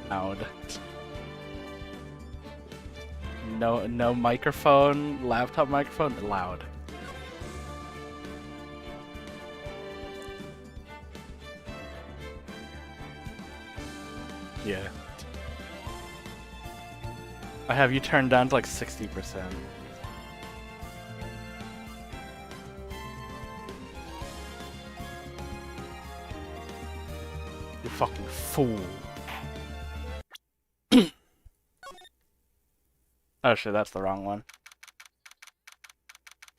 Loud. No microphone, laptop microphone, loud. Yeah. I have you turned down to like 60%. You fucking fool. Oh shit, that's the wrong one.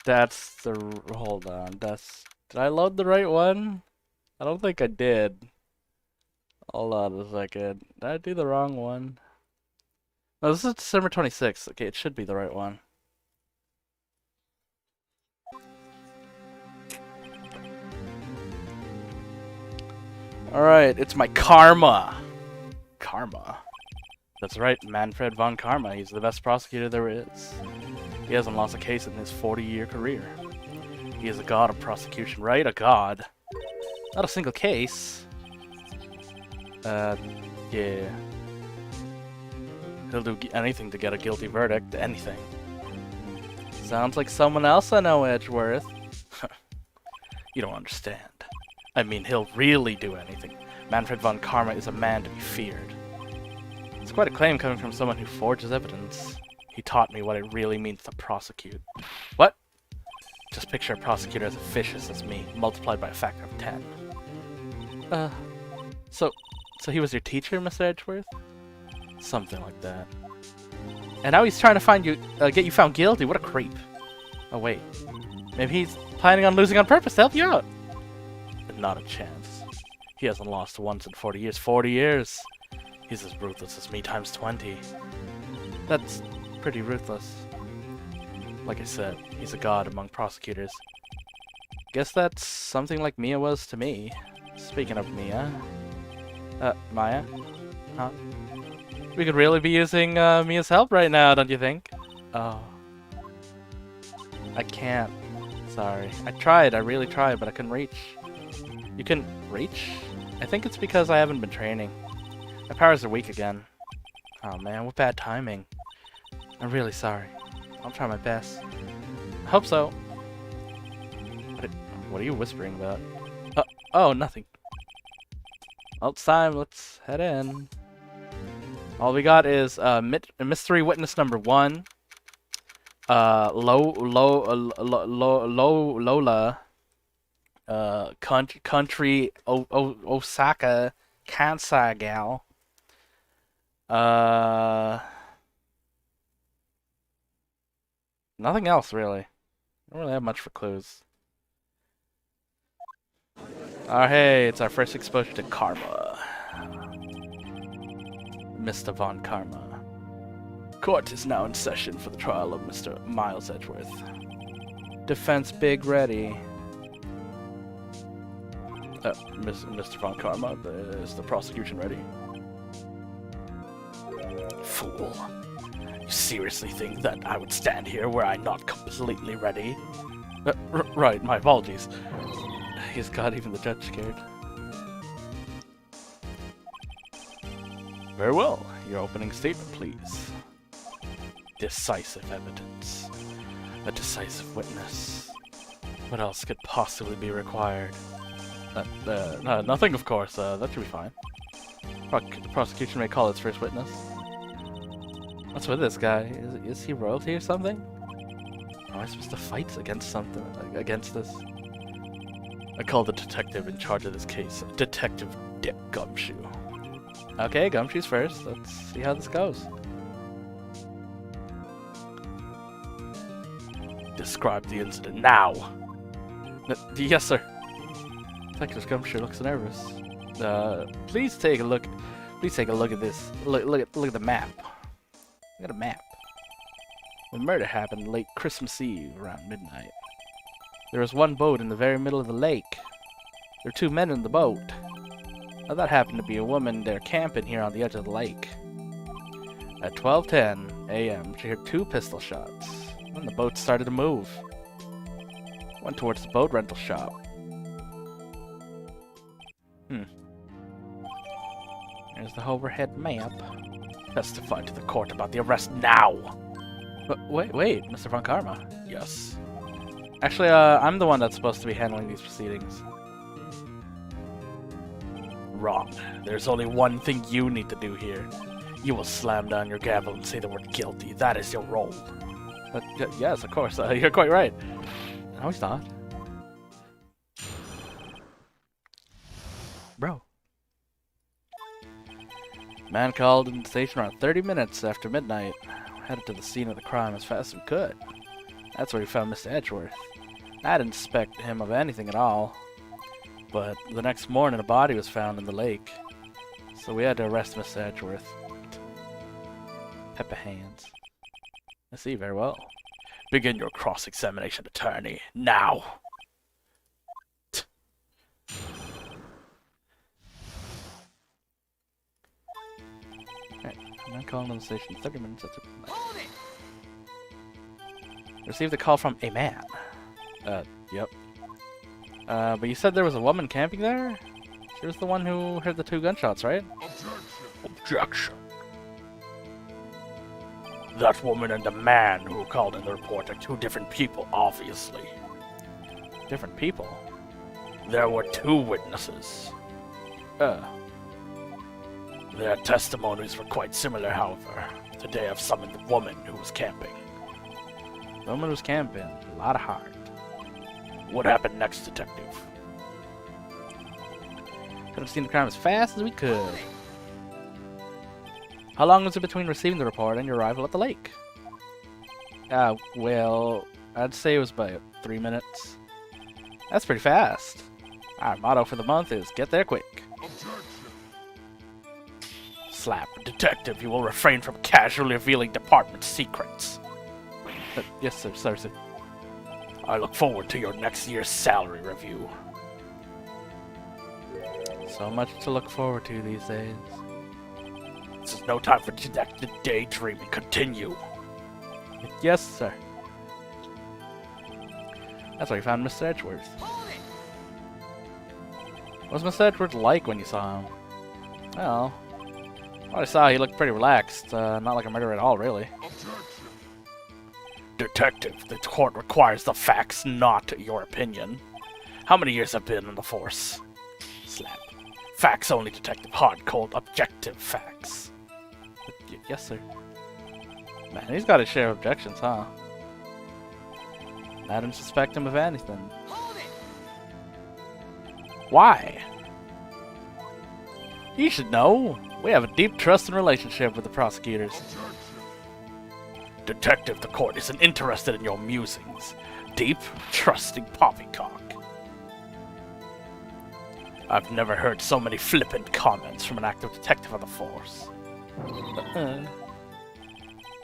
That's the... hold on, that's... Did I load the right one? I don't think I did. Hold on a second. Did I do the wrong one? No, this is December 26th. Okay, it should be the right one. Alright, it's my karma. Karma. That's right, Manfred von Karma. He's the best prosecutor there is. He hasn't lost a case in his 40-year career. He is a god of prosecution, right? A god. Not a single case. Yeah. He'll do anything to get a guilty verdict. Anything. Sounds like someone else I know, Edgeworth. You don't understand. I mean, he'll really do anything. Manfred von Karma is a man to be feared. It's quite a claim coming from someone who forges evidence. He taught me what it really means to prosecute. What? Just picture a prosecutor as vicious as me, multiplied by a factor of 10. So he was your teacher, Mr. Edgeworth? Something like that. And now he's trying to find you, get you found guilty. What a creep. Oh wait, maybe he's planning on losing on purpose to help you out. But not a chance. He hasn't lost once in 40 years. 40 years! He's as ruthless as me times 20. That's pretty ruthless. Like I said, he's a god among prosecutors. Guess that's something like Mia was to me. Speaking of Mia... Maya? Huh? We could really be using Mia's help right now, don't you think? Oh. I can't. Sorry. I tried, I really tried, but I couldn't reach. You couldn't reach? I think it's because I haven't been training. My powers are weak again. Oh man, what bad timing. I'm really sorry. I'll try my best. I hope so. What are you whispering about? Oh, nothing. Well, it's time. Let's head in. All we got is mystery witness number 1. Lola. Country Osaka Kansai gal. Nothing else really. I don't really have much for clues. Oh hey, it's our first exposure to Karma. Mr. Von Karma. Court is now in session for the trial of Mr. Miles Edgeworth. Defense big ready. Mr. Von Karma, is the prosecution ready? Fool. You seriously think that I would stand here were I not completely ready? Right, my apologies. He's got even the judge scared. Very well. Your opening statement, please. Decisive evidence. A decisive witness. What else could possibly be required? Nothing, of course. That should be fine. The prosecution may call its first witness. What's with this guy? Is he royalty or something? How am I supposed to fight against something? Against this? I call the detective in charge of this case, Detective Dick Gumshoe. Okay, Gumshoe's first. Let's see how this goes. Describe the incident now. Yes, sir. Detective Gumshoe looks nervous. Please take a look. Please take a look at this. Look at the map. Look at a map. The murder happened late Christmas Eve, around midnight. There was one boat in the very middle of the lake. There were 2 men in the boat. Now that happened to be a woman there camping here on the edge of the lake. At 12:10 a.m., she heard 2 pistol shots. Then the boat started to move. Went towards the boat rental shop. Here's the overhead map. Testify to the court about the arrest now! Wait, Mr. Von Karma. Yes. Actually, I'm the one that's supposed to be handling these proceedings. Wrong. There's only one thing you need to do here. You will slam down your gavel and say the word guilty. That is your role. Yes, of course. You're quite right. No, he's not. Bro. Man called in the station around 30 minutes after midnight. Headed to the scene of the crime as fast as we could. That's where he found Mr. Edgeworth. I didn't suspect him of anything at all. But the next morning a body was found in the lake. So we had to arrest Mr. Edgeworth. Pepper hands. I see very well. Begin your cross-examination, attorney. Now! Alright, I'm not calling on the station 30 minutes after midnight. Received a call from a man. Yep. But you said there was a woman camping there? She was the one who heard the 2 gunshots, right? Objection. That woman and the man who called in the report are 2 different people, obviously. Different people? There were 2 witnesses. Their testimonies were quite similar, however. Today I've summoned the woman who was camping. The woman was camping. A lot of heart. What happened next, detective? Could have seen the crime as fast as we could. How long was it between receiving the report and your arrival at the lake? Well, I'd say it was about 3 minutes. That's pretty fast. Our motto for the month is get there quick. Slap. Detective, you will refrain from casually revealing department secrets. Yes, sir. Sorry, sir. I look forward to your next year's salary review. So much to look forward to these days. This is no time for detective daydreaming. Continue. Yes, sir. That's where you found Mr. Edgeworth. What was Mr. Edgeworth like when you saw him? Well, what I saw, he looked pretty relaxed. Not like a murderer at all, really. Detective, the court requires the facts, not your opinion. How many years have been in the force? Slap. Facts only, detective. Hard, cold, objective facts. Yes, sir. Man, he's got his share of objections, huh? I didn't suspect him of anything. Why? You should know. We have a deep trust and relationship with the prosecutors. Detective, the court isn't interested in your musings. Deep, trusting poppycock. I've never heard so many flippant comments from an active detective on the force.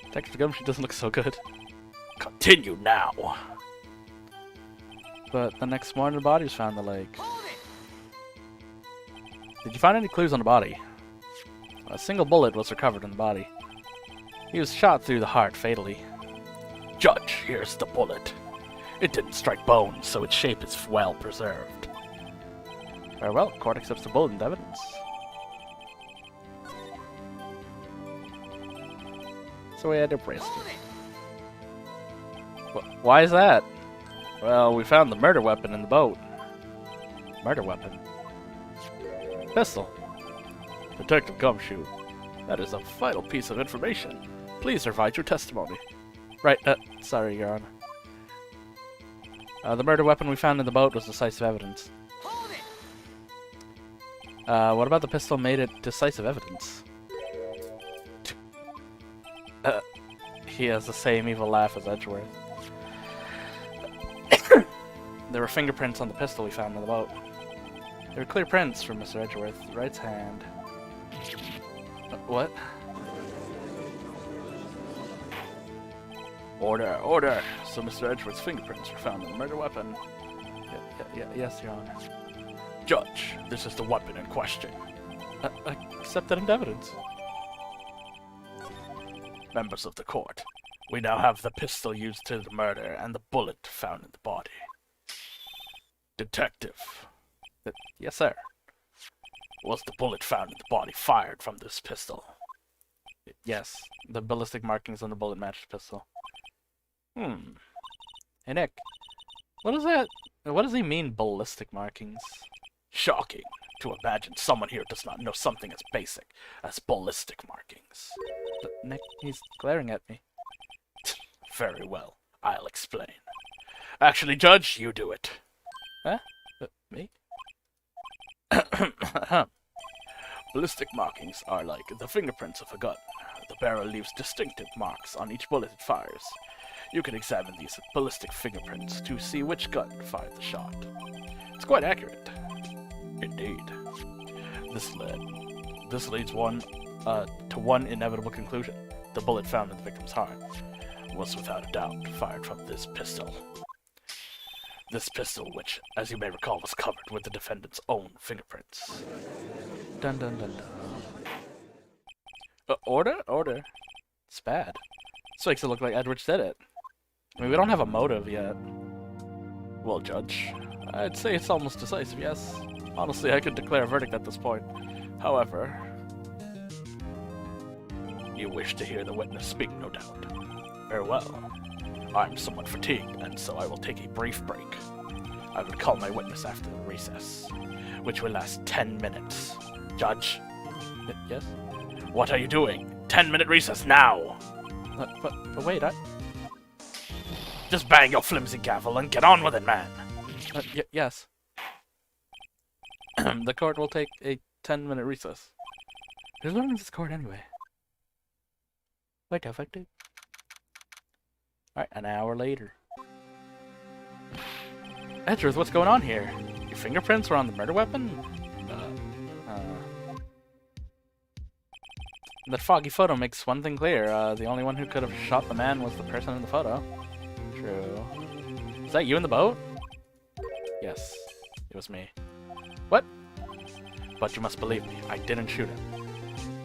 Detective Gumshoe doesn't look so good. Continue now. But the next morning the body was found in the lake. Did you find any clues on the body? A single bullet was recovered in the body. He was shot through the heart fatally. Judge, here's the bullet. It didn't strike bones, so its shape is well preserved. Very well, court accepts the bullet into evidence. So we had to arrest him. Why is that? Well, we found the murder weapon in the boat. Murder weapon? Pistol. Detective Gumshoe, that is a vital piece of information. Please provide your testimony. Right, sorry, Your Honor. The murder weapon we found in the boat was decisive evidence. What about the pistol made it decisive evidence? He has the same evil laugh as Edgeworth. There were fingerprints on the pistol we found in the boat. There were clear prints from Mr. Edgeworth, Wright's hand. What? Order, order! So Mr. Edgeworth's fingerprints were found in the murder weapon. Yes, Your Honor. Judge, this is the weapon in question. Accepted into evidence. Members of the court, we now have the pistol used to the murder and the bullet found in the body. Detective. Yes, sir. Was the bullet found in the body fired from this pistol? Yes. The ballistic markings on the bullet matched the pistol. Hey, Nick. What is that? What does he mean, ballistic markings? Shocking to imagine someone here does not know something as basic as ballistic markings. But Nick, he's glaring at me. Very well. I'll explain. Actually, Judge, you do it. Huh? Me? Ballistic markings are like the fingerprints of a gun. The barrel leaves distinctive marks on each bullet it fires. You can examine these ballistic fingerprints to see which gun fired the shot. It's quite accurate. Indeed. This leads one to one inevitable conclusion. The bullet found in the victim's heart was without a doubt fired from this pistol. This pistol, which, as you may recall, was covered with the defendant's own fingerprints. Dun dun dun dun. Order? Order. It's bad. This makes it look like Edwards did it. I mean, we don't have a motive yet. Well, Judge, I'd say it's almost decisive, yes. Honestly, I could declare a verdict at this point. However... You wish to hear the witness speak, no doubt. Very well. I'm somewhat fatigued, and so I will take a brief break. I will call my witness after the recess, which will last 10 minutes. Judge? Yes? What are you doing? 10-minute recess now! But wait, Just bang your flimsy gavel and get on with it, man! Yes. The court will take a 10-minute recess. Who's running this court anyway? Wait, fuck, dude. Alright, an hour later. Edgeworth, what's going on here? Your fingerprints were on the murder weapon? That foggy photo makes one thing clear. The only one who could have shot the man was the person in the photo. True. Is that you in the boat? Yes, it was me. What? But you must believe me, I didn't shoot him.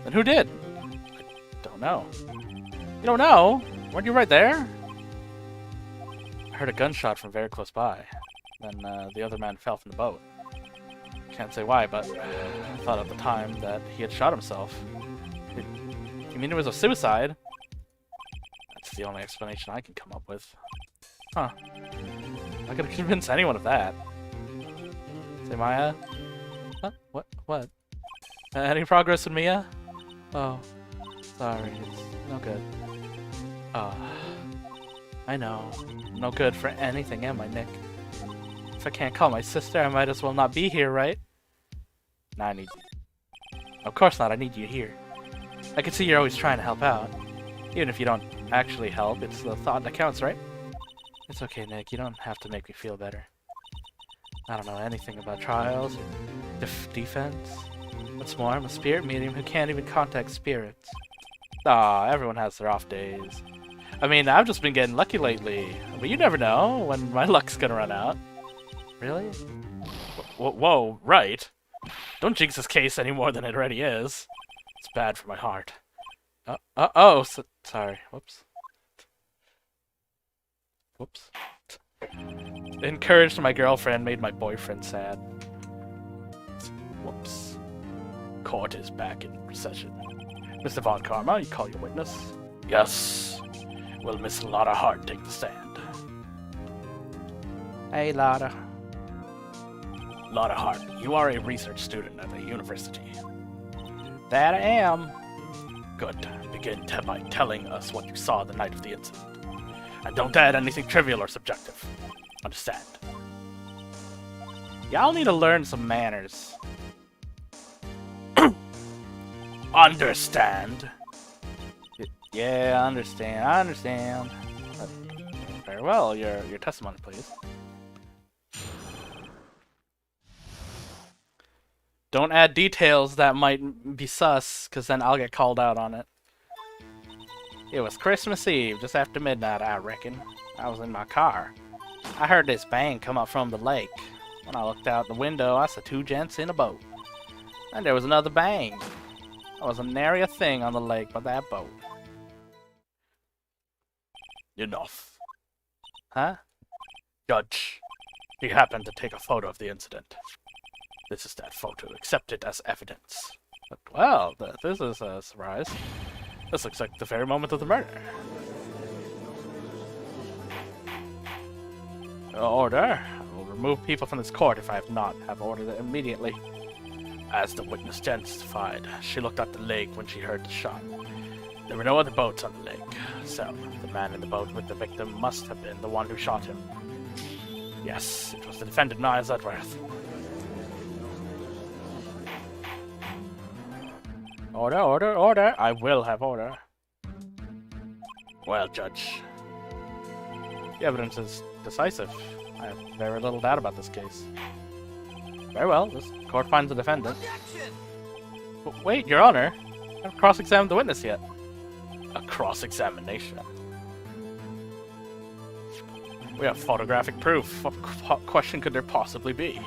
Then who did? I don't know. You don't know? Weren't you right there? I heard a gunshot from very close by. Then the other man fell from the boat. Can't say why, but I thought at the time that he had shot himself. You mean it was a suicide? That's the only explanation I can come up with. Huh. I could convince anyone of that. Say, Maya? Huh? What? Any progress with Mia? Oh, sorry, it's no good. I know. No good for anything, am I, Nick? If I can't call my sister, I might as well not be here, right? Nah, I need you. Of course not, I need you here. I can see you're always trying to help out. Even if you don't actually help, it's the thought that counts, right? It's okay, Nick. You don't have to make me feel better. I don't know anything about trials or defense. What's more, I'm a spirit medium who can't even contact spirits. Aw, everyone has their off days. I mean, I've just been getting lucky lately. But you never know when my luck's gonna run out. Really? Whoa, right. Don't jinx this case any more than it already is. It's bad for my heart. Sorry. Whoops. Encouraged my girlfriend, made my boyfriend sad. Whoops. Court is back in session. Mr. Von Karma, you call your witness? Yes. Will Miss Lotta Hart take the stand? Hey, Lotta. Lotta Hart, you are a research student at the university. That I am. Good. Begin by telling us what you saw the night of the incident. And don't add anything trivial or subjective. Understand? Y'all need to learn some manners. Understand? Yeah, I understand. Very well, your testimony, please. Don't add details that might be sus, because then I'll get called out on it. It was Christmas Eve, just after midnight, I reckon. I was in my car. I heard this bang come up from the lake. When I looked out the window, I saw two gents in a boat. And there was another bang. There wasn't nary a thing on the lake but that boat. Enough. Huh? Judge, he happened to take a photo of the incident. This is that photo. Accept it as evidence. But, well, this is a surprise. This looks like the very moment of the murder. Order. I will remove people from this court if I have not ordered it immediately. As the witness testified, she looked at the lake when she heard the shot. There were no other boats on the lake, so the man in the boat with the victim must have been the one who shot him. Yes, it was the defendant, Niles Edworth. Order, order, order! I will have order. Well, Judge, the evidence is decisive. I have very little doubt about this case. Very well, this court finds the defendant. But wait, Your Honor, I haven't cross-examined the witness yet. A cross-examination? We have photographic proof. What question could there possibly be?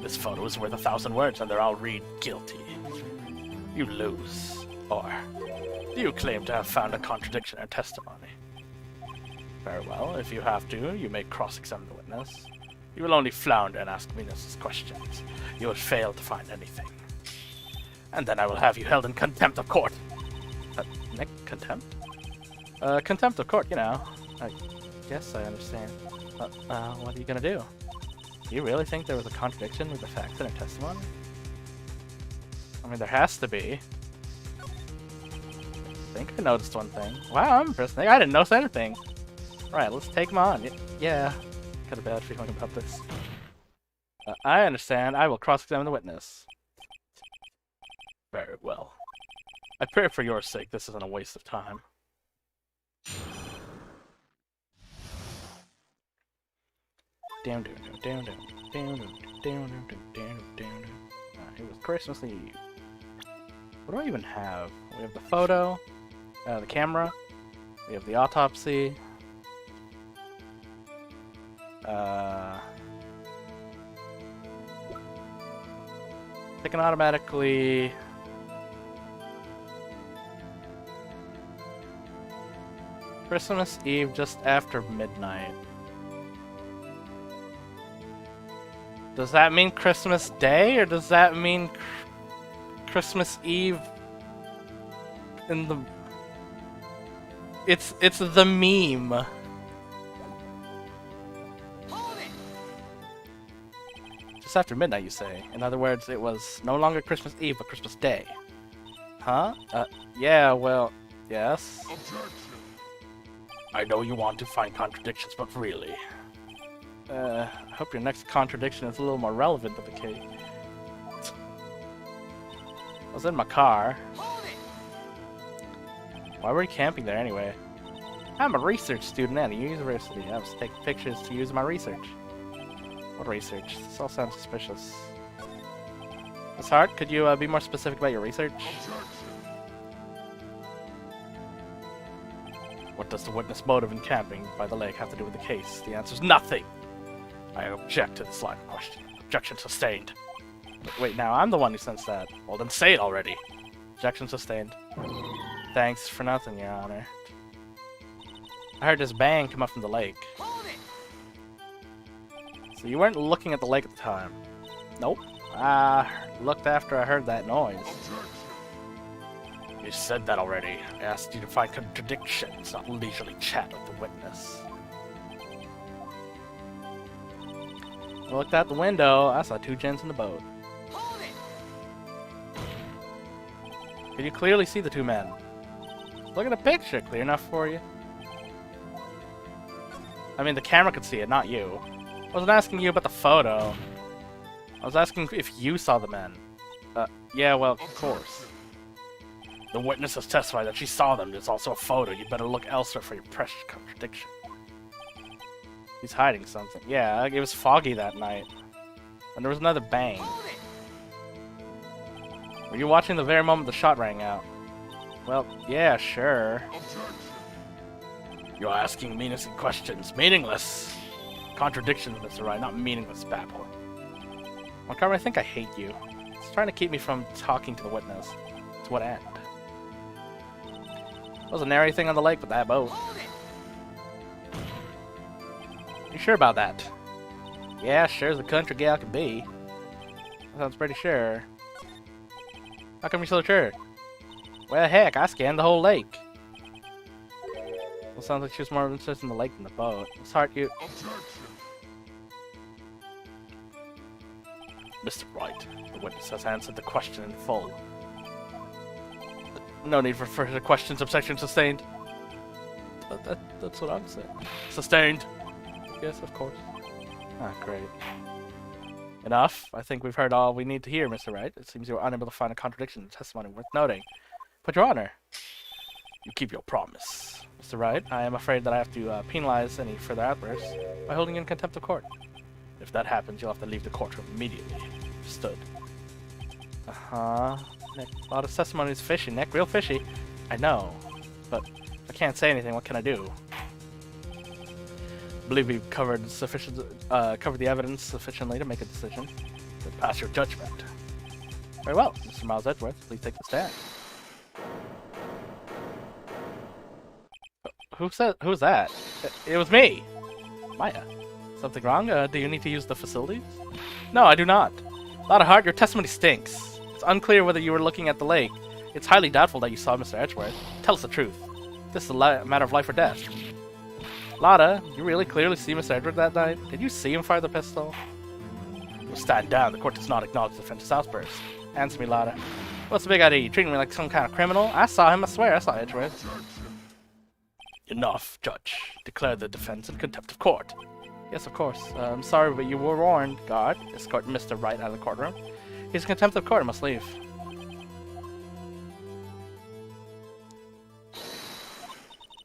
This photo is worth 1,000 words and they're all read guilty. You lose. Or do you claim to have found a contradiction in her testimony? Very well, if you have to, you may cross-examine the witness. You will only flounder and ask meaningless questions. You will fail to find anything. And then I will have you held in contempt of court. Nick, contempt? Contempt of court, you know. I guess I understand. What are you gonna do? Do you really think there was a contradiction with the facts in her testimony? I mean, there has to be. I think I noticed one thing. Wow, I'm impressed. I didn't notice anything. Right, let's take him on. Yeah, got a bad feeling about this. I understand. I will cross-examine the witness. Very well. I pray for your sake this isn't a waste of time. Down, down, down, down, down, down, down, down. It was Christmas Eve. What do I even have? We have the photo, the camera, we have the autopsy. They can automatically Christmas Eve just after midnight. Does that mean Christmas Day, or does that mean Christmas Eve in the... It's the meme. Just after midnight, you say. In other words, it was no longer Christmas Eve, but Christmas Day. Huh? Yeah, well, yes. I know you want to find contradictions, but really... I hope your next contradiction is a little more relevant to the case. I was in my car. Why were you camping there anyway? I'm a research student at a university. I was taking pictures to use my research. What research? This all sounds suspicious. Miss Hart, could you be more specific about your research? What does the witness motive in camping by the lake have to do with the case? The answer's nothing! I object to this line of question. Objection sustained. Wait, now I'm the one who sensed that. Well, then say it already. Objection sustained. Thanks for nothing, Your Honor. I heard this bang come up from the lake. So you weren't looking at the lake at the time? Nope. I looked after I heard that noise. You said that already. I asked you to find contradictions, not leisurely chat with the witness. I looked out the window. I saw two gents in the boat. Can you clearly see the two men? Look at the picture. Clear enough for you? I mean, the camera could see it, not you. I wasn't asking you about the photo. I was asking if you saw the men. Yeah, well, of course. The witness has testified that she saw them. There's also a photo. You better look elsewhere for your precious contradiction. He's hiding something. Yeah, it was foggy that night. And there was another bang. Were you watching the very moment the shot rang out? Well, yeah, sure. You're asking meaningless questions. Meaningless! Contradictions, Mr. Wright, not meaningless babble. Montgomery, I think I hate you. It's trying to keep me from talking to the witness. To what end? Wasn't there anything on the lake but that boat? You sure about that? Yeah, sure as a country gal can be. Sounds pretty sure. How come you're so sure? Well, heck, I scanned the whole lake. Well, sounds like she was more interested in the lake than the boat. Miss Hart, you... Mr. Wright, the witness has answered the question in full. No need for further questions. Objection sustained. That's what I'm saying. Sustained. Yes, of course. Ah, great. Enough. I think we've heard all we need to hear, Mr. Wright. It seems you were unable to find a contradiction in the testimony worth noting. But, Your Honor, you keep your promise. Mr. Wright, I am afraid that I have to penalize any further outbursts by holding you in contempt of court. If that happens, you'll have to leave the courtroom immediately. Understood. Uh-huh. Nick, a lot of testimony is fishy, Nick. Real fishy. I know. But I can't say anything. What can I do? I believe we've covered the evidence sufficiently to make a decision. To pass your judgment. Very well, Mr. Miles Edgeworth, please take the stand. Who's that? It was me! Maya. Something wrong? Do you need to use the facilities? No, I do not. Lot of Heart, your testimony stinks. It's unclear whether you were looking at the lake. It's highly doubtful that you saw Mr. Edgeworth. Tell us the truth. This is a matter of life or death. Lotta, you really clearly see Mr. Edgeworth that night? Did you see him fire the pistol? You stand down. The court does not acknowledge the defense's outburst. Answer me, Lotta. What's the big idea? You treating me like some kind of criminal? I saw him. I swear I saw Edgeworth. Enough, Judge. Declare the defense in contempt of court. Yes, of course. I'm sorry, but you were warned. Guard, escort Mr. Wright out of the courtroom. He's in contempt of court and must leave.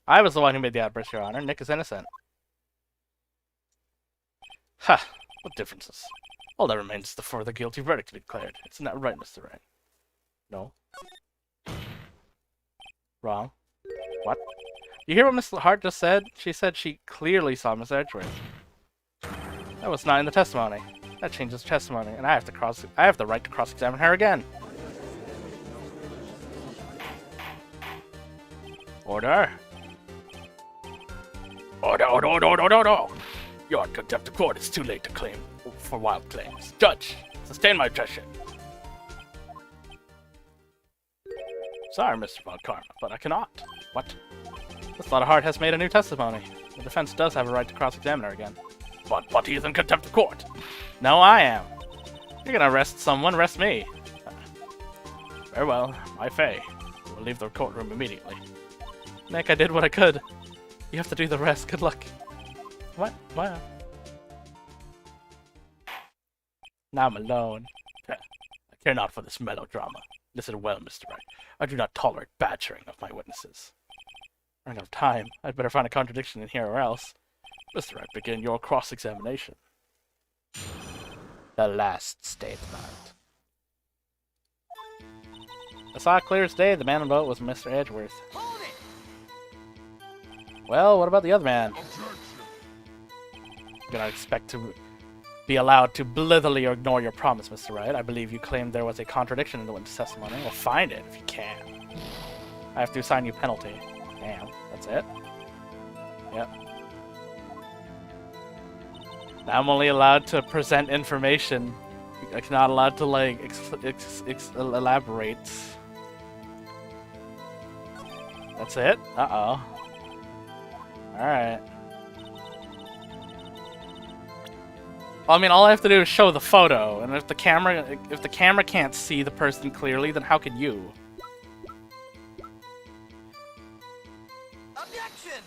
I was the one who made the outburst, Your Honor. Nick is innocent. Ha! What differences? All that remains is for the guilty verdict to be declared. Isn't that right, Mr. Wright? No. Wrong. What? You hear what Miss Hart just said? She said she clearly saw Miss Edgeworth. That was not in the testimony. That changes testimony, and I have the right to cross-examine her again. Order. Order. You're in contempt of court. It's too late to claim for wild claims. Judge, sustain my objection. Sorry, Mr. Von Karma, but I cannot. What? Miss Hart has made a new testimony. The defense does have a right to cross-examine her again. But he is in contempt of court. No, I am. You're gonna arrest someone, arrest me. Very well, my fay. We'll leave the courtroom immediately. Nick, I did what I could. You have to do the rest. Good luck. What? What? Now I'm alone. I care not for this melodrama. Listen well, Mr. Wright. I do not tolerate badgering of my witnesses. Running out of time. I'd better find a contradiction in here or else. Mr. Wright, begin your cross-examination. The last statement. I saw clear as day the man on the boat was Mr. Edgeworth. Well, what about the other man? You're gonna expect to be allowed to blithely ignore your promise, Mr. Wright. I believe you claimed there was a contradiction in the witness testimony. Well, find it if you can. I have to assign you a penalty. Damn, that's it? Yep. Now I'm only allowed to present information. I'm not allowed to, like, elaborate. That's it? Uh-oh. Alright. Well, I mean, all I have to do is show the photo, and if the camera can't see the person clearly, then how can you? Objection!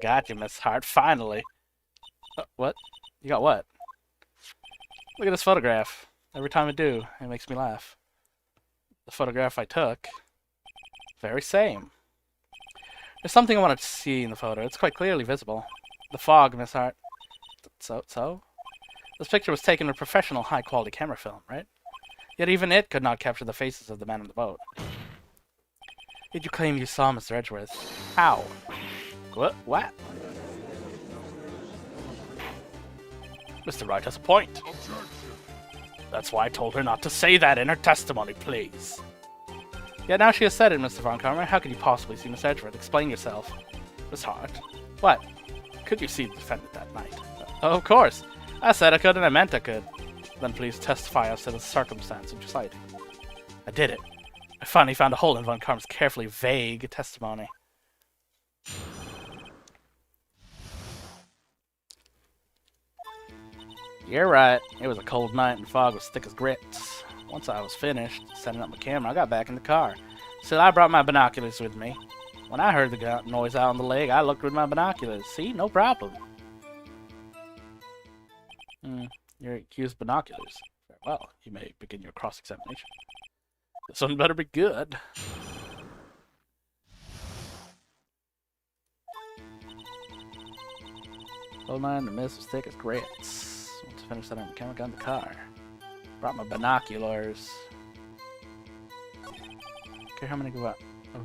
Gotcha, Miss Hart, finally. What? You got what? Look at this photograph. Every time I do, it makes me laugh. The photograph I took, very same. There's something I want to see in the photo. It's quite clearly visible. The fog, Miss Hart. So? This picture was taken with professional, high-quality camera film, right? Yet even it could not capture the faces of the man on the boat. Did you claim you saw Mr. Edgeworth? How? What? Mr. Wright has a point. That's why I told her not to say that in her testimony, please. Yeah, now she has said it, Mr. Von Karma. How could you possibly see Miss Edgeworth? Explain yourself. Miss Hart. What? Could you see the defendant that night? Oh, of course. I said I could and I meant I could. Then please testify as to the circumstance of your sighting. I did it. I finally found a hole in Von Karm's carefully vague testimony. You're right. It was a cold night and the fog was thick as grits. Once I was finished setting up my camera, I got back in the car. Still, I brought my binoculars with me. When I heard the noise out on the lake, I looked with my binoculars. See? No problem. You're accused binoculars. Very well, you may begin your cross-examination. This one better be good. Cold night and the mist was thick as grits. Once I finished setting up my camera, got in the car. Brought my binoculars. Okay, how many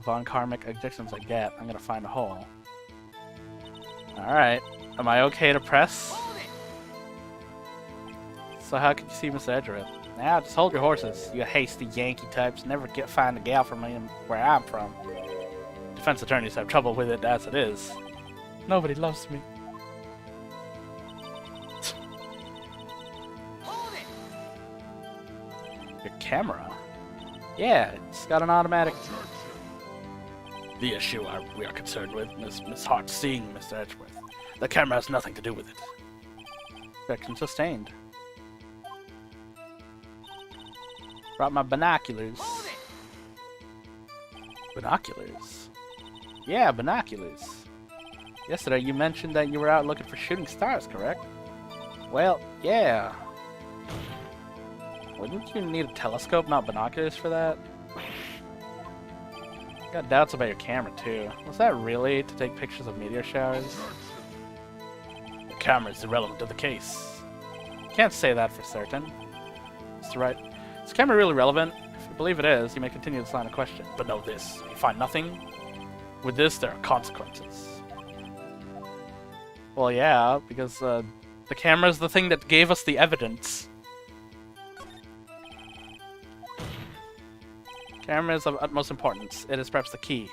Von Karmic objections I get? I'm gonna find a hole. Alright. Am I okay to press? So how can you see Mr. Edgeworth? Now, just hold your horses, you hasty Yankee types. Never find a gal from where I'm from. Defense attorneys have trouble with it as it is. Nobody loves me. Your camera? Yeah, it's got an automatic... The issue we are concerned with is Miss Hart seeing Mr. Edgeworth. The camera has nothing to do with it. Objection sustained. Brought my binoculars. Binoculars? Yeah, binoculars. Yesterday you mentioned that you were out looking for shooting stars, correct? Well, yeah. Wouldn't you need a telescope, not binoculars for that? Got doubts about your camera, too. Was that really to take pictures of meteor showers? The camera is irrelevant to the case. Can't say that for certain. Mr. Wright, is the camera really relevant? If you believe it is, you may continue this line of question. But know this, if you find nothing, with this there are consequences. Well, yeah, because the camera is the thing that gave us the evidence. Camera is of utmost importance. It is perhaps the key.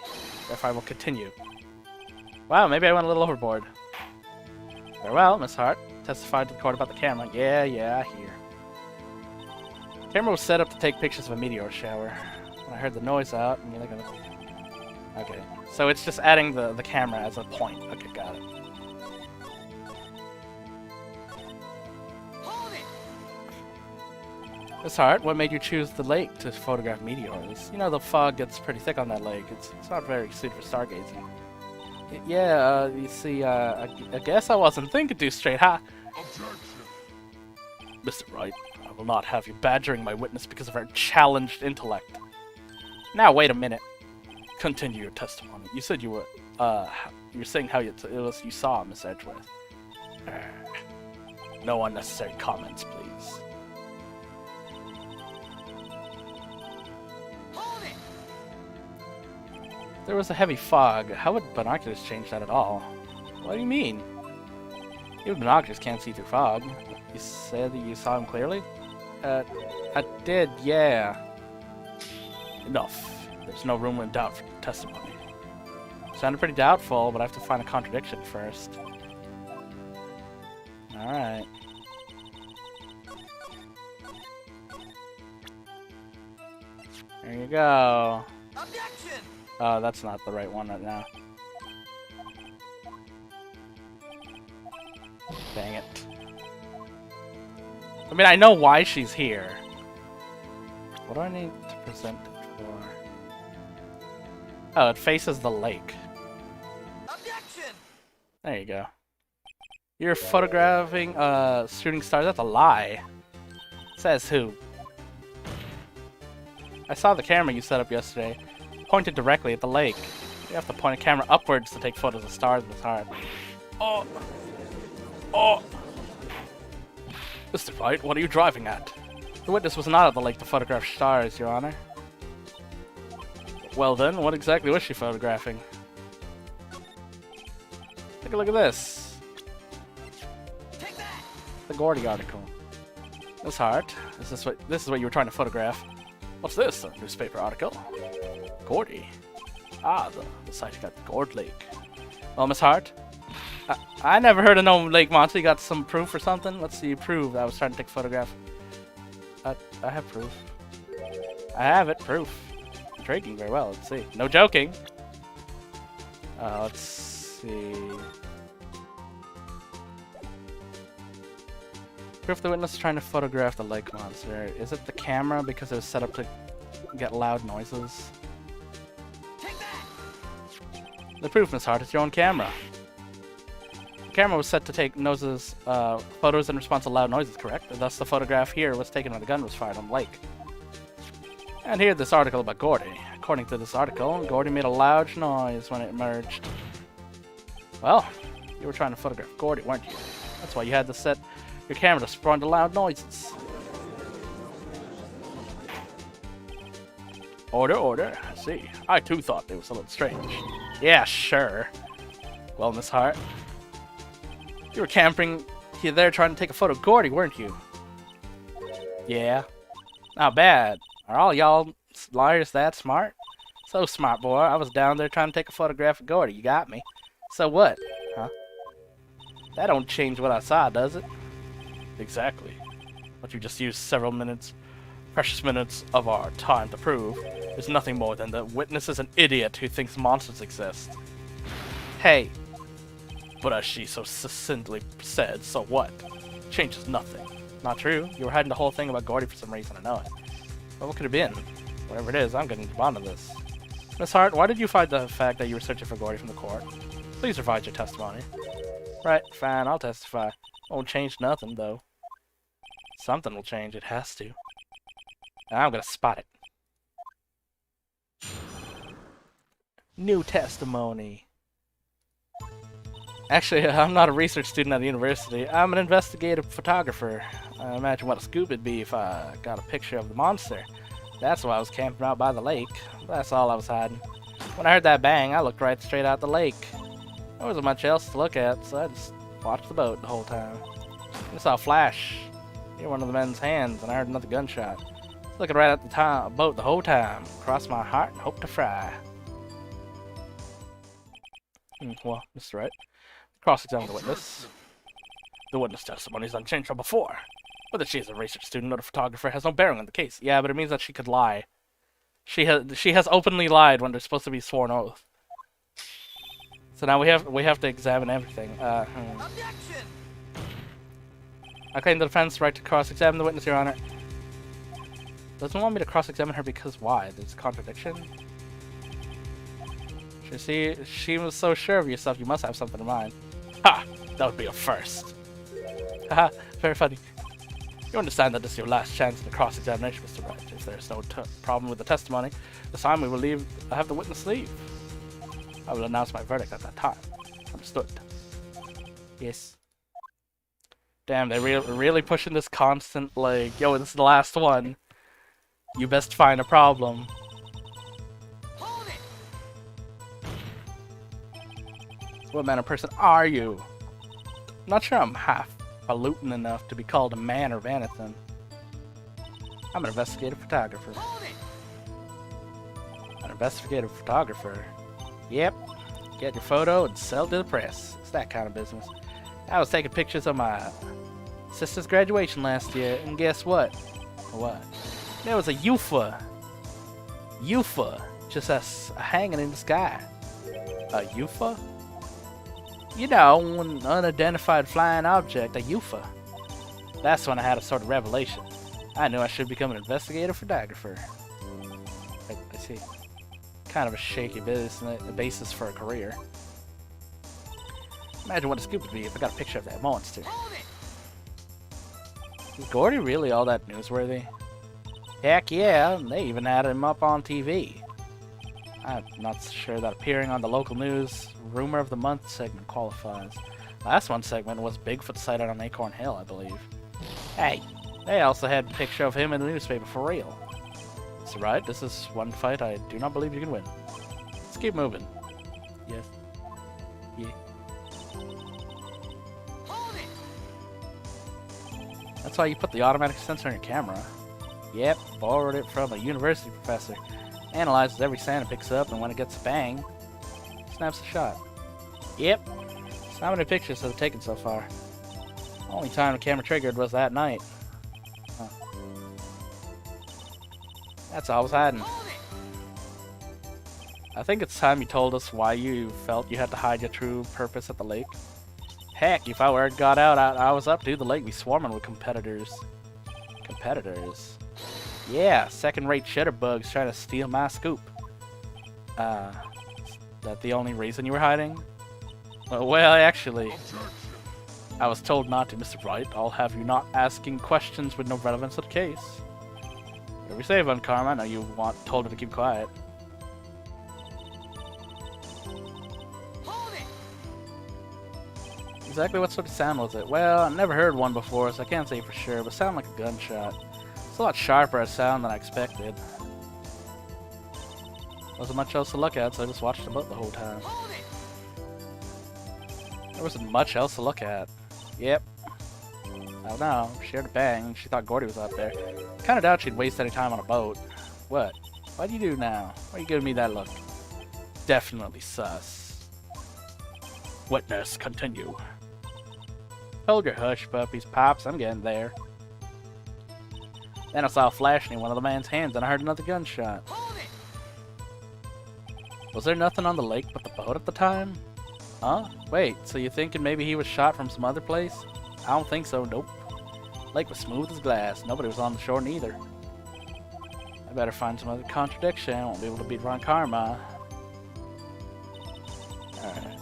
Therefore, I will continue. Wow, maybe I went a little overboard. Very well, Miss Hart. Testified to the court about the camera. Yeah, I hear. The camera was set up to take pictures of a meteor shower. When I heard the noise out, and you're like, okay. So it's just adding the camera as a point. Okay, got it. Miss Hart, what made you choose the lake to photograph meteors? You know, the fog gets pretty thick on that lake. It's not very suited for stargazing. Yeah, you see, I guess I wasn't thinking too straight, huh? Mr. Wright, I will not have you badgering my witness because of our challenged intellect. Now, wait a minute. Continue your testimony. You said you were saying how it was you saw Miss Edgeworth. No unnecessary comments, please. There was a heavy fog. How would binoculars change that at all? What do you mean? Even binoculars can't see through fog. You said that you saw him clearly? I did, yeah. Enough. There's no room in doubt for your testimony. Sounded pretty doubtful, but I have to find a contradiction first. Alright. There you go. Objection! Oh, that's not the right one right now. Dang it. I mean, I know why she's here. What do I need to present it for? Oh, it faces the lake. Objection! There you go. You're photographing shooting stars? That's a lie. Says who? I saw the camera you set up yesterday. Pointed directly at the lake. You have to point a camera upwards to take photos of stars with hard. Oh! Oh! Mr. Wright, what are you driving at? The witness was not at the lake to photograph stars, Your Honor. Well then, what exactly was she photographing? Take a look at this. Take that! The Gordy article. Miss Hart, this is what you were trying to photograph. What's this? A newspaper article? Gordy. Ah, the site got Gord Lake. Well, Miss Hart, I never heard of no lake monster. You got some proof or something? Let's see, prove. I was trying to take a photograph. I have proof. I have it, proof. Trading very well, let's see. No joking. Let's see. Proof the witness is trying to photograph the lake monster. Is it the camera because it was set up to get loud noises? Take that! The proof, Miss Hart, it's your own camera. The camera was set to take photos in response to loud noises, correct? And thus the photograph here was taken when the gun was fired on the lake. And here's this article about Gordy. According to this article, Gordy made a loud noise when it emerged. Well, you were trying to photograph Gordy, weren't you? That's why you had to set your camera to respond to loud noises. Order, order. I see. I too thought it was a little strange. Yeah, sure. Well, Miss Hart, you were camping here there trying to take a photo of Gordy, weren't you? Yeah. Not bad. Are all y'all liars that smart? So smart, boy. I was down there trying to take a photograph of Gordy. You got me. So what? Huh? That don't change what I saw, does it? Exactly. What you just used several minutes, precious minutes of our time to prove is nothing more than the witness is an idiot who thinks monsters exist. Hey. But as she so succinctly said, so what? Changes nothing. Not true. You were hiding the whole thing about Gordy for some reason, I know it. But what could it have been? Whatever it is, I'm getting to the bottom of this. Miss Hart, why did you find the fact that you were searching for Gordy from the court? Please provide your testimony. Right, fine, I'll testify. Won't change nothing, though. Something will change, it has to. And I'm gonna spot it. New testimony. Actually, I'm not a research student at the university. I'm an investigative photographer. I imagine what a scoop it'd be if I got a picture of the monster. That's why I was camping out by the lake. That's all I was hiding. When I heard that bang, I looked right straight out the lake. There wasn't much else to look at, so I just watched the boat the whole time. I saw a flash near one of the men's hands, and I heard another gunshot. Looking right at the boat the whole time. Crossed my heart and hoped to fry. Well, Mr. Wright, cross-examine the witness. The witness testimony is unchanged from before. Whether she is a research student or a photographer has no bearing on the case. Yeah, but it means that she could lie. She has openly lied when there's supposed to be sworn oath. So now we have to examine everything. Objection! I claim the defense right to cross-examine the witness, Your Honor. Doesn't want me to cross-examine her because why? There's a contradiction? She was so sure of yourself, you must have something in mind. Ha! That would be a first. Haha, very funny. You understand that this is your last chance in the cross-examination, Mr. Wright. If there's no problem with the testimony, this time we will have the witness leave. I will announce my verdict at that time. Understood. Yes. Damn, they're really pushing this constant, like, yo, this is the last one. You best find a problem. Hold it! What manner of person are you? I'm not sure I'm half-falutin enough to be called a man or anything. I'm an investigative photographer. Hold it! An investigative photographer? Yep. Get your photo and sell to the press. It's that kind of business. I was taking pictures of my sister's graduation last year, and guess what? What? There was a UFO. UFO. Just hanging in the sky. A UFO? You know, an unidentified flying object, a UFO. That's when I had a sort of revelation. I knew I should become an investigative photographer. I see. Kind of a shaky basis for a career. Imagine what a scoop would be if I got a picture of that monster. Is Gordy really all that newsworthy? Heck yeah, they even had him up on TV. I'm not sure that appearing on the local news Rumor of the Month segment qualifies. Last month's segment was Bigfoot sighted on Acorn Hill, I believe. Hey, they also had a picture of him in the newspaper for real. So right, this is one fight I do not believe you can win. Let's keep moving. Yes. Yeah. That's why you put the automatic sensor on your camera. Yep, borrowed it from a university professor. Analyzes every sound it picks up, and when it gets a bang, snaps a shot. Yep, How many pictures have I taken so far? Only time the camera triggered was that night. Huh. That's all I was hiding. Hold it. I think it's time you told us why you felt you had to hide your true purpose at the lake. Heck, if I were got out, I was up to the lake be swarming with competitors. Competitors? Yeah, second-rate shitterbugs trying to steal my scoop. That the only reason you were hiding? Well, actually, I was told not to, Mr. Wright. I'll have you not asking questions with no relevance to the case. Whatever you say, Von Karma. I know you told her to keep quiet. Hold it. Exactly what sort of sound was it? Well, I never heard one before, so I can't say for sure, but it sounded like a gunshot. It's a lot sharper a sound than I expected. Wasn't much else to look at, so I just watched the boat the whole time. Hold it. There wasn't much else to look at. Yep. I don't know. She heard a bang. She thought Gordy was out there. Kinda doubt she'd waste any time on a boat. What? What do you do now? Why are you giving me that look? Definitely sus. Witness, continue. Hold your hush, puppies. Pops, I'm getting there. Then I saw a flash in one of the man's hands and I heard another gunshot. Hold it. Was there nothing on the lake but the boat at the time? Huh? Wait, so you thinking maybe he was shot from some other place? I don't think so, nope. Lake was smooth as glass. Nobody was on the shore neither. I better find some other contradiction. I won't be able to beat Ron Karma. Alright.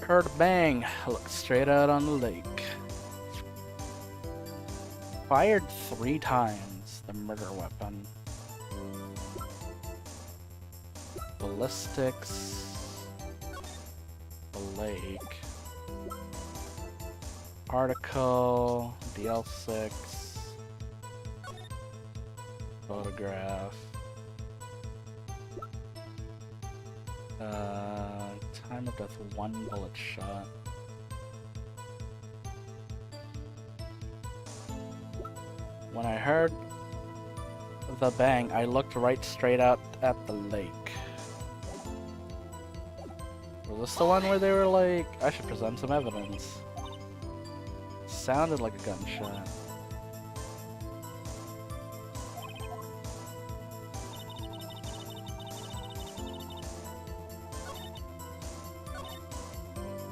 Heard a bang. Looked straight out on the lake. Fired 3 times. The murder weapon. Ballistics. The lake. Article. DL6. Photograph. Time of death 1 bullet shot. When I heard the bang, I looked right straight out at the lake. Was this the one where they were like, I should present some evidence? Sounded like a gunshot.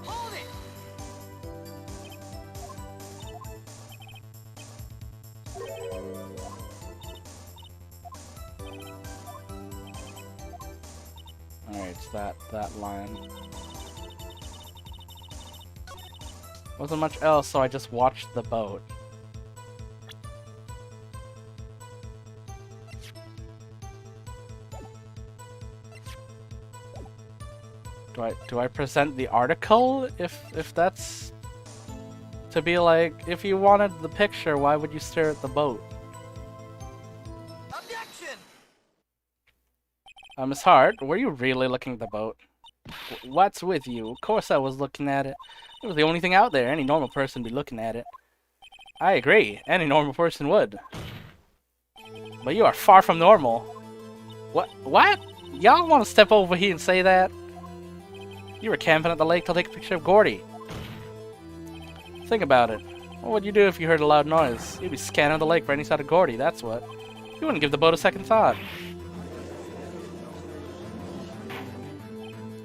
Hold it. Alright, it's that line. Wasn't much else, so I just watched the boat. Do I present the article if that's to be like, if you wanted the picture, why would you stare at the boat? Objection. Miss Hart, were you really looking at the boat? What's with you? Of course I was looking at it. It was the only thing out there. Any normal person would be looking at it. I agree. Any normal person would. But you are far from normal. What? Y'all want to step over here and say that? You were camping at the lake to take a picture of Gordy. Think about it. What would you do if you heard a loud noise? You'd be scanning the lake for any sign of Gordy, that's what. You wouldn't give the boat a second thought.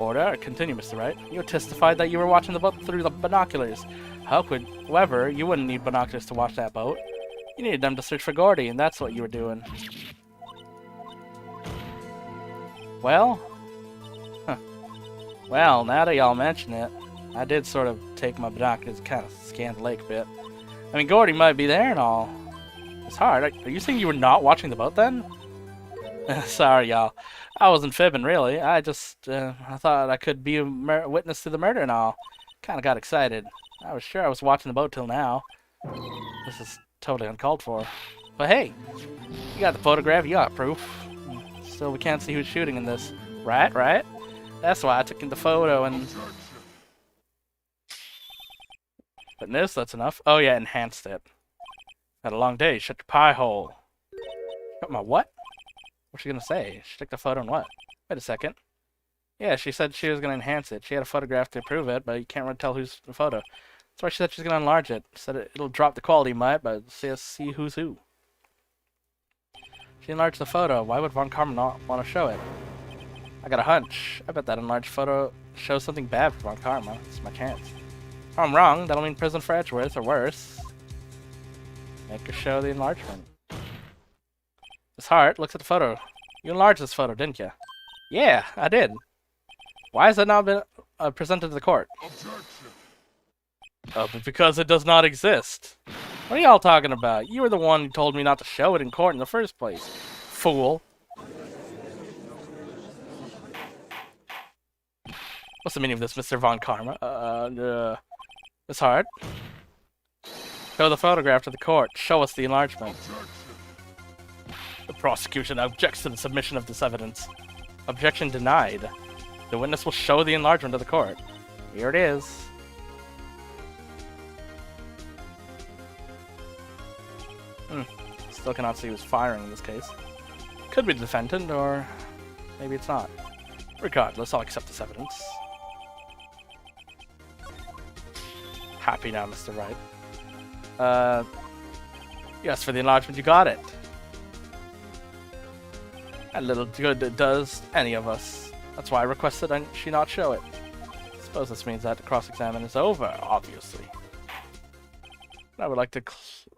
Order, continue, Mr. Wright. You testified that you were watching the boat through the binoculars. However, you wouldn't need binoculars to watch that boat. You needed them to search for Gordy, and that's what you were doing. Well? Huh. Well, now that y'all mention it, I did sort of take my binoculars and kind of scan the lake a bit. I mean, Gordy might be there and all. It's hard. Are you saying you were not watching the boat then? Sorry, y'all. I wasn't fibbing, really. I just, I thought I could be a witness to the murder and all. Kind of got excited. I was sure I was watching the boat till now. This is totally uncalled for. But hey, you got the photograph, you got proof. Still, we can't see who's shooting in this. Right? That's why I took the photo and... But this, that's enough. Oh yeah, enhanced it. Had a long day. Shut your pie hole. Shut my what? What's she gonna say? She took the photo and what? Wait a second. Yeah, she said she was gonna enhance it. She had a photograph to prove it, but you can't really tell who's the photo. That's why she said she's gonna enlarge it. Said it'll drop the quality might, but see who's who. She enlarged the photo. Why would Von Karma not want to show it? I got a hunch. I bet that enlarged photo shows something bad for Von Karma. It's my chance. If I'm wrong, that'll mean prison for Edgeworth, or worse. Make her show the enlargement. Miss Hart looks at the photo. You enlarged this photo, didn't you? Yeah, I did. Why has it not been presented to the court? Objection. Because it does not exist. What are y'all talking about? You were the one who told me not to show it in court in the first place. Fool. What's the meaning of this, Mr. Von Karma? Miss Hart? Show the photograph to the court. Show us the enlargement. The prosecution objects to the submission of this evidence. Objection denied. The witness will show the enlargement to the court. Here it is. Still cannot see who's firing in this case. Could be the defendant, or maybe it's not. Regardless, I'll accept this evidence. Happy now, Mr. Wright. Yes, for the enlargement, you got it. A little good it does any of us. That's why I requested she not show it. I suppose this means that the cross-examine is over, obviously. I would like to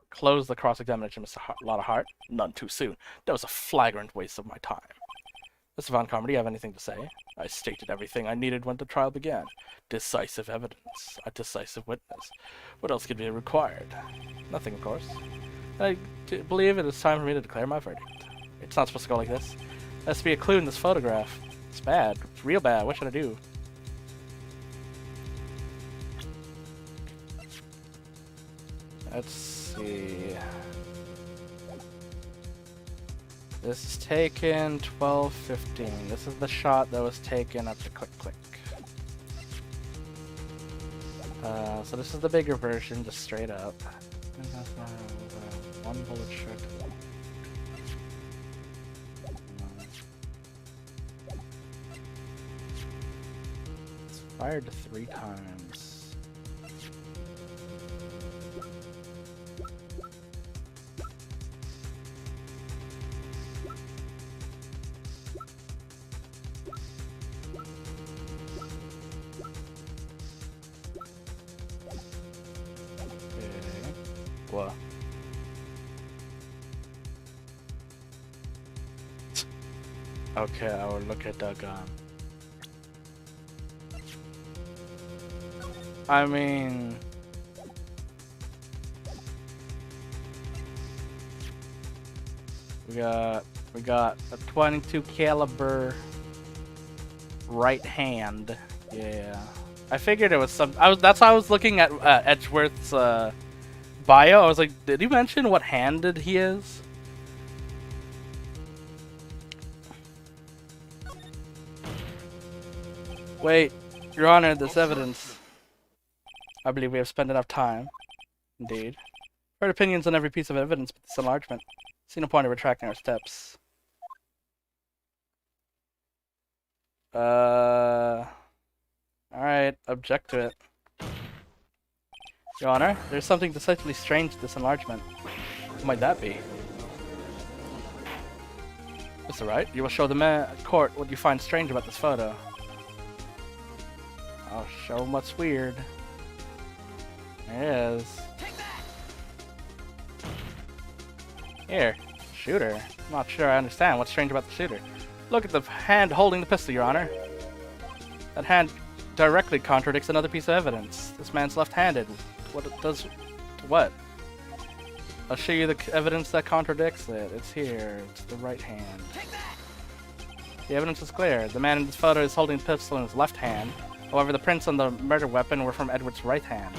close the cross-examination, Mr. Lotta Hart. None too soon. That was a flagrant waste of my time. Mr. Von Karma, do you have anything to say? I stated everything I needed when the trial began. Decisive evidence. A decisive witness. What else could be required? Nothing, of course. I believe it is time for me to declare my verdict. It's not supposed to go like this. There has to be a clue in this photograph. It's bad. It's real bad. What should I do? Let's see. This is taken 12:15. This is the shot that was taken after click click. So this is the bigger version, just straight up. One bullet shot. It's fired 3 times. What? Okay, I will look at the gun. I mean... We got a 22 caliber right hand. Yeah. I figured it was some... that's why I was looking at Edgeworth's bio. I was like, did he mention what handed he is? Wait, Your Honor, this evidence. I believe we have spent enough time. Indeed. Heard opinions on every piece of evidence but this enlargement. See no point in retracting our steps. Alright, object to it. Your Honor, there's something decidedly strange to this enlargement. What might that be? Mr. Wright, you will show the court what you find strange about this photo. I'll show them what's weird. There it is. Here, shooter. I'm not sure I understand what's strange about the shooter. Look at the hand holding the pistol, Your Honor. That hand directly contradicts another piece of evidence. This man's left-handed. What it does to what? I'll show you the evidence that contradicts it. It's here. It's the right hand. The evidence is clear. The man in this photo is holding the pistol in his left hand. However, the prints on the murder weapon were from Edward's right hand.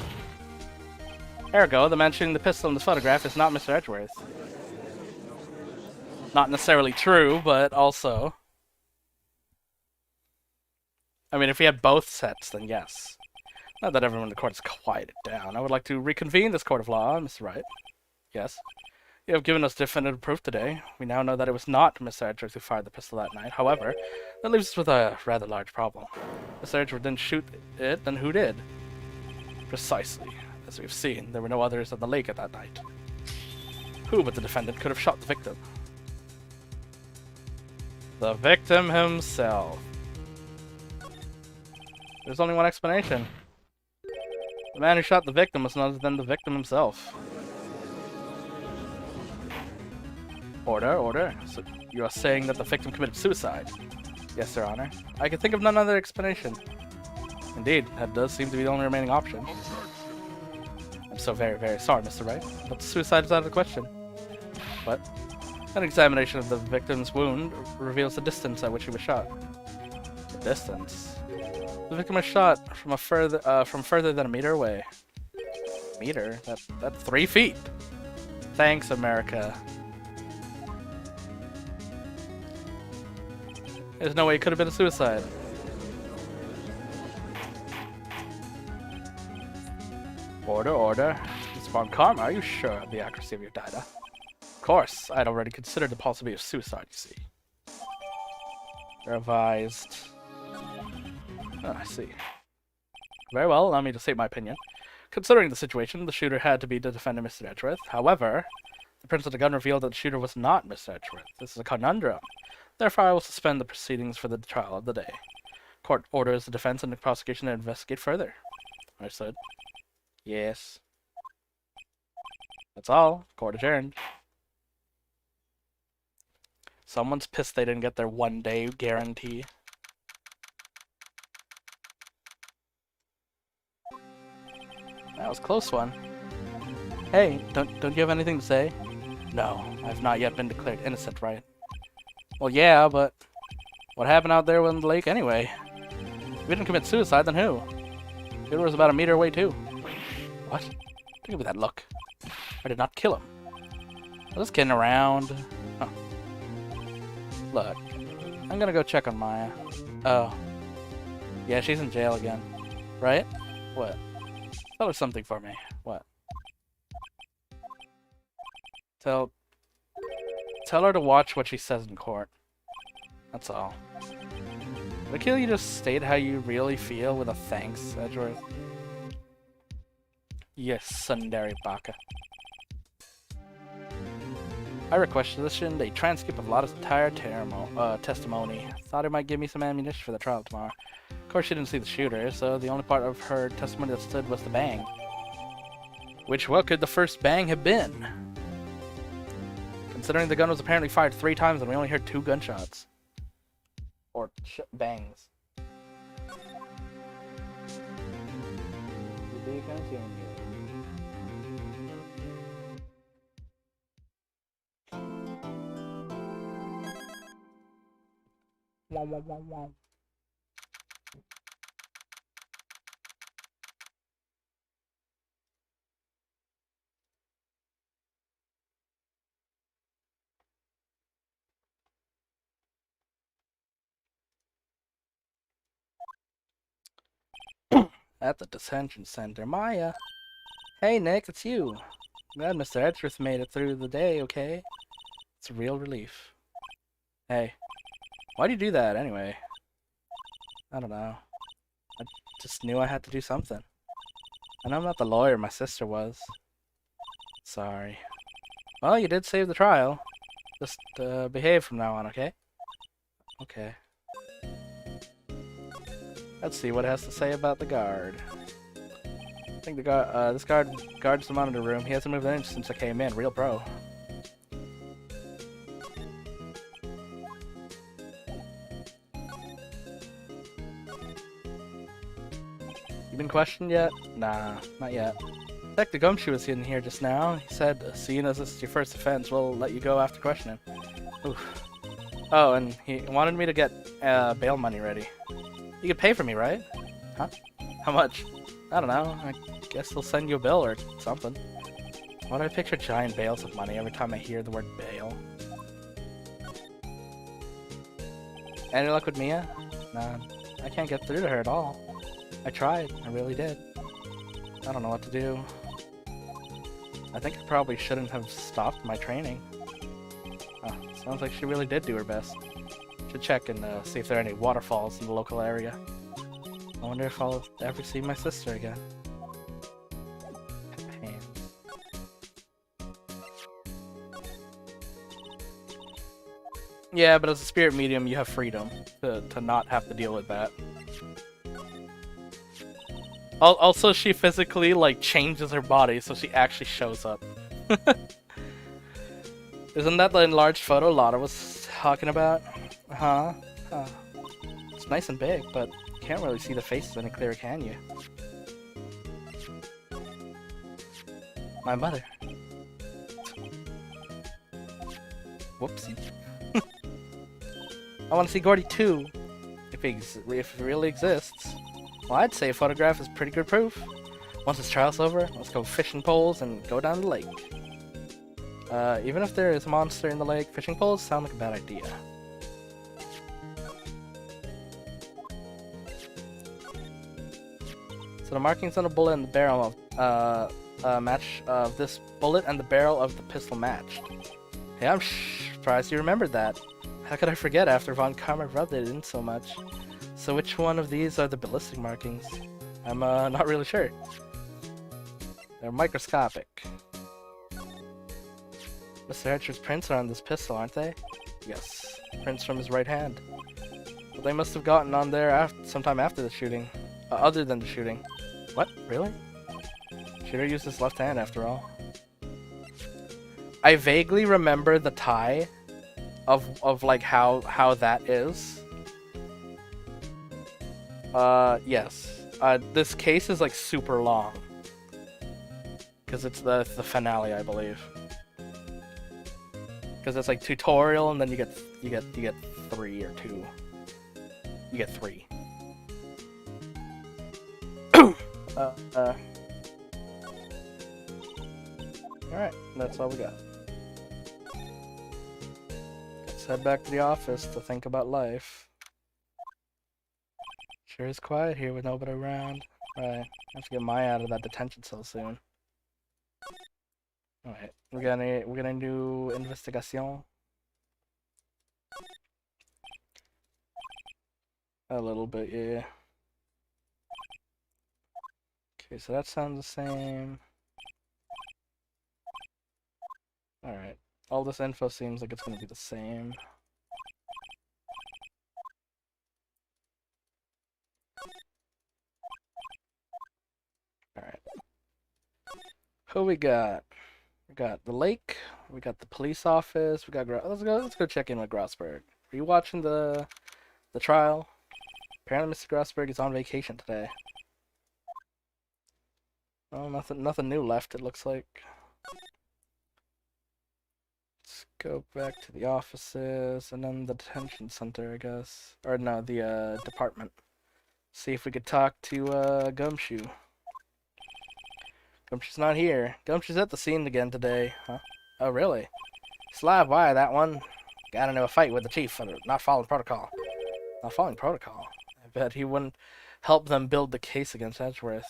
Ergo, the man shooting the pistol in the photograph is not Mr. Edgeworth. Not necessarily true, but also... I mean, if we had both sets, then yes. Now that everyone in the court has quieted down, I would like to reconvene this court of law, Mr. Wright. Yes. You have given us definitive proof today. We now know that it was not Mr. Edgeworth who fired the pistol that night. However, that leaves us with a rather large problem. Mr. Edgeworth didn't shoot it, then who did? Precisely. As we've seen, there were no others at the lake at that night. Who but the defendant could have shot the victim? The victim himself. There's only one explanation. The man who shot the victim was none other than the victim himself. Order. So you are saying that the victim committed suicide? Yes, Your Honor. I can think of none other explanation. Indeed, that does seem to be the only remaining option. I'm so very, very sorry, Mr. Wright, but suicide is out of the question. But an examination of the victim's wound reveals the distance at which he was shot. The distance? The victim was shot from further than a meter away. Meter? That's 3 feet. Thanks, America. There's no way it could have been a suicide. Order. Mr. Von Karma, are you sure of the accuracy of your data? Of course, I'd already considered the possibility of suicide, you see. Revised. Oh, I see. Very well, allow me to state my opinion. Considering the situation, the shooter had to be the defendant, Mr. Edgeworth. However, the prints of the gun revealed that the shooter was not Mr. Edgeworth. This is a conundrum. Therefore, I will suspend the proceedings for the trial of the day. Court orders the defense and the prosecution to investigate further. Understood. Yes. That's all. Court adjourned. Someone's pissed they didn't get their 1-day guarantee. That was a close one. Hey, don't you have anything to say? No, I've not yet been declared innocent, right? Well, yeah, but what happened out there on the lake anyway? If you didn't commit suicide, then who? It was about a meter away too. What? Don't give me that look. I did not kill him. I'm just kidding around. Huh. Look, I'm gonna go check on Maya. Oh. Yeah, she's in jail again. Right? What? Tell her something for me. What? Tell her to watch what she says in court. That's all. But can't you just state how you really feel with a thanks, Edgeworth? Yes, Sundari Baka. I requested a transcript of Lotta's entire testimony. Thought it might give me some ammunition for the trial tomorrow. Of course, she didn't see the shooter, so the only part of her testimony that stood was the bang. What could the first bang have been? Considering the gun was apparently fired 3 times and we only heard 2 gunshots. Or bangs. At the detention center, Maya. Hey Nick, it's you. Glad Mr. Edgeworth made it through the day, okay? It's a real relief. Hey, why'd you do that anyway? I don't know. I just knew I had to do something. I know I'm not the lawyer my sister was. Sorry. Well, you did save the trial. Just behave from now on, okay? Okay. Let's see what it has to say about the guard. I think the guard, this guard guards the monitor room. He hasn't moved an inch since I came in. Real pro. You been questioned yet? Nah, not yet. Detective Gumshoe was in here just now. He said, seeing as this is your first offense, we'll let you go after questioning. Oof. Oh, and he wanted me to get bail money ready. You could pay for me, right? Huh? How much? I don't know. I guess they'll send you a bill or something. Why do I picture giant bales of money every time I hear the word bail? Any luck with Mia? Nah, I can't get through to her at all. I tried. I really did. I don't know what to do. I think I probably shouldn't have stopped my training. Sounds like she really did do her best. Should check and see if there are any waterfalls in the local area. I wonder if I'll ever see my sister again. Pain. Yeah, but as a spirit medium, you have freedom to not have to deal with that. Also, she physically, like, changes her body, so she actually shows up. Isn't that the enlarged photo Lotta was talking about? Huh? It's nice and big, but you can't really see the faces any clearer, can you? My mother. Whoopsie. I want to see Gordy too, if it really exists. Well, I'd say a photograph is pretty good proof. Once this trial's over, let's go fishing poles and go down the lake. Even if there is a monster in the lake, fishing poles sound like a bad idea. So the markings on the bullet and the barrel of match of this bullet and the barrel of the pistol matched. Hey, I'm surprised you remembered that. How could I forget after Von Karma rubbed it in so much? So which one of these are the ballistic markings? I'm not really sure. They're microscopic. Mr. Hatcher's prints are on this pistol, aren't they? Yes, prints from his right hand. But they must have gotten on there sometime after the shooting. Other than the shooting. What? Really? Shooter used his left hand after all. I vaguely remember the tie of like how that is. Yes. This case is like super long. Because it's the finale, I believe. Because it's like tutorial and then you get 3 or 2. You get 3. Alright, that's all we got. Let's head back to the office to think about life. Sure is quiet here with nobody around. Right, I have to get Maya out of that detention cell soon. Alright, we're gonna do investigation. A little bit, yeah. Okay, so that sounds the same. Alright, all this info seems like it's gonna be the same. Alright. Who we got? We got the lake, we got the police office, we got let's go check in with Grossberg. Are you watching the trial? Apparently Mr. Grossberg is on vacation today. Oh, nothing new left, it looks like. Let's go back to the offices and then the detention center, I guess. Or no, the department. See if we could talk to Gumshoe. Gumshoe's not here. Gumshoe's at the scene again today. Huh? Oh, really? Slab wire, that one. Got into a fight with the chief for not following protocol. Not following protocol? I bet he wouldn't help them build the case against Edgeworth.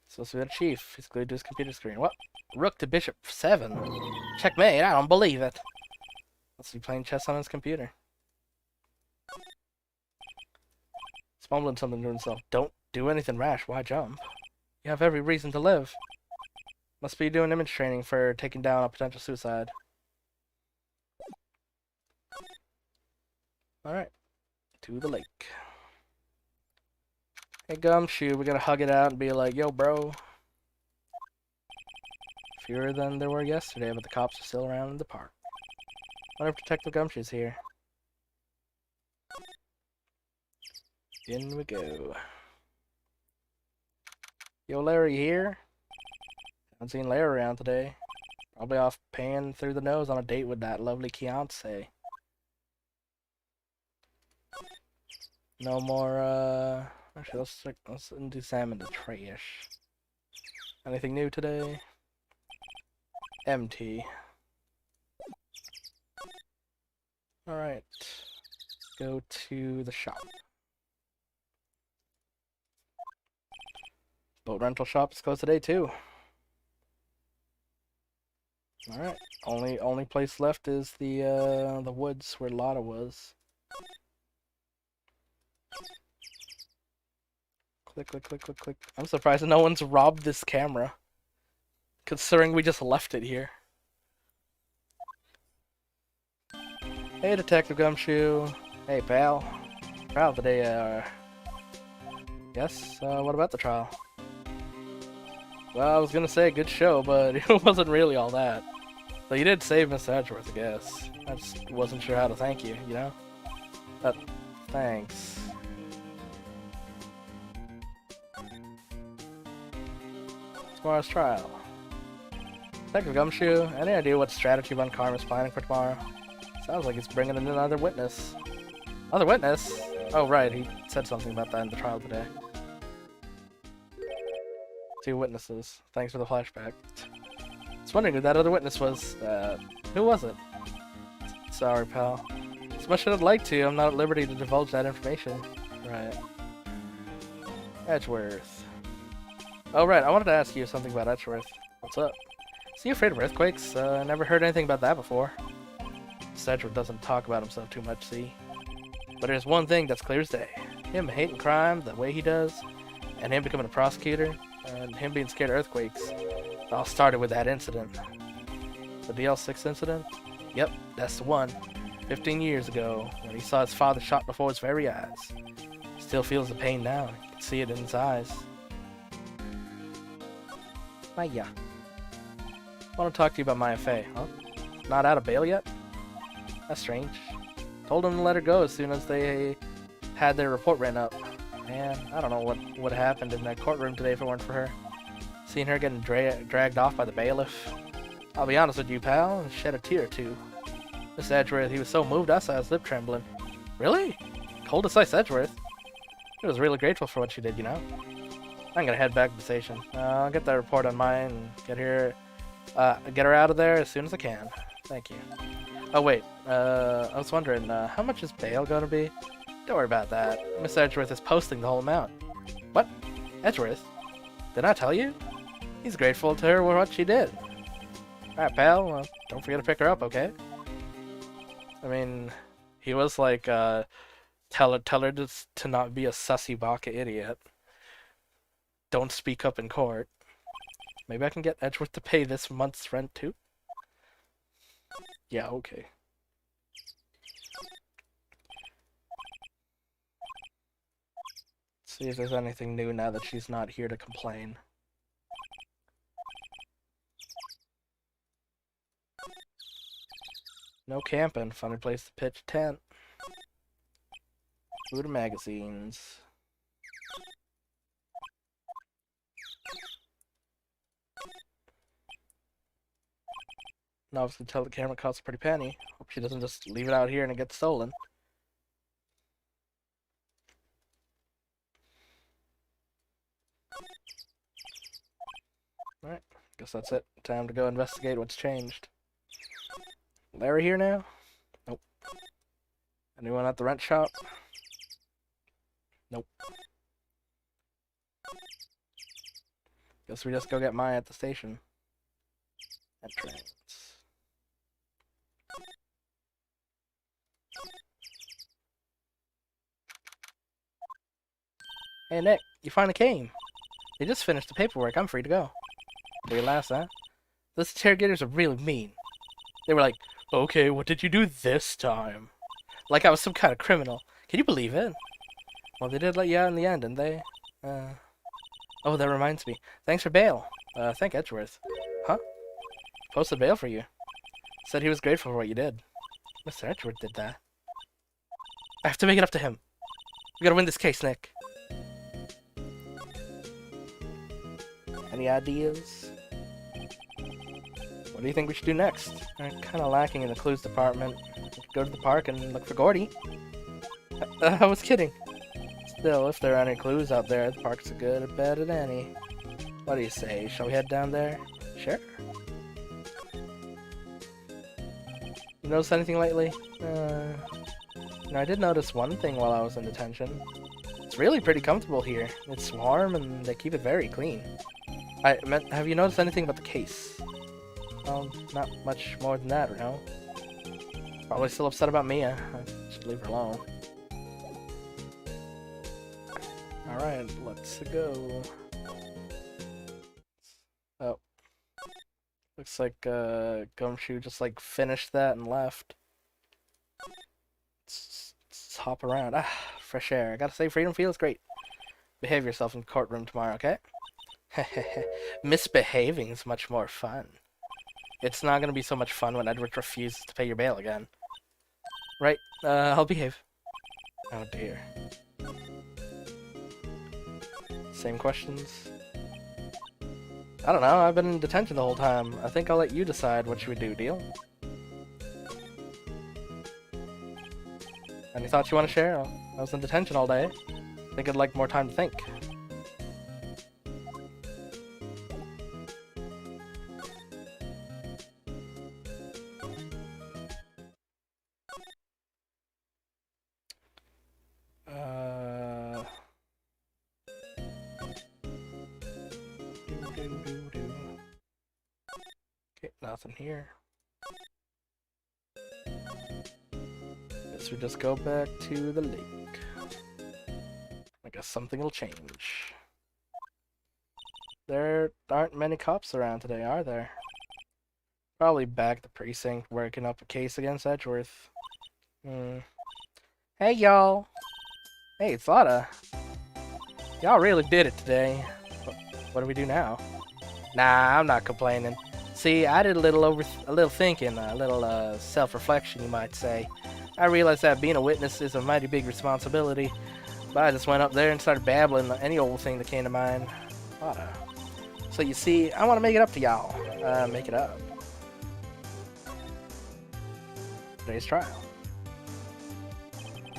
Supposed to be the chief. He's glued to his computer screen. What? Rook to bishop 7? Checkmate, I don't believe it. Must be playing chess on his computer. He's mumbling something to himself. Don't do anything rash. Why jump? You have every reason to live. Must be doing image training for taking down a potential suicide. Alright. To the lake. Hey Gumshoe, we gotta hug it out and be like, yo bro. Fewer than there were yesterday, but the cops are still around in the park. Wonder if Detective Gumshoe's here. In we go. Yo Larry here? Haven't seen Larry around today. Probably off paying through the nose on a date with that lovely Kiance. No more, actually, let's examine the trash. Anything new today? Empty. Alright. Go to the shop. Boat rental shop is closed today too. All right. Only place left is the woods where Lotta was. Click, click, click, click, click. I'm surprised no one's robbed this camera, considering we just left it here. Hey, Detective Gumshoe. Hey, pal. Trial today, yes? What about the trial? Well, I was gonna say good show, but it wasn't really all that. So you did save Miss Edgeworth, I guess. I just wasn't sure how to thank you, you know? But, thanks. Tomorrow's trial. Detective Gumshoe, any idea what strategy Von Karma's planning for tomorrow? Sounds like he's bringing in another witness. Another witness? Oh, right, he said something about that in the trial today. 2 witnesses. Thanks for the flashback. I was wondering who that other witness was. Who was it? Sorry, pal. As much as I'd like to, I'm not at liberty to divulge that information. Right. Edgeworth. Oh, right, I wanted to ask you something about Edgeworth. What's up? Is he afraid of earthquakes? I never heard anything about that before. Edgeworth doesn't talk about himself too much, see? But there's one thing that's clear as day. Him hating crime the way he does, and him becoming a prosecutor, and him being scared of earthquakes. It all started with that incident. The DL6 incident? Yep, that's the one. 15 years ago, when he saw his father shot before his very eyes. He still feels the pain now. You can see it in his eyes. Maya. I want to talk to you about Maya Fey, huh? Not out of bail yet? That's strange. Told him to let her go as soon as they had their report written up. Man, I don't know what would have happened in that courtroom today if it weren't for her. Seeing her getting dragged off by the bailiff. I'll be honest with you, pal, and shed a tear or two. Miss Edgeworth, he was so moved I saw his lip trembling. Really? Cold as ice, Edgeworth. He was really grateful for what she did, you know? I'm gonna head back to the station. I'll get that report on mine and get her out of there as soon as I can. Thank you. Oh wait, I was wondering, how much is bail gonna be? Don't worry about that. Miss Edgeworth is posting the whole amount. What? Edgeworth? Did I tell you? He's grateful to her for what she did. Alright, pal, don't forget to pick her up, okay? I mean, he was like, tell her to not be a sussy baka idiot. Don't speak up in court. Maybe I can get Edgeworth to pay this month's rent too? Yeah, okay. See if there's anything new now that she's not here to complain. No camping. Funny place to pitch a tent. Food and magazines. Now I was gonna tell the camera costs a pretty penny. Hope she doesn't just leave it out here and it gets stolen. Alright, guess that's it. Time to go investigate what's changed. Larry here now? Nope. Anyone at the rent shop? Nope. Guess we just go get Maya at the station. Entrance. Hey Nick, you finally came. They just finished the paperwork. I'm free to go. Pretty last, huh? Those interrogators are really mean. They were like, okay, what did you do this time? Like I was some kind of criminal. Can you believe it? Well, they did let you out in the end, didn't they? Oh, that reminds me. Thanks for bail. Thank Edgeworth. Huh? Posted bail for you. Said he was grateful for what you did. Mr. Edgeworth did that. I have to make it up to him. We gotta win this case, Nick. Any ideas? What do you think we should do next? We're kind of lacking in the clues department. We could go to the park and look for Gordy. I was kidding. Still, if there are any clues out there, the park's a good bet at any. What do you say? Shall we head down there? Sure. You notice anything lately? I did notice one thing while I was in detention. It's It's really pretty comfortable here. It's warm and they keep it very clean. Have you noticed anything about the case? Not much more than that, no? Probably still upset about Mia. I should leave her alone. Alright, let's go. Oh. Looks like Gumshoe just like finished that and left. Let's hop around. Ah, fresh air. I gotta say, freedom feels great. Behave yourself in the courtroom tomorrow, okay? Misbehaving is much more fun. It's not gonna be so much fun when Edward refuses to pay your bail again. Right, I'll behave. Oh dear. Same questions? I don't know, I've been in detention the whole time. I think I'll let you decide what you would do, deal? Any thoughts you want to share? I was in detention all day. I think I'd like more time to think. Okay, nothing here. Guess we just go back to the lake. I guess something will change. There aren't many cops around today, are there? Probably back at the precinct working up a case against Edgeworth. Hey, y'all. Hey, it's Lotta. Y'all really did it today. What do we do now? Nah, I'm not complaining. See, I did a little thinking, a little self-reflection, you might say. I realized that being a witness is a mighty big responsibility, but I just went up there and started babbling any old thing that came to mind. Lotta. So you see, I want to make it up to y'all. Make it up. Today's trial.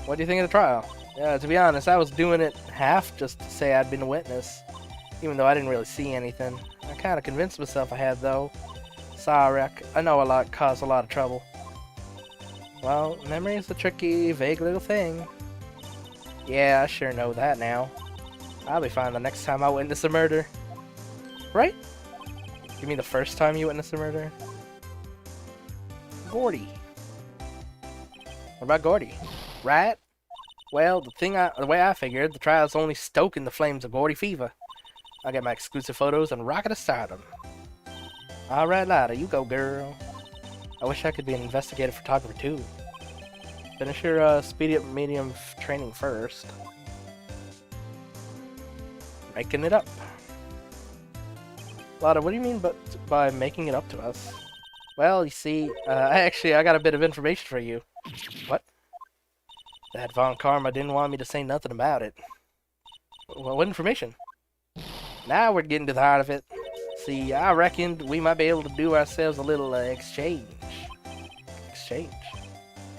What do you think of the trial? Yeah, to be honest, I was doing it half just to say I'd been a witness, even though I didn't really see anything. I kind of convinced myself I had, though. Sorry, I know a lot caused a lot of trouble. Well, memory is a tricky, vague little thing. Yeah, I sure know that now. I'll be fine the next time I witness a murder. Right? You mean the first time you witnessed a murder? Gordy. What about Gordy? Right? Well, the way I figured, the trial's only stoking the flames of Gordy fever. I'll get my exclusive photos and rocket to stardom. Alright, Lotta, you go, girl. I wish I could be an investigative photographer, too. Finish your speedy up medium training first. Making it up. Lotta, what do you mean by making it up to us? Well, you see, I got a bit of information for you. What? That Von Karma didn't want me to say nothing about it. Well, what information? Now we're getting to the heart of it. See, I reckoned we might be able to do ourselves a little exchange. Exchange?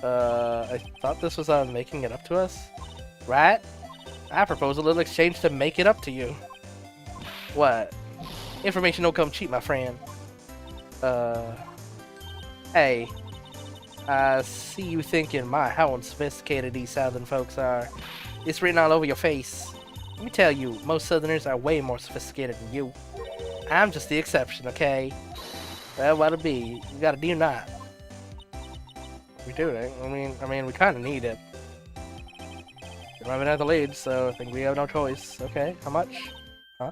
I thought this was making it up to us? Right? I propose a little exchange to make it up to you. What? Information don't come cheap, my friend. Hey. I see you thinking, how unsophisticated these southern folks are. It's written all over your face. Let me tell you, most southerners are way more sophisticated than you. I'm just the exception, okay? Well, what'll be? You got a deal or not? We do it. I mean, we kind of need it. We're running out the lead, so I think we have no choice. Okay, how much? Huh?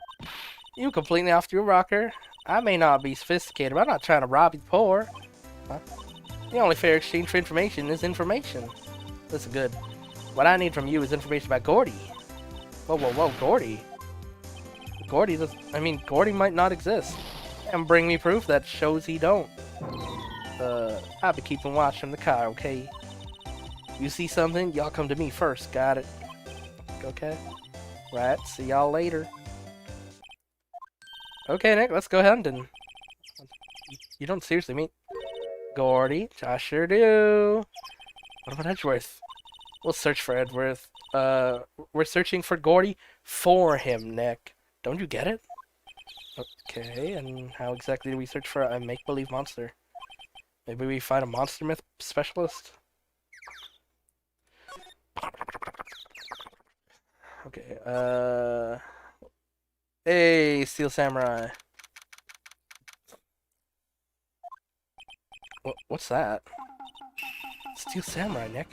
You completely off your rocker. I may not be sophisticated, but I'm not trying to rob you poor. Huh? The only fair exchange for information is information. Listen good. What I need from you is information about Gordy. Whoa, Gordy? Gordy might not exist. And bring me proof that shows he don't. I'll be keeping watch from the car, okay? You see something, y'all come to me first, got it? Okay? Right, see y'all later. Okay, Nick, let's go hunting. You don't seriously mean... Gordy? I sure do. What about Edgeworth? We'll search for Edgeworth. We're searching for Gordy for him, Nick. Don't you get it? Okay, and how exactly do we search for a make-believe monster? Maybe we find a monster myth specialist? Okay. Hey, Steel Samurai. What's that? Steel Samurai, Nick.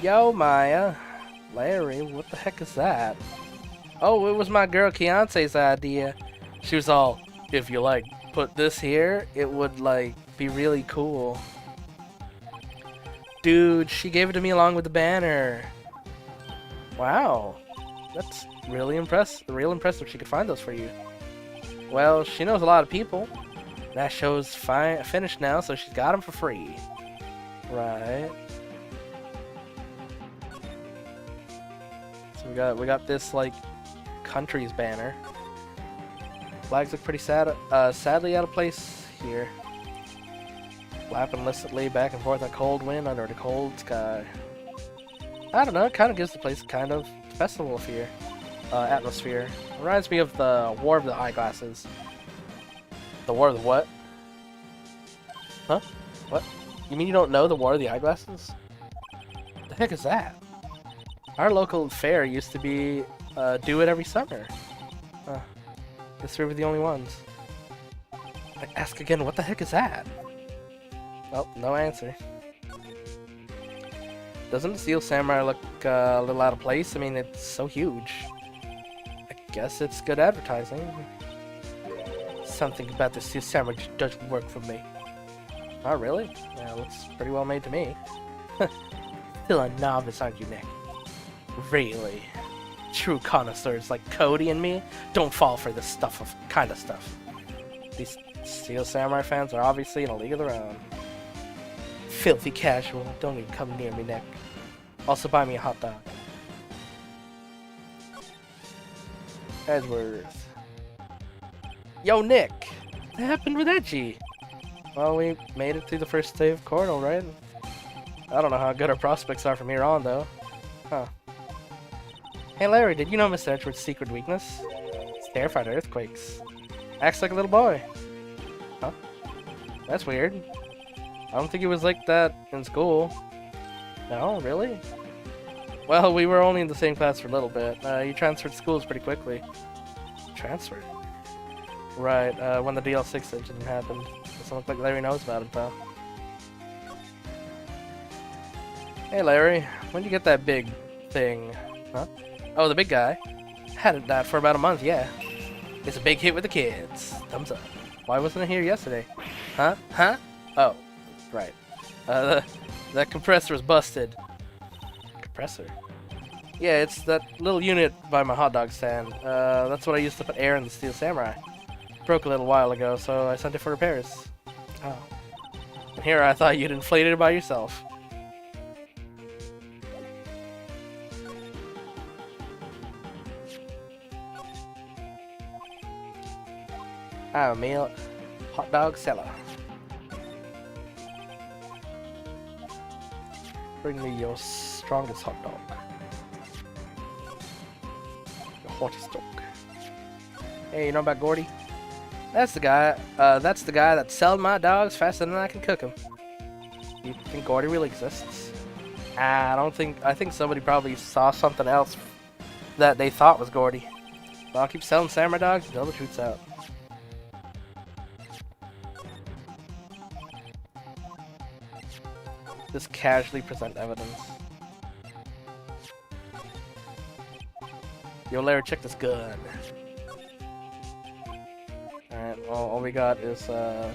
Yo, Maya. Larry, what the heck is that? Oh, it was my girl Keontae's idea. She was all, if you like, put this here, it would like be really cool. Dude, she gave it to me along with the banner. Wow, that's really impressive. Real impressive. She could find those for you. Well, she knows a lot of people. That show's finished now, so she's got them for free. Right. So we got this like country's banner. Flags look pretty sadly out of place here. Flapping listlessly back and forth in a cold wind under the cold sky. I don't know, it kind of gives the place kind of festival feel, atmosphere. Reminds me of the War of the Eyeglasses. The War of the what? Huh? What? You mean you don't know the War of the Eyeglasses? The heck is that? Our local fair used to be do it every summer. Huh. Guess we were the only ones. I ask again, what the heck is that? Oh, no answer. Doesn't the Steel Samurai look a little out of place? I mean, it's so huge. I guess it's good advertising. Something about the Steel Samurai just doesn't work for me. Oh, really? Yeah, it looks pretty well made to me. Still a novice, aren't you, Nick? Really? True connoisseurs like Cody and me don't fall for this kind of stuff. These Steel Samurai fans are obviously in a league of their own. Filthy casual. Don't even come near me, Nick. Also buy me a hot dog. Edgeworth. Yo, Nick! What happened with Edgy? Well, we made it through the first day of Cornell, right? I don't know how good our prospects are from here on, though. Huh. Hey, Larry, did you know Mr. Edgeworth's secret weakness? He's terrified of earthquakes. Acts like a little boy. Huh? That's weird. I don't think he was like that in school. No, really? Well, we were only in the same class for a little bit. He transferred schools pretty quickly. Transferred? Right, when the DL6 incident happened. Doesn't look like Larry knows about it, though. Hey, Larry, when'd you get that big thing? Huh? Oh, the big guy? Had that for about a month, yeah. It's a big hit with the kids. Thumbs up. Why wasn't it here yesterday? Huh? Huh? Oh, right. That compressor was busted. Compressor? Yeah, it's that little unit by my hot dog stand. That's what I used to put air in the Steel Samurai. Broke a little while ago, so I sent it for repairs. Oh. And here I thought you'd inflated it by yourself. I'm a meal hot dog seller. Bring me your strongest hot dog. Your hottest dog. Hey, you know about Gordy? That's the guy. That's the guy that sells my dogs faster than I can cook them. You think Gordy really exists? I don't think. I think somebody probably saw something else that they thought was Gordy. But I'll keep selling samurai dogs until the truth's out. Just casually present evidence. Yo, Larry, check this gun. Alright, well, all we got is a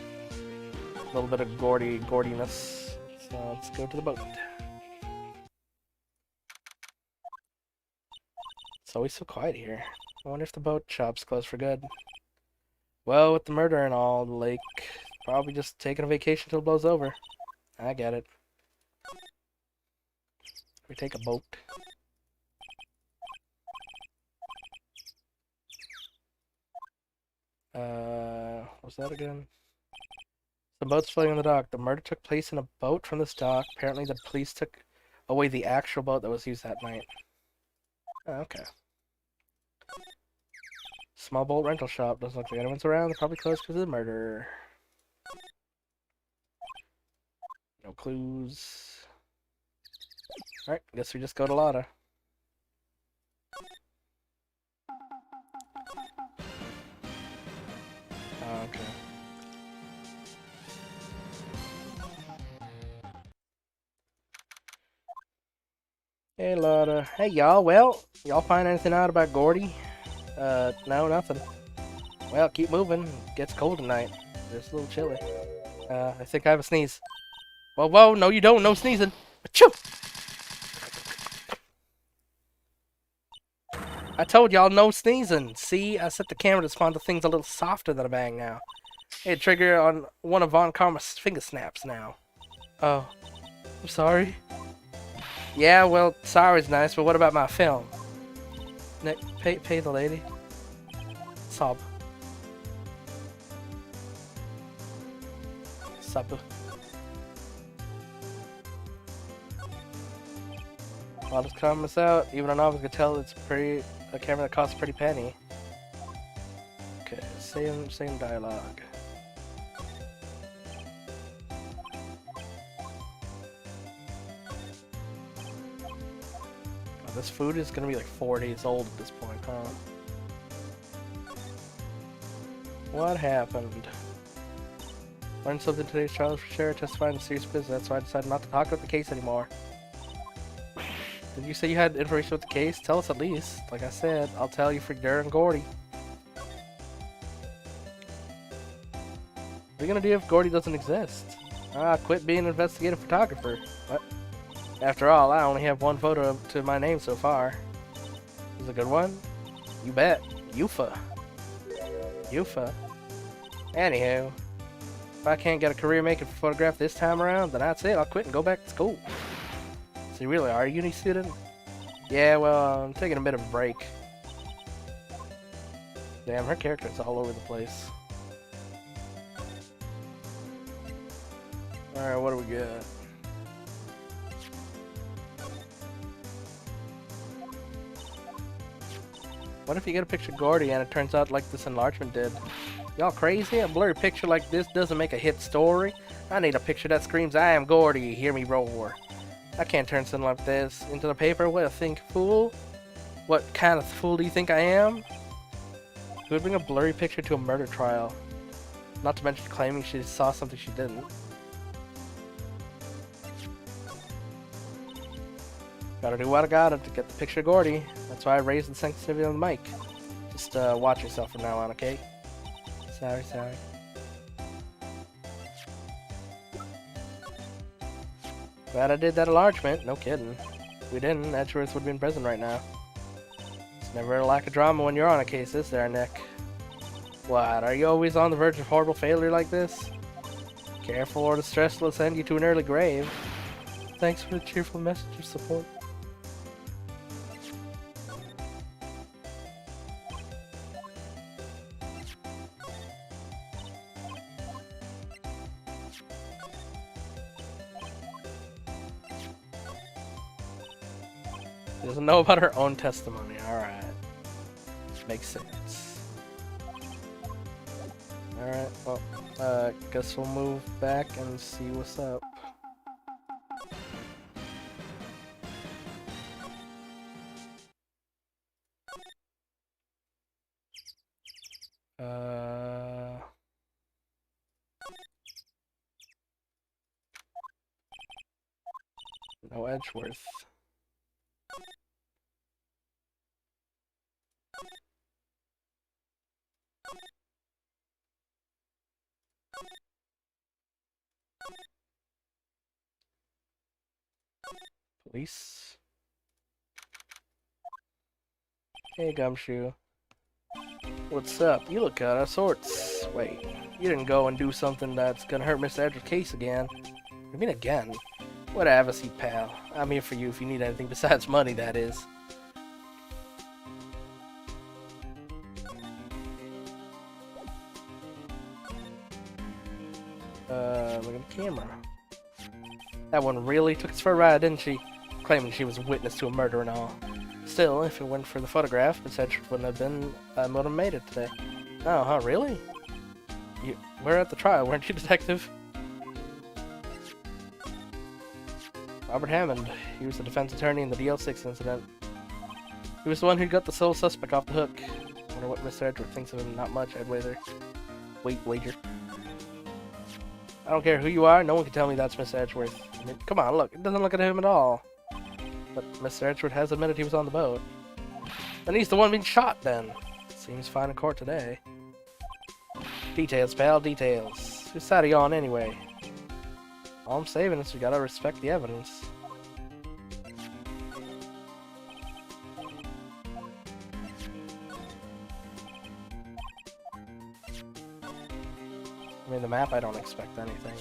little bit of Gordiness. So let's go to the boat. It's always so quiet here. I wonder if the boat shop's closed for good. Well, with the murder and all, the lake probably just taking a vacation till it blows over. I get it. We take a boat. What's that again? The boat's floating on the dock. The murder took place in a boat from this dock. Apparently the police took away the actual boat that was used that night. Oh, okay. Small boat rental shop. Doesn't look like anyone's around. They're probably closed because of the murder. No clues. Alright, guess we just go to Lada. Hey, Lotta. Hey, y'all. Well, y'all find anything out about Gordy? No, nothing. Well, keep moving. It gets cold tonight. It's a little chilly. I think I have a sneeze. Whoa, whoa, no you don't. No sneezing. Achoo! I told y'all no sneezing. See, I set the camera to spawn the things a little softer than a bang now. Hey, trigger on one of Von Karma's finger snaps now. Oh, I'm sorry. Yeah, well, sorry's nice, but what about my film? Nick, pay the lady. Sob. Sub. While this comments out, even a novice could tell it's a camera that costs a pretty penny. Okay, same dialogue. Oh, this food is gonna be like 4 days old at this point, huh? What happened? Learned something today's trial for sure, testifying in serious business, that's why I decided not to talk about the case anymore. Did you say you had information about the case? Tell us at least. Like I said, I'll tell you for Darren and Gordy. What are you gonna do if Gordy doesn't exist? Quit being an investigative photographer. What? After all, I only have one photo to my name so far. Is it a good one? You bet. Yufa. Yufa. Anywho, if I can't get a career making a photograph this time around, then that's it. I'll quit and go back to school. So you really are a uni student? Yeah, well, I'm taking a bit of a break. Damn, her character's all over the place. Alright, what do we got? What if you get a picture of Gordy and it turns out like this enlargement did? Y'all crazy? A blurry picture like this doesn't make a hit story. I need a picture that screams, I am Gordy, hear me roar. I can't turn something like this into the paper. What a think, fool? What kind of fool do you think I am? Who would bring a blurry picture to a murder trial? Not to mention claiming she saw something she didn't. Gotta do what I gotta to get the picture of Gordy. That's why I raised the sensitivity on the mic. Just watch yourself from now on, okay? Sorry. Glad I did that enlargement. No kidding. If we didn't, Edgeworth would be in prison right now. It's never a lack of drama when you're on a case, is there, Nick? What, are you always on the verge of horrible failure like this? Careful or the stress will send you to an early grave. Thanks for the cheerful message of support. She doesn't know about her own testimony. Alright. Makes sense. Alright, well, guess we'll move back and see what's up. No Edgeworth. Police. Hey, Gumshoe. What's up? You look out of sorts. Wait, you didn't go and do something that's gonna hurt Mr. Edgeworth's case again. I mean again? Whatever, see, pal. I'm here for you if you need anything besides money, that is. Look at the camera. That one really took us for a ride, didn't she? Claiming she was a witness to a murder and all. Still, if it weren't for the photograph, Miss Edgeworth wouldn't have been, would have made it today. Oh, huh, really? You were at the trial, weren't you, Detective? Robert Hammond. He was the defense attorney in the DL6 incident. He was the one who got the sole suspect off the hook. I wonder what Mr. Edgeworth thinks of him. Not much, I'd wager. Wager. I don't care who you are, no one can tell me that's Mr. Edgeworth. I mean, come on, look. It doesn't look at him at all. But Mr. Edgeworth has admitted he was on the boat. Then he's the one being shot, then. Seems fine in court today. Details, pal, details. Whose side are you on, anyway? All I'm saying is we gotta respect the evidence. I mean, the map, I don't expect anything.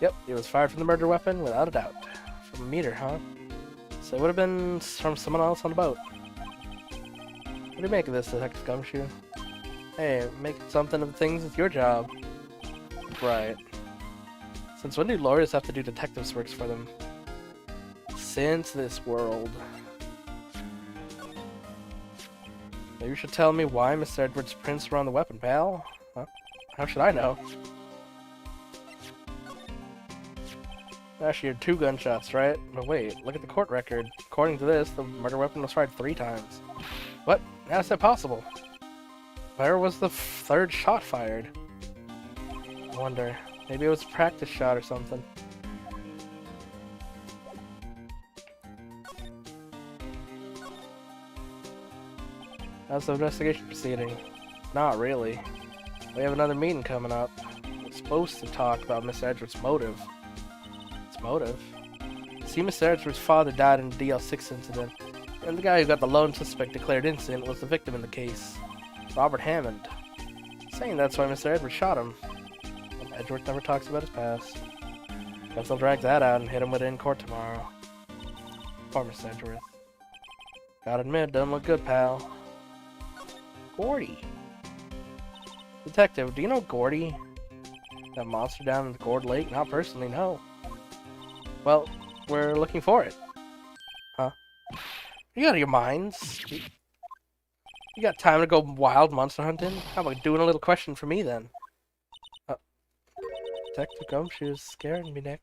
Yep, it was fired from the murder weapon, without a doubt. From a meter, huh? So it would have been from someone else on the boat. What do you make of this, Detective Gumshoe? Hey, make something of things with your job. Right. Since when do lawyers have to do detectives' works for them? Since this world. Maybe you should tell me why Mr. Edwards' prints were on the weapon, pal. Huh? How should I know? Actually, you're 2 gunshots, right? But wait, look at the court record. According to this, the murder weapon was fired 3 times. What? How is that possible? Where was the 3rd shot fired? I wonder. Maybe it was a practice shot or something. How's the investigation proceeding? Not really. We have another meeting coming up. We're supposed to talk about Mr. Edwards' motive. Its motive? See, Mr. Edwards' father died in the DL6 incident, and the guy who got the lone suspect declared innocent was the victim in the case, Robert Hammond. Saying that's why Mr. Edwards shot him. And Edwards never talks about his past. Guess I'll drag that out and hit him with it in court tomorrow. Poor Mr. Edwards. Gotta admit, doesn't look good, pal. Gordy. Detective, do you know Gordy? That monster down in the Gourd Lake? Not personally, no. Well, we're looking for it. Huh? You out of your minds? You got time to go wild monster hunting? How about doing a little question for me, then? Detective Gumshoe's scaring me, Nick.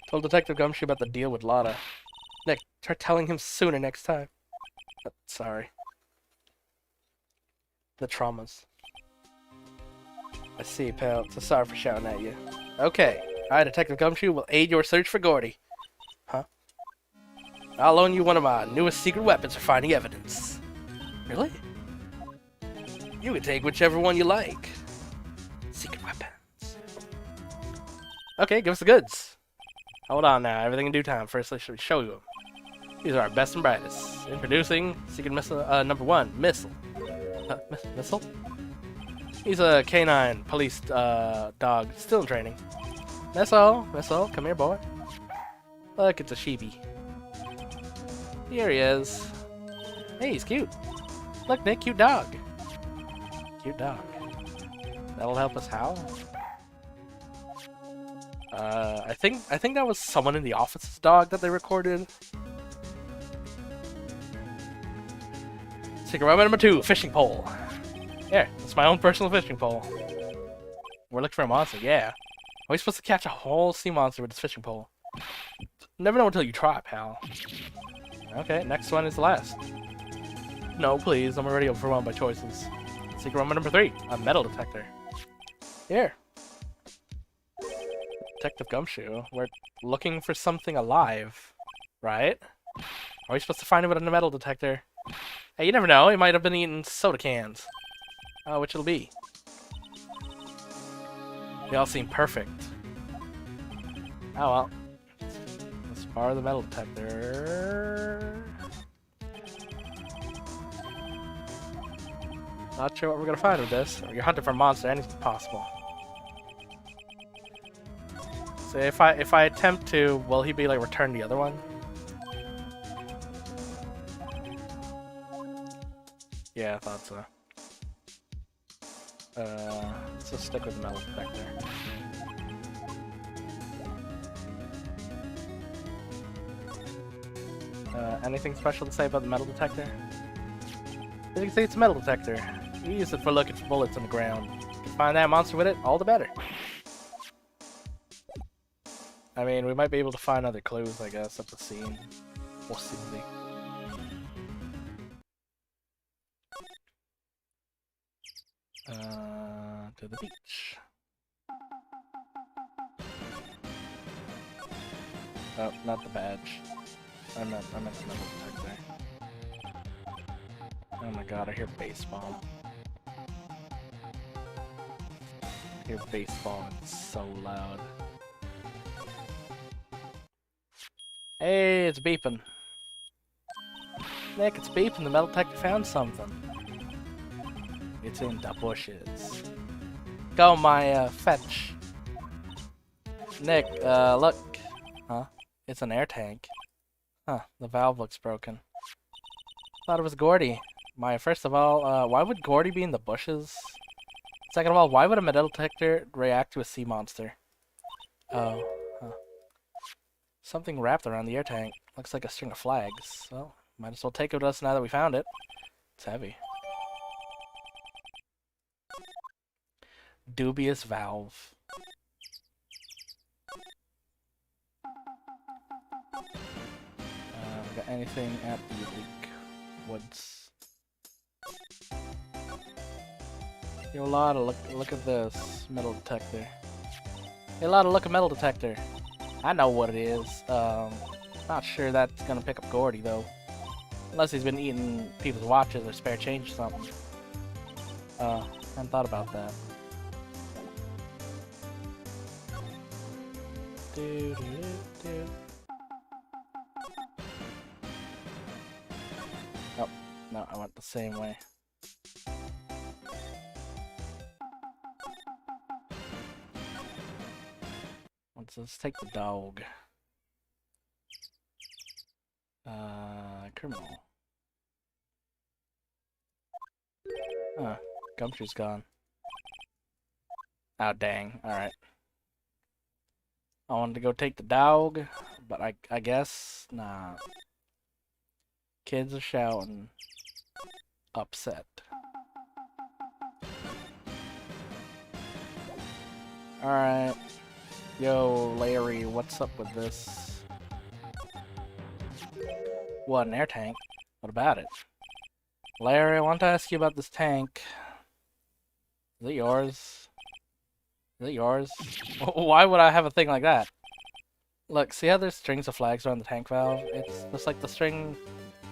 Told Detective Gumshoe about the deal with Lotta. Nick, try telling him sooner next time. Sorry. The traumas. I see, pal. So sorry for shouting at you. Okay. I, Detective Gumshoe, will aid your search for Gordy. Huh? I'll loan you one of my newest secret weapons for finding evidence. Really? You can take whichever one you like. Secret weapons. Okay, give us the goods. Hold on now. Everything in due time. First, let's show you them. These are our best and brightest. Introducing Secret Missile number 1, Missile. Missile? He's a canine police dog, still in training. Missile, come here, boy. Look, it's a sheepy. Here he is. Hey, he's cute. Look, Nick, cute dog. Cute dog. That'll help us how? I think that was someone in the office's dog that they recorded. Secret weapon number 2, fishing pole. Yeah, it's my own personal fishing pole. We're looking for a monster, yeah. Are we supposed to catch a whole sea monster with this fishing pole? Never know until you try, pal. Okay, next one is the last. No, please, I'm already overwhelmed by choices. Secret weapon number 3, a metal detector. Here. Detective Gumshoe, we're looking for something alive, right? Are we supposed to find it with a metal detector? Hey, you never know, he might have been eating soda cans. Which it'll be. They all seem perfect. Oh well. Let's borrow the metal detector. Not sure what we're gonna find with this. You're hunting for a monster, anything's possible. So if I attempt to, will he be like return the other one? Yeah, I thought so. Let's just stick with the metal detector. Anything special to say about the metal detector? You can say it's a metal detector. You use it for looking for bullets on the ground. If you find that monster with it, all the better. I mean, we might be able to find other clues, I guess, at the scene. We'll see. To the beach. Oh, not the badge. I meant the metal detector. Oh my god, I hear baseball. I hear baseball, it's so loud. Hey, it's beeping. Nick, it's beeping. The metal detector found something. It's in the bushes. Go, Maya, fetch. Nick, look. Huh? It's an air tank. Huh, the valve looks broken. Thought it was Gordy. Maya, first of all, why would Gordy be in the bushes? Second of all, why would a metal detector react to a sea monster? Oh, huh. Something wrapped around the air tank. Looks like a string of flags. Well, might as well take it with us now that we found it. It's heavy. Dubious valve. We got anything at the leak woods? Yo, Lotta, look at this metal detector. Hey, Lotta, look at metal detector. I know what it is. Not sure that's gonna pick up Gordy though, unless he's been eating people's watches or spare change or something. Hadn't thought about that. Do. Oh, no, I went the same way. Let's take the dog. Criminal. Huh, Gumshoe's gone. Oh, dang. Alright. I wanted to go take the dog, but I guess, nah. Kids are shouting. Upset. Alright. Yo, Larry, what's up with this? What, an air tank? What about it? Larry, I want to ask you about this tank. Is it yours? Is it yours? Why would I have a thing like that? Look, see how there's strings of flags around the tank valve? It's just like the string...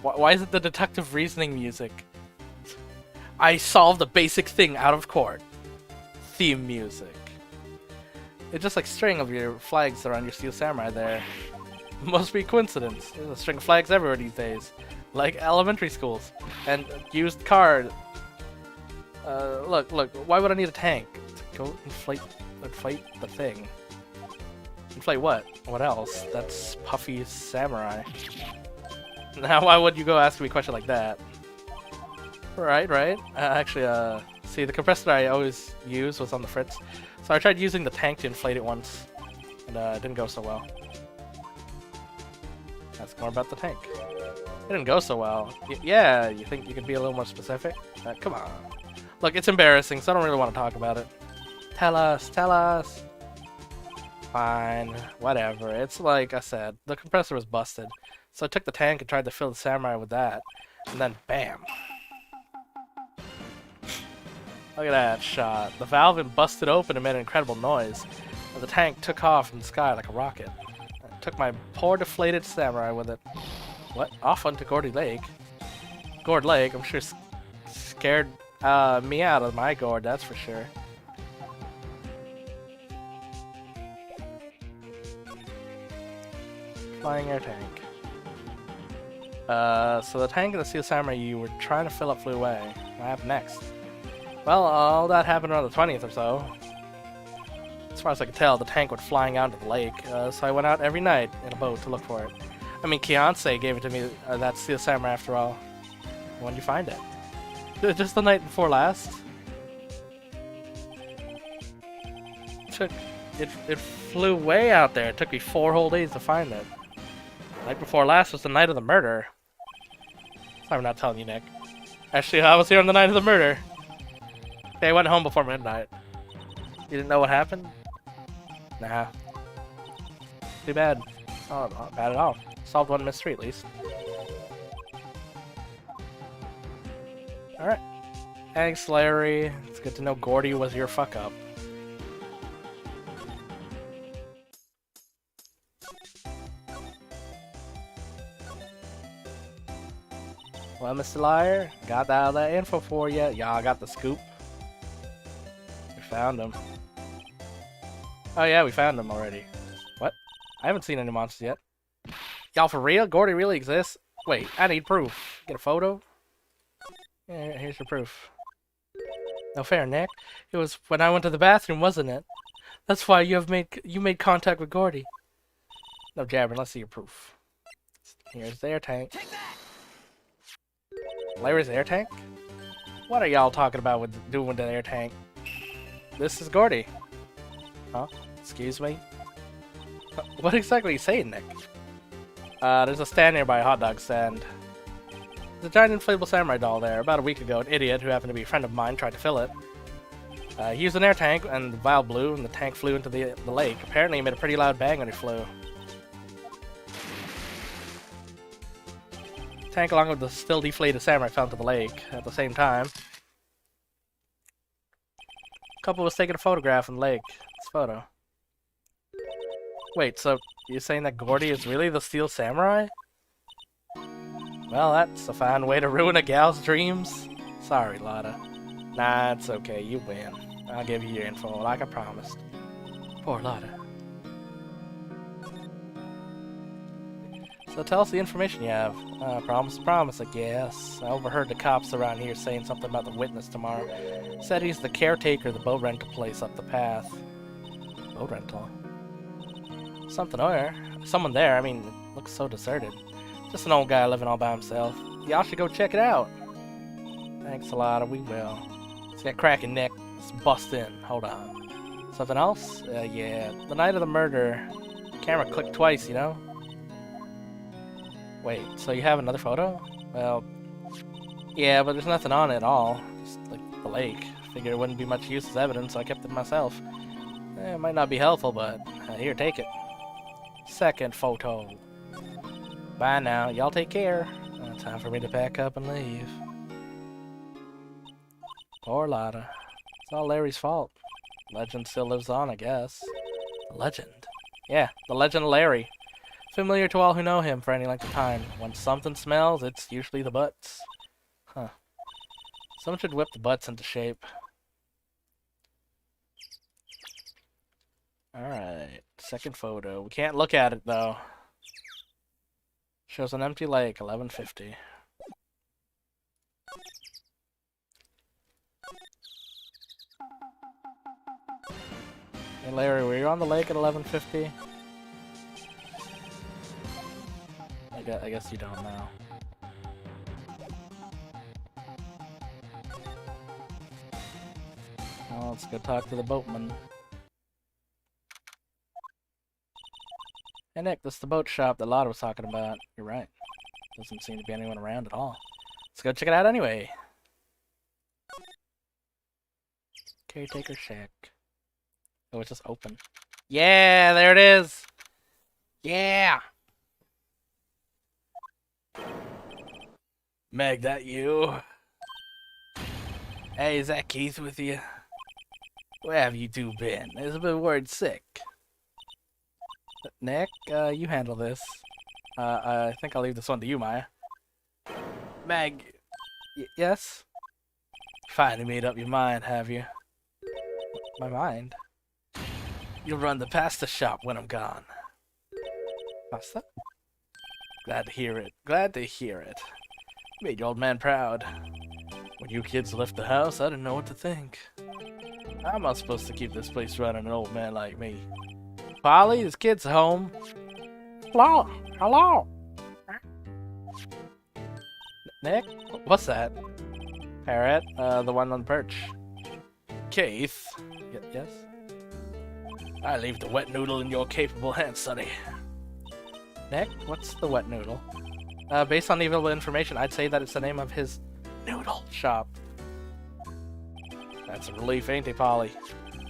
Why is it the deductive reasoning music? I solved a basic thing out of court. Theme music. It's just like string of your flags around your Steel Samurai there. Must be coincidence. There's a string of flags everywhere these days. Like elementary schools. And used car. Look, why would I need a tank? To go inflate the thing. Inflate what? What else? That's Puffy Samurai. Now why would you go ask me a question like that? Right. Actually, see, the compressor I always use was on the Fritz. So I tried using the tank to inflate it once. And it didn't go so well. Ask more about the tank. It didn't go so well. Yeah, you think you could be a little more specific? Come on. Look, it's embarrassing, so I don't really want to talk about it. Tell us. Fine, whatever. It's like I said, the compressor was busted. So I took the tank and tried to fill the Samurai with that. And then, bam. Look at that shot. The valve busted open and made an incredible noise. And the tank took off in the sky like a rocket. I took my poor deflated Samurai with it. What? Off onto Gordy Lake? Gourd Lake, I'm sure scared me out of my gourd, that's for sure. Flying air tank. So the tank of the Steel Samurai you were trying to fill up flew away. What happened next? Well, all that happened around the 20th or so. As far as I could tell, the tank went flying out into the lake, so I went out every night in a boat to look for it. I mean, Kianse gave it to me, that Steel Samurai after all. When did you find it? Just the night before last? It flew way out there. It took me 4 whole days to find it. The night before last was the night of the murder. Sorry, I'm not telling you, Nick. Actually, I was here on the night of the murder. Okay, I went home before midnight. You didn't know what happened? Nah. Too bad. Oh, not bad at all. Solved one mystery at least. Alright. Thanks, Larry. It's good to know Gordy was your fuck up. Well, Mr. Liar, got all that info for you. Y'all got the scoop. We found him. Oh yeah, we found him already. What? I haven't seen any monsters yet. Y'all for real? Gordy really exists? Wait, I need proof. Get a photo? Yeah, here's your proof. No fair, Nick. It was when I went to the bathroom, wasn't it? That's why you made contact with Gordy. No jabbering, let's see your proof. Here's the air tank. Larry's air tank? What are y'all talking about with doing with the air tank? This is Gordy. Huh? Excuse me? What exactly are you saying, Nick? There's a stand nearby, a hot dog stand. There's a giant inflatable samurai doll there. About a week ago, an idiot who happened to be a friend of mine tried to fill it. He used an air tank, and the valve blew, and the tank flew into the lake. Apparently, he made a pretty loud bang when he flew. The tank, along with the still deflated samurai, fell into the lake at the same time. A couple was taking a photograph in the lake. This photo. Wait, so you're saying that Gordy is really the Steel Samurai? Well, that's a fine way to ruin a gal's dreams. Sorry, Lotta. Nah, it's okay. You win. I'll give you your info like I promised. Poor Lotta. So tell us the information you have. Promise, I guess. I overheard the cops around here saying something about the witness tomorrow. Said he's the caretaker of the boat rental place up the path. Boat rental? Someone there. I mean, it looks so deserted. Just an old guy living all by himself. Y'all should go check it out. Thanks a lot. We will. Let's get cracking, Nick. Let's bust in. Hold on. Something else? Yeah. The night of the murder, the camera clicked twice, you know? Wait, so you have another photo? Well, yeah, but there's nothing on it at all. Just like the lake. Figured it wouldn't be much use as evidence, so I kept it myself. It might not be helpful, but here, take it. Second photo. Bye now. Y'all take care. Time for me to pack up and leave. Poor Lotta. It's all Larry's fault. Legend still lives on, I guess. The legend? Yeah, the legend of Larry. Familiar to all who know him for any length of time. When something smells, it's usually the butts. Huh. Someone should whip the butts into shape. Alright, second photo. We can't look at it, though. Shows an empty lake, 1150. Hey Larry, were you on the lake at 1150? I guess you don't know. Well, let's go talk to the boatman. Hey Nick, this is the boat shop that Lotta was talking about. You're right. Doesn't seem to be anyone around at all. Let's go check it out anyway. Caretaker shack. Oh, it's just open. Yeah, there it is! Yeah! Meg, that you? Hey, is that Keith with you? Where have you two been? It's been worried sick. Nick, you handle this. I think I'll leave this one to you, Maya. Meg, yes? Finally made up your mind, have you? My mind? You'll run the pasta shop when I'm gone. Pasta? Glad to hear it. Glad to hear it. Made your old man proud. When you kids left the house, I didn't know what to think. How am I supposed to keep this place running, an old man like me? Polly, this kid's home. Hello? Hello? Nick? What's that? Parrot? The one on the perch. Keith? Yes? I leave the wet noodle in your capable hands, sonny. Nick? What's the wet noodle? Based on the available information, I'd say that it's the name of his noodle shop. That's a relief, ain't it, Polly?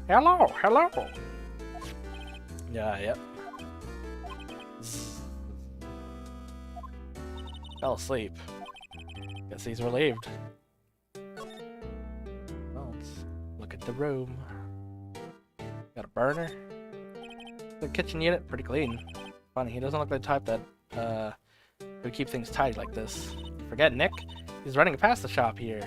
Hello, hello. Yeah, yep. Fell asleep. Guess he's relieved. Well, let's look at the room. Got a burner. The kitchen unit, pretty clean. Funny, he doesn't look like the type that would keep things tidy like this. Forget Nick. He's running a pasta shop here.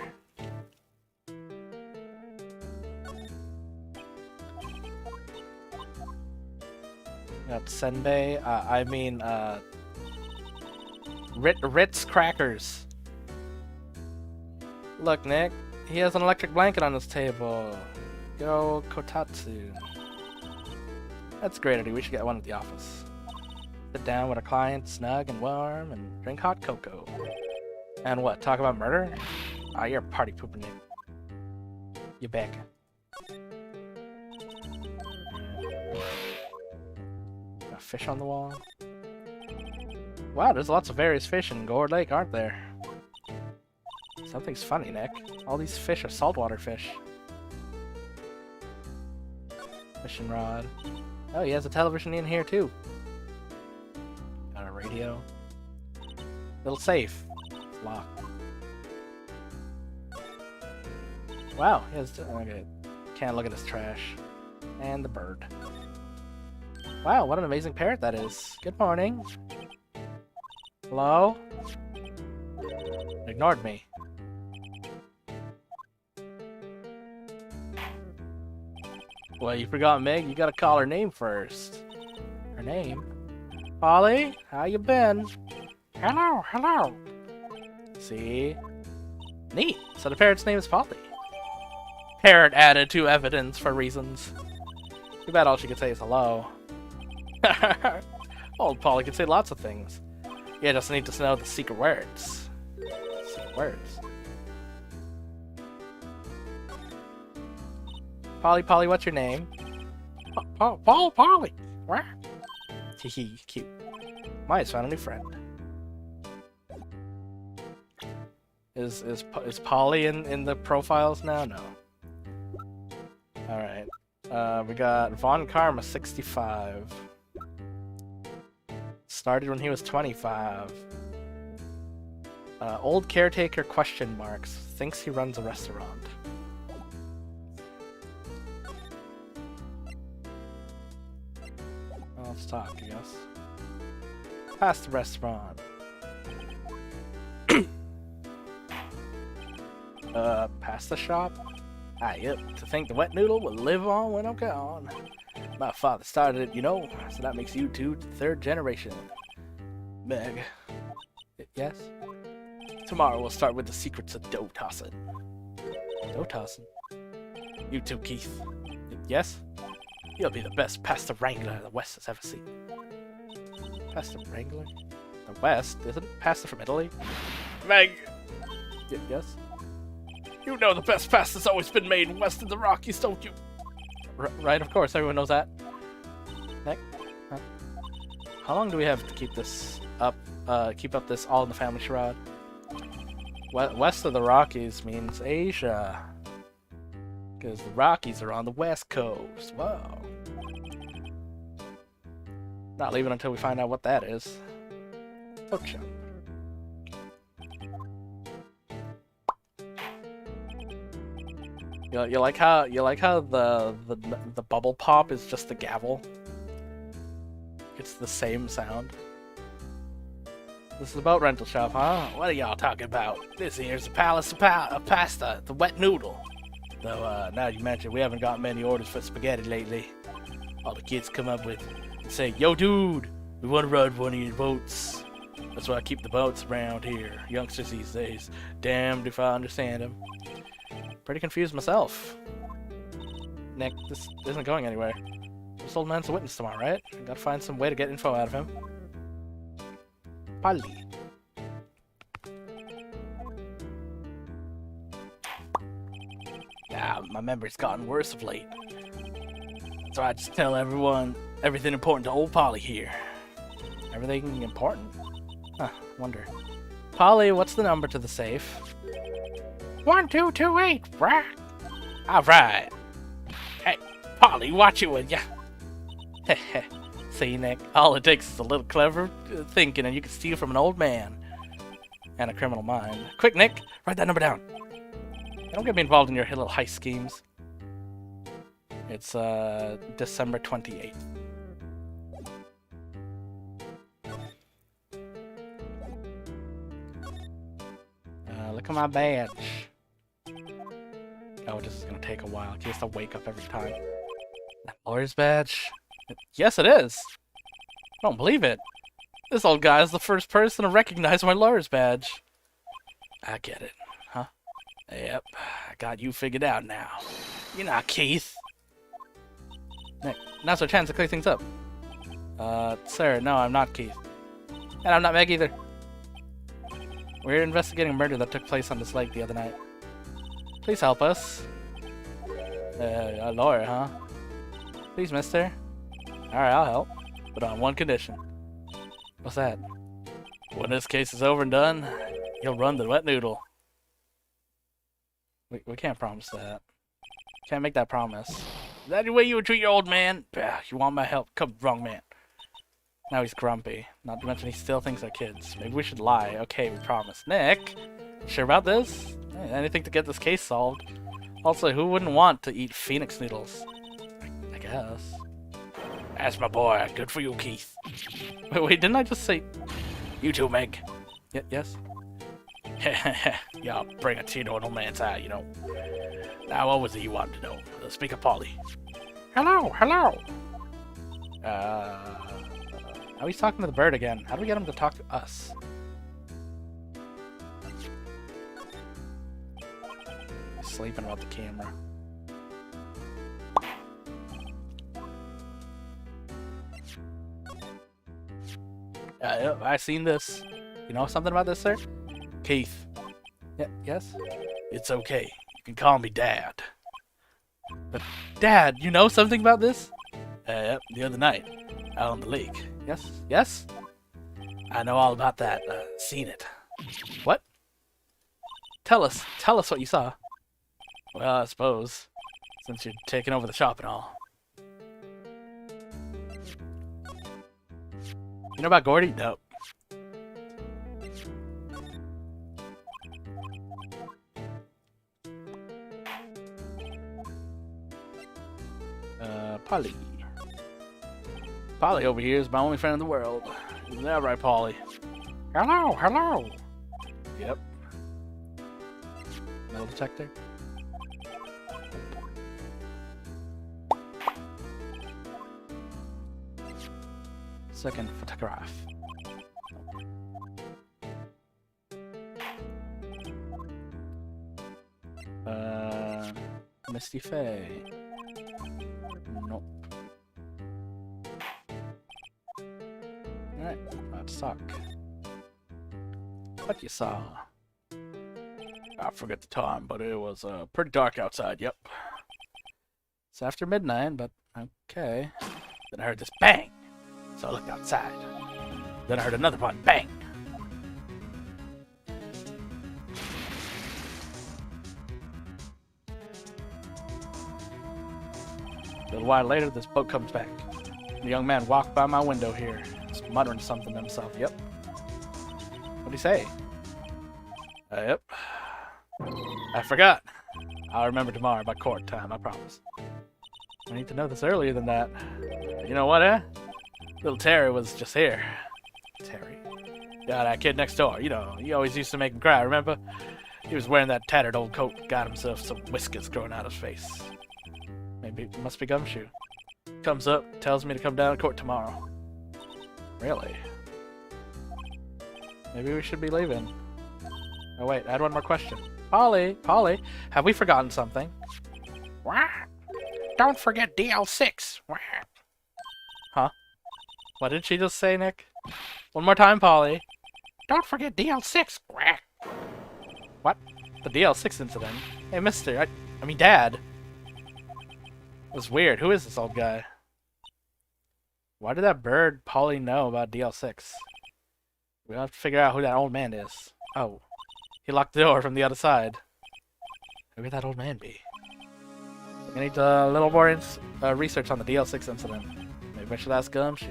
Got senbei. Ritz crackers. Look, Nick. He has an electric blanket on his table. Go Kotatsu. That's a great idea. We should get one at the office. Sit down with a client, snug and warm, and drink hot cocoa. And what? Talk about murder? Ah, you're a party pooper, Nick. You back. Got fish on the wall. Wow, there's lots of various fish in Gourd Lake, aren't there? Something's funny, Nick. All these fish are saltwater fish. Fishing rod. Oh, he has a television in here, too. Got a radio. Little safe. It's locked. Wow, he has... Okay. Can't look at his trash. And the bird. Wow, what an amazing parrot that is. Good morning. Hello? Ignored me. Well, you forgot Meg. You gotta call her name first. Her name? Polly? How you been? Hello, hello. See? Neat. So the parrot's name is Polly. Parrot added to evidence for reasons. Too bad all she could say is hello. Old Polly could say lots of things. You just need to know the secret words. Secret words. Polly, what's your name? Polly. What? Hehe, cute. Maya's found a new friend. Is Polly in the profiles now? No. Alright. We got Von Karma 65. Started when he was 25. Old caretaker question marks. Thinks he runs a restaurant. Well, let's talk, I guess. Past the restaurant. Past the shop? Ah, yep. To think the wet noodle will live on when I'm gone. My father started it, you know, so that makes you two third generation. Meg. Yes? Tomorrow we'll start with the secrets of dough tossing. Dough tossing? You too, Keith. Yes? You'll be the best pasta wrangler the West has ever seen. Pasta wrangler? The West? Isn't pasta from Italy? Meg! Yes? You know the best pasta's always been made west of the Rockies, don't you? Right, of course. Everyone knows that. Nick? Huh? How long do we have to keep this up? Keep up this all in the family charade? West of the Rockies means Asia. Because the Rockies are on the west coast. Whoa. Not leaving until we find out what that is. Ocho. You like how the bubble pop is just the gavel? It's the same sound. This is a boat rental shop, huh? What are y'all talking about? This here's a palace of pasta, the wet noodle. Though now you mention, we haven't got many orders for spaghetti lately. All the kids come up with and say, "Yo, dude, we want to ride one of your boats." That's why I keep the boats around here. Youngsters these days, damned if I understand them. Pretty confused myself. Nick, this isn't going anywhere. This old man's a witness tomorrow, right? I gotta find some way to get info out of him. Polly. Ah, my memory's gotten worse of late. So I just tell everyone everything important to old Polly here. Everything important? Huh, wonder. Polly, what's the number to the safe? 1228, right? Alright. Hey, Polly, watch it with ya. Heh. See, Nick, all it takes is a little clever thinking and you can steal from an old man. And a criminal mind. Quick, Nick, write that number down. Don't get me involved in your little heist schemes. It's, December 28th. Look at my badge. Oh, this is gonna take a while. He has to wake up every time. That lawyer's badge? Yes, it is. I don't believe it. This old guy is the first person to recognize my lawyer's badge. I get it, huh? Yep, I got you figured out now. You're not Keith. Nick, now's our chance to clear things up. Sir, no, I'm not Keith. And I'm not Meg either. We're investigating a murder that took place on this lake the other night. Please help us. A lawyer, huh? Please, mister. Alright, I'll help. But on one condition. What's that? When this case is over and done, you'll run the wet noodle. We can't promise that. Can't make that promise. Is that the way you would treat your old man? You want my help? Come, wrong man. Now he's grumpy. Not to mention he still thinks they're kids. Maybe we should lie. Okay, we promise. Nick? Sure about this? Anything to get this case solved. Also, who wouldn't want to eat phoenix noodles? I guess. That's my boy. Good for you, Keith. Wait, didn't I just say... You too, Meg. Yes? Yeah, bring it to your old man's eye, you know. Now, what was it you wanted to know? Speak of Polly. Hello. Now he's talking to the bird again. How do we get him to talk to us? He's sleeping about the camera. Yep, I seen this. You know something about this, sir? Keith. Yes? It's okay. You can call me Dad. But, Dad, you know something about this? Yep, the other night. Out on the lake. Yes? I know all about that. Seen it. What? Tell us what you saw. Well, I suppose. Since you're taking over the shop and all. You know about Gordy? Nope. Polly. Polly over here is my only friend in the world. Isn't that right, Polly? Hello. Yep. Metal detector. Second photograph. Misty Faye. Nope. Alright, that suck. What you saw? I forget the time, but it was pretty dark outside, yep. It's after midnight, but okay. Then I heard this bang, so I looked outside. Then I heard another one, bang. A little while later, this boat comes back. The young man walked by my window here, just muttering something to himself. Yep. What'd he say? Yep. I forgot. I'll remember tomorrow by court time, I promise. I need to know this earlier than that. You know what, Little Terry was just here. Terry? Yeah, that kid next door. You know, he always used to make him cry, remember? He was wearing that tattered old coat, got himself some whiskers growing out his face. Maybe it must be Gumshoe. Comes up, tells me to come down to court tomorrow. Really? Maybe we should be leaving. Oh wait, I had one more question. Polly, have we forgotten something? What? Don't forget DL6. What? Huh? What did she just say, Nick? One more time, Polly. Don't forget DL6. What? The DL6 incident? Hey, mister, I mean, Dad. It was weird. Who is this old guy? Why did that bird Polly know about DL6? We have to figure out who that old man is. Oh. He locked the door from the other side. Who could that old man be? I need a little more research on the DL6 incident. Maybe I should ask Gumshoe.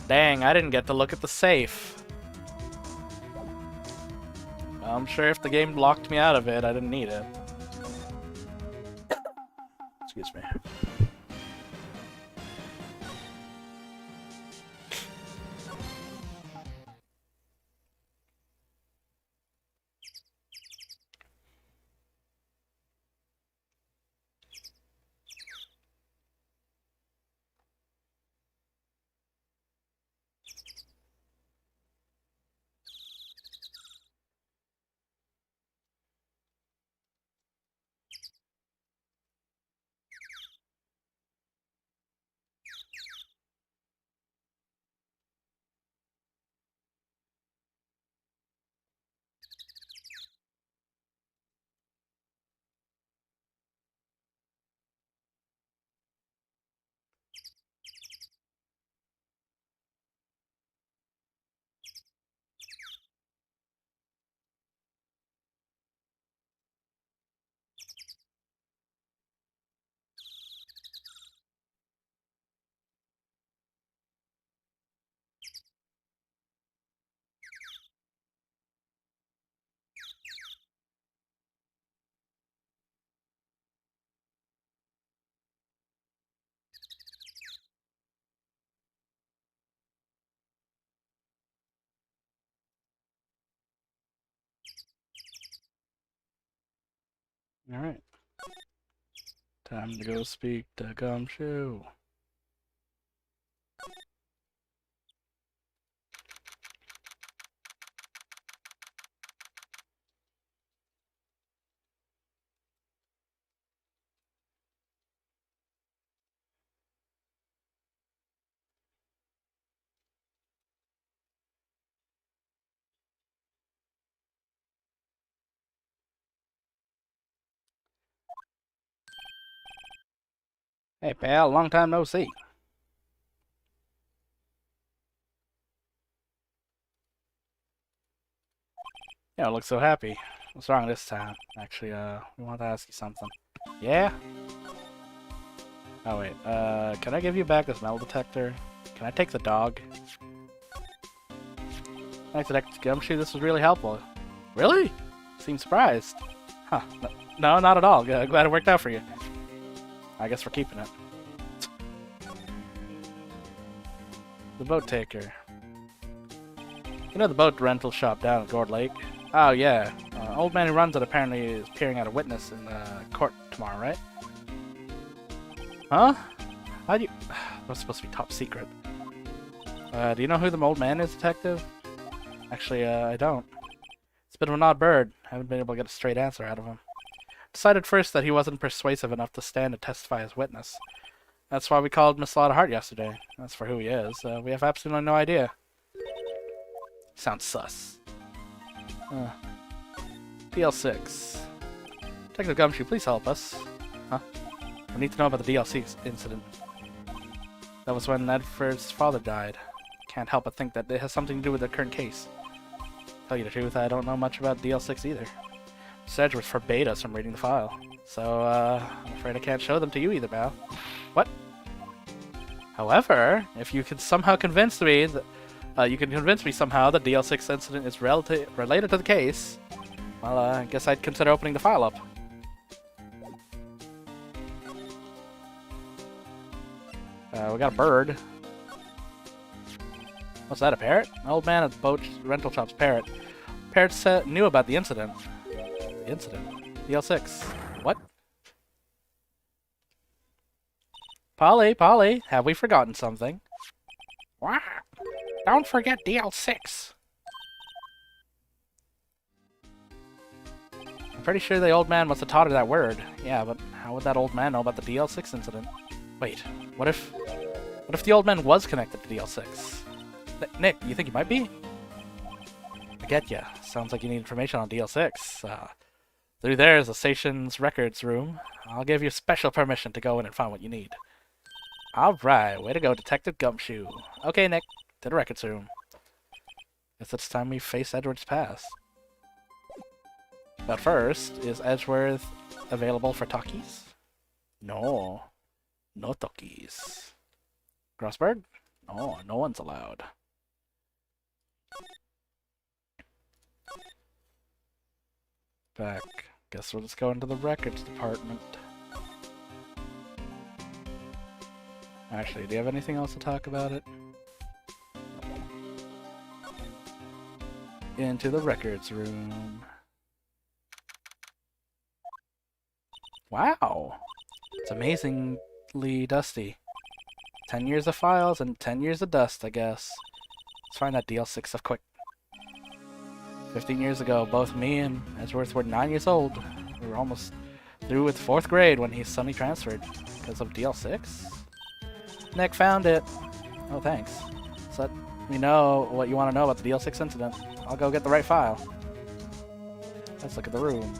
Dang, I didn't get to look at the safe. I'm sure if the game locked me out of it, I didn't need it. Excuse me. Alright. Time to go speak to Gumshoe. Hey pal, long time no see. You don't look so happy. What's wrong this time? Actually, we want to ask you something. Yeah? Oh wait, can I give you back this metal detector? Can I take the dog? Thanks, Detective Gumshoe, this was really helpful. Really? Seem surprised. Huh, no, not at all. Glad it worked out for you. I guess we're keeping it. The boat taker. You know the boat rental shop down at Gourd Lake? Oh yeah, old man who runs it apparently is appearing at a witness in court tomorrow, right? Huh? How'd you... That's supposed to be top secret. Do you know who the old man is, Detective? Actually, I don't. It's a bit of an odd bird. Haven't been able to get a straight answer out of him. Decided first that he wasn't persuasive enough to stand and testify as witness. That's why we called Miss Hart yesterday. As for who he is, we have absolutely no idea. Sounds sus. DL6. Detective Gumshoe, please help us. Huh? We need to know about the DLC incident. That was when Edward's father died. Can't help but think that it has something to do with the current case. Tell you the truth, I don't know much about DL6 either. Sedgwick forbade us from reading the file. So, I'm afraid I can't show them to you either, pal. What? However, if you can somehow convince me that you can convince me somehow the DL6 incident is related to the case, well, I guess I'd consider opening the file up. We got a bird. What's that, a parrot? An old man at the boat rental shop's parrot. Parrot knew about the incident. The incident? DL6. What? Polly, have we forgotten something? What? Don't forget DL6. I'm pretty sure the old man must have taught her that word. Yeah, but how would that old man know about the DL6 incident? Wait, what if the old man was connected to DL6? Nick, you think he might be? I get ya. Sounds like you need information on DL6. Through there is the station's records room. I'll give you special permission to go in and find what you need. Alright, way to go, Detective Gumshoe. Okay, Nick, to the records room. Guess it's time we face Edward's past. But first, is Edgeworth available for talkies? No. No talkies. Grossberg? No, no one's allowed. Back. Guess we'll just go into the records department. Actually, do you have anything else to talk about it? Into the records room. Wow! It's amazingly dusty. 10 years of files and 10 years of dust, I guess. Let's find that DL6 stuff quick. 15 years ago, both me and Edgeworth were 9 years old. We were almost through with 4th grade when he suddenly transferred. Because of DL6? Nick found it. Oh, thanks. So let me know what you want to know about the DL6 incident. I'll go get the right file. Let's look at the room.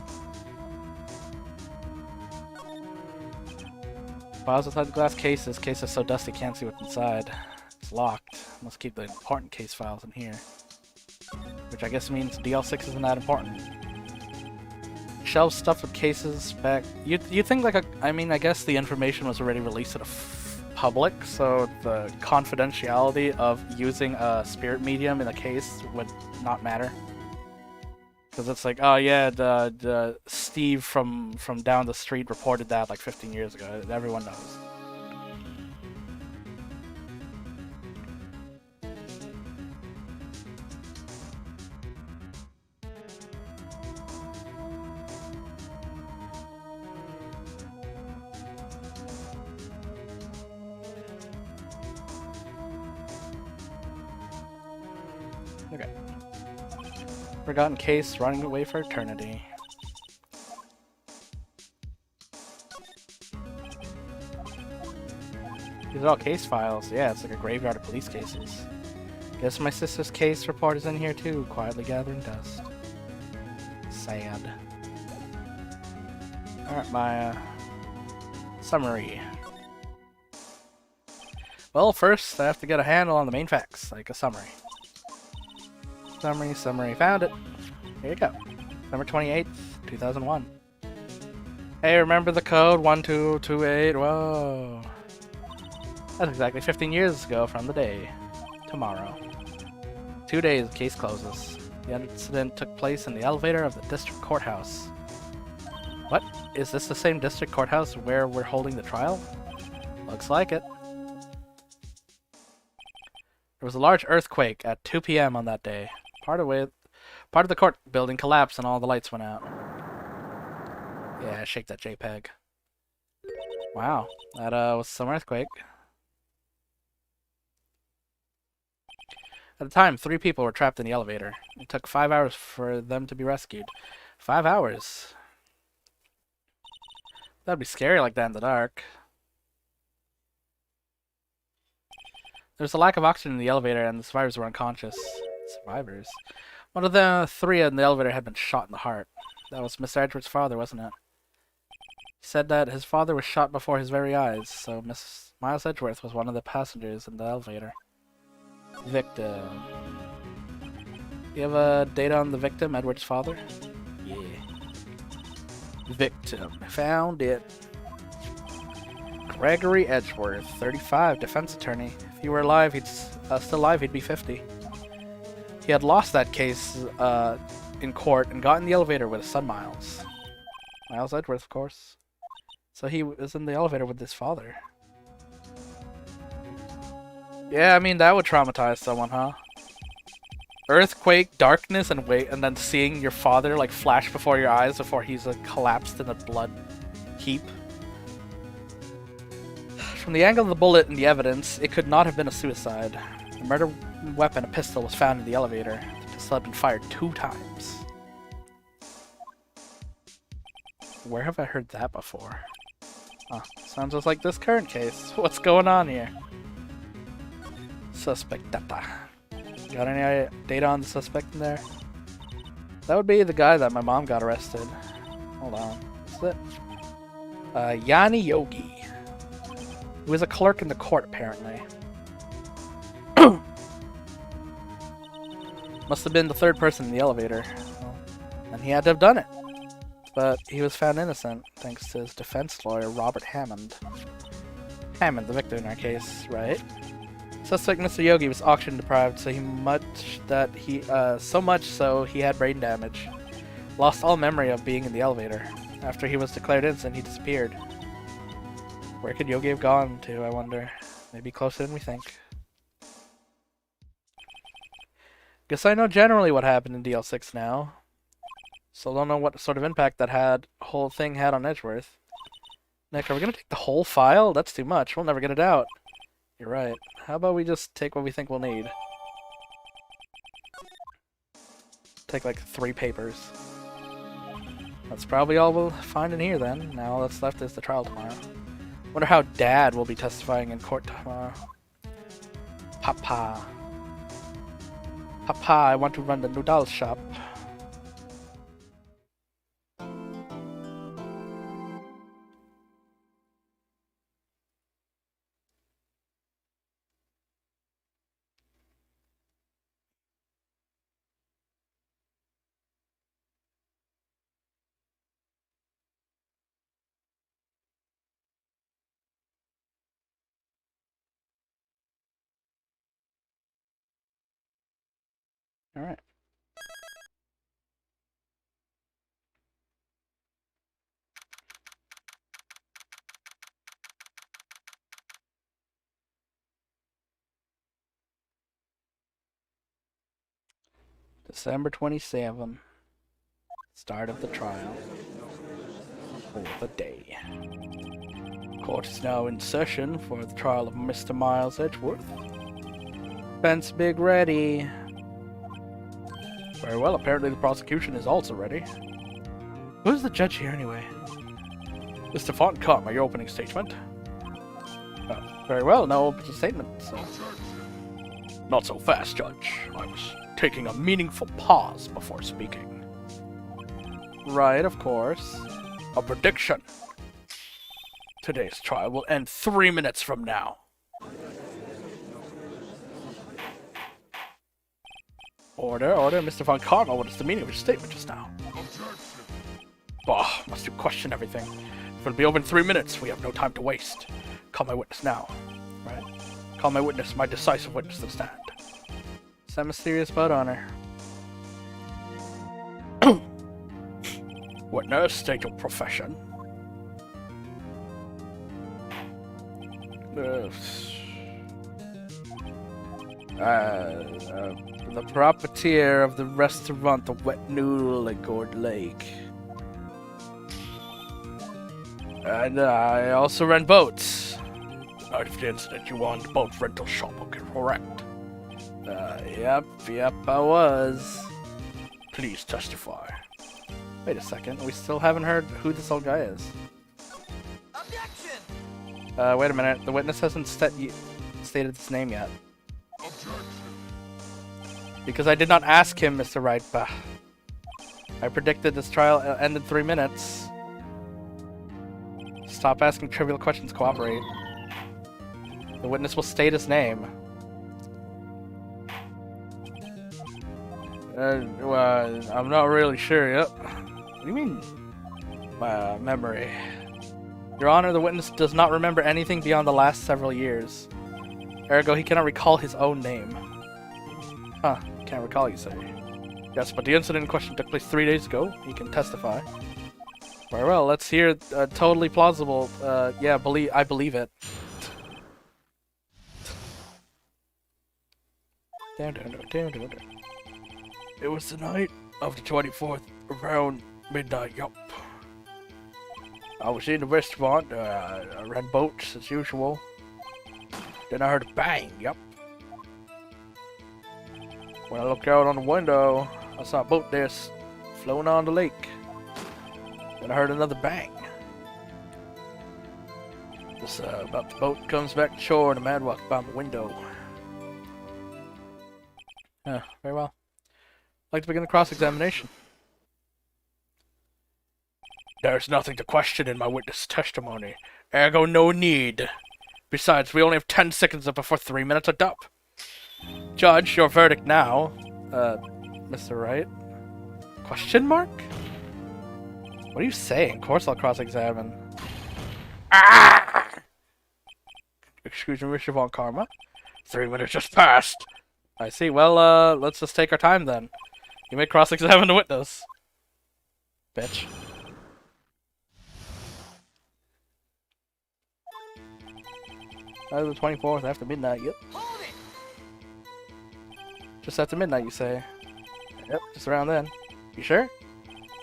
Files inside the glass case. This case is so dusty can't see what's inside. It's locked. Must keep the important case files in here. Which I guess means DL6 isn't that important. Shelves stuffed with cases back. You'd think like I guess the information was already released to the public, so the confidentiality of using a spirit medium in a case would not matter. Because it's like, oh yeah, the Steve from down the street reported that like 15 years ago. Everyone knows. Okay. Forgotten case running away for eternity. These are all case files. Yeah, it's like a graveyard of police cases. Guess my sister's case report is in here too, quietly gathering dust. Sad. Alright, my summary. Well, first I have to get a handle on the main facts, like a summary. Summary, found it. Here you go. December 28th, 2001. Hey, remember the code 1228? Whoa. That's exactly 15 years ago from the day. Tomorrow. 2 days, case closes. The incident took place in the elevator of the district courthouse. What? Is this the same district courthouse where we're holding the trial? Looks like it. There was a large earthquake at 2 p.m. on that day. Part of the court building collapsed and all the lights went out. Yeah, shake that JPEG. Wow, that was some earthquake. At the time, 3 people were trapped in the elevator. It took 5 hours for them to be rescued. 5 hours. That'd be scary like that in the dark. There's a lack of oxygen in the elevator and the survivors were unconscious. Survivors? One of the 3 in the elevator had been shot in the heart. That was Mr. Edgeworth's father, wasn't it? He said that his father was shot before his very eyes, so Miles Edgeworth was one of the passengers in the elevator. Victim. You have data on the victim, Edward's father? Yeah. Victim. Found it. Gregory Edgeworth, 35, defense attorney. If he were alive, still alive, he'd be 50. He had lost that case in court and got in the elevator with his son Miles. Miles Edgeworth, of course. So he was in the elevator with his father. Yeah, I mean, that would traumatize someone, huh? Earthquake, darkness, and wait, and then seeing your father, like, flash before your eyes before he's, like, collapsed in a blood heap. From the angle of the bullet and the evidence, it could not have been a suicide. The murder weapon, a pistol, was found in the elevator. The pistol had been fired 2 times. Where have I heard that before? Huh, sounds just like this current case. What's going on here? Suspect data. Got any data on the suspect in there? That would be the guy that my mom got arrested. Hold on. What's it? Yanni Yogi. He was a clerk in the court, apparently. Must have been the 3rd person in the elevator. And he had to have done it. But he was found innocent, thanks to his defense lawyer, Robert Hammond. Hammond, the victim in our case, right? Suspect Mr. Yogi was oxygen deprived, so much so he had brain damage. Lost all memory of being in the elevator. After he was declared innocent, he disappeared. Where could Yogi have gone to, I wonder? Maybe closer than we think. Guess I know generally what happened in DL6 now. Still don't know what sort of impact that whole thing had on Edgeworth. Nick, are we gonna take the whole file? That's too much. We'll never get it out. You're right. How about we just take what we think we'll need? Take like 3 papers. That's probably all we'll find in here then. Now all that's left is the trial tomorrow. Wonder how Dad will be testifying in court tomorrow. Papa. Papa, I want to run the noodle shop. All right. December 27th. Start of the trial. For the day. Court is now in session for the trial of Mr. Miles Edgeworth. Fence big ready. Very well, apparently the prosecution is also ready. Who's the judge here anyway? Mr. Fontcalm, your opening statement. Very well, now open the statement. So. Not so fast, Judge. I was taking a meaningful pause before speaking. Right, of course. A prediction. Today's trial will end 3 minutes from now. Order, Mr. Von Carmel, what is the meaning of your statement just now? Bah, must you question everything? If it'll be over in 3 minutes, we have no time to waste. Call my witness now. Right? Call my witness, my decisive witness to the stand. Is that mysterious about honor? Witness, state your profession. The proprietor of the restaurant, the Wet Noodle at Gourd Lake. And I also rent boats. The night of the incident, you owned the boat rental shop, okay, correct? Yep, I was. Please testify. Wait a second, we still haven't heard who this old guy is. Objection! Wait a minute, the witness hasn't stated his name yet. Because I did not ask him, Mr. Wright, but I predicted this trial ended 3 minutes. Stop asking trivial questions, cooperate. The witness will state his name. Well, I'm not really sure yet. What do you mean? My memory. Your Honor, the witness does not remember anything beyond the last several years. Ergo, he cannot recall his own name. Huh, can't recall, you say? Yes, but the incident in question took place 3 days ago. He can testify. Very well, let's hear totally plausible. Yeah, I believe it. Down. It was the night of the 24th, around midnight, yup. I was in the restaurant, I ran boats as usual. Then I heard a bang, yup. When I looked out on the window, I saw a boat there floating on the lake. Then I heard another bang. Just about the boat comes back to shore and a man walked by my window. Very well. I'd like to begin the cross-examination. There's nothing to question in my witness testimony. Ergo, no need. Besides, we only have 10 seconds before 3 minutes are up. Judge, your verdict now. Mr. Wright? Question mark? What are you saying? Of course I'll cross-examine. Ah! Excuse me, Mr. Von Karma. 3 minutes just passed. I see. Well, let's just take our time then. You may cross-examine the witness. Bitch. That was the 24th, after midnight, yep. Hold it! Just after midnight, you say? Yep, just around then. You sure?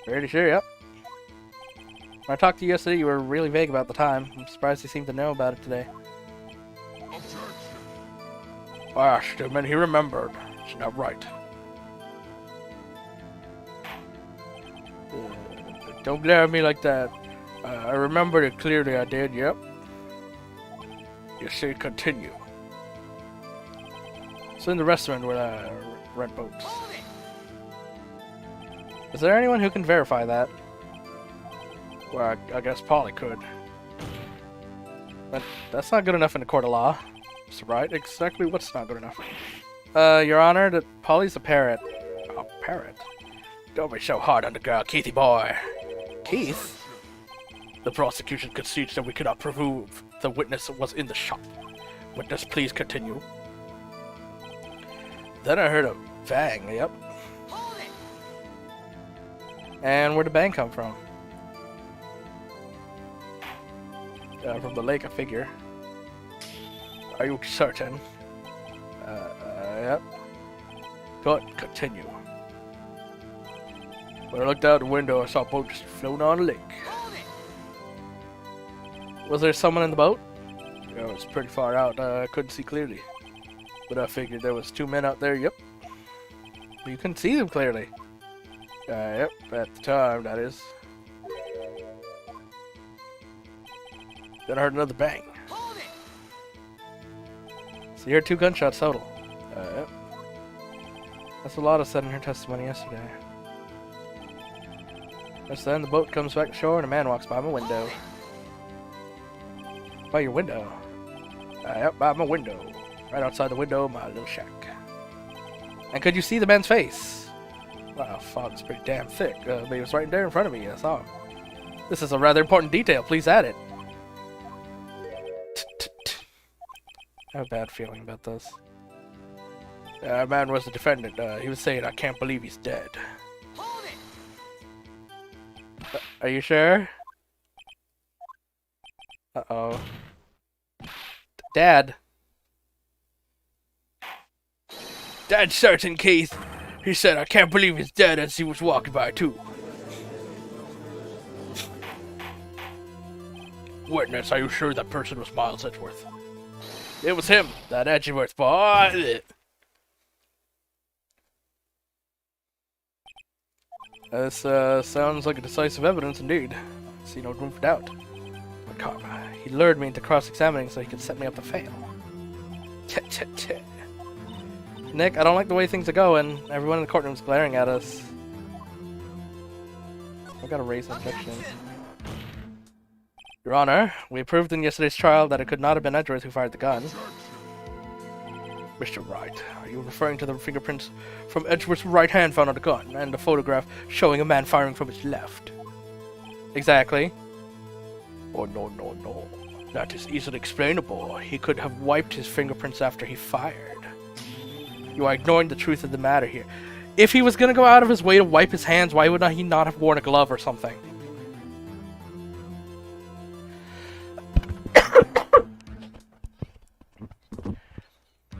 Pretty sure, yep. When I talked to you yesterday, you were really vague about the time. I'm surprised you seemed to know about it today. I asked him, and he remembered. It's not right. Don't glare at me like that. I remembered it clearly, I did, yep. You say continue. So in the restaurant where I rent boats. Is there anyone who can verify that? Well, I guess Polly could. But that's not good enough in the court of law. Mr. Wright, exactly what's not good enough? Your Honor, that Polly's a parrot. A parrot? Don't be so hard on the girl, Keithy boy. Keith? The prosecution concedes that we cannot prove the witness was in the shop. Witness, please continue. Then I heard a bang, yep. And where'd the bang come from? From the lake, I figure. Are you certain? Yep. Good, continue. When I looked out the window, I saw a boat just floating on the lake. Was there someone in the boat? It was pretty far out, I couldn't see clearly. But I figured there was 2 men out there, yep. You couldn't see them clearly. Yep, at the time, that is. Then I heard another bang. Hold it. So you heard 2 gunshots total. Yep. That's what Lotta said in her testimony yesterday. Just then, the boat comes back to shore and a man walks by my window. By your window? Yep, by my window. Right outside the window of my little shack. And could you see the man's face? Wow, fog's pretty damn thick, but he was right there in front of me. I saw him. This is a rather important detail. Please add it. I have a bad feeling about this. Man was the defendant. He was saying, "I can't believe he's dead." Hold it. Are you sure? Uh-oh. Dad. Dad's certain, Keith. He said, "I can't believe he's dead," as he was walking by, too. Witness, are you sure that person was Miles Edgeworth? It was him, that Edgeworth boy. This sounds like a decisive evidence indeed. I see no room for doubt. But Karma, he lured me into cross-examining so he could set me up to fail. Nick, I don't like the way things are going. Everyone in the courtroom's glaring at us. I've got to raise objection. Your Honor, we proved in yesterday's trial that it could not have been Edgeworth who fired the gun. Mr. Wright, are you referring to the fingerprints from Edgeworth's right hand found on the gun, and the photograph showing a man firing from his left? Exactly. Oh, no. That is easily explainable. He could have wiped his fingerprints after he fired. You are ignoring the truth of the matter here. If he was going to go out of his way to wipe his hands, why would he not have worn a glove or something?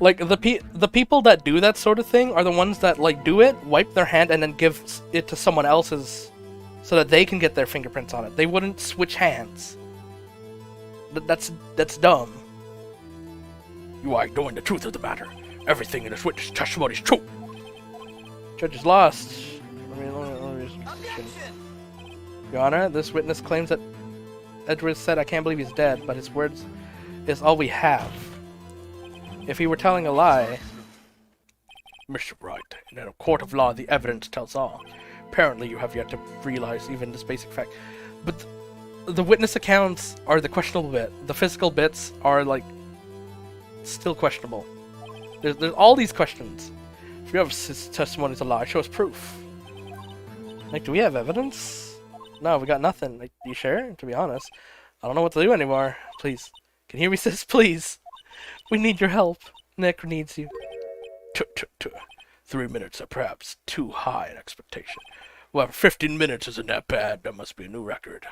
Like, the people that do that sort of thing are the ones that, like, do it, wipe their hand, and then give it to someone else's so that they can get their fingerprints on it. They wouldn't switch hands. That's dumb. You are ignoring the truth of the matter. Everything in this witness testimony is true. Judge is lost. Objection. Your Honor, this witness claims that Edgeworth said, "I can't believe he's dead," but his words is all we have. If he were telling a lie... Mr. Wright, in a court of law, the evidence tells all. Apparently, you have yet to realize even this basic fact. But the witness accounts are the questionable bit. The physical bits are, like, still questionable. There's all these questions. If you have his testimony is a lie, show us proof. Like, do we have evidence? No, we got nothing. Like, you sure? To be honest, I don't know what to do anymore. Please. Can you hear me, sis? Please. We need your help. Nick needs you. 3 minutes are perhaps too high an expectation. Well, 15 minutes isn't that bad. That must be a new record.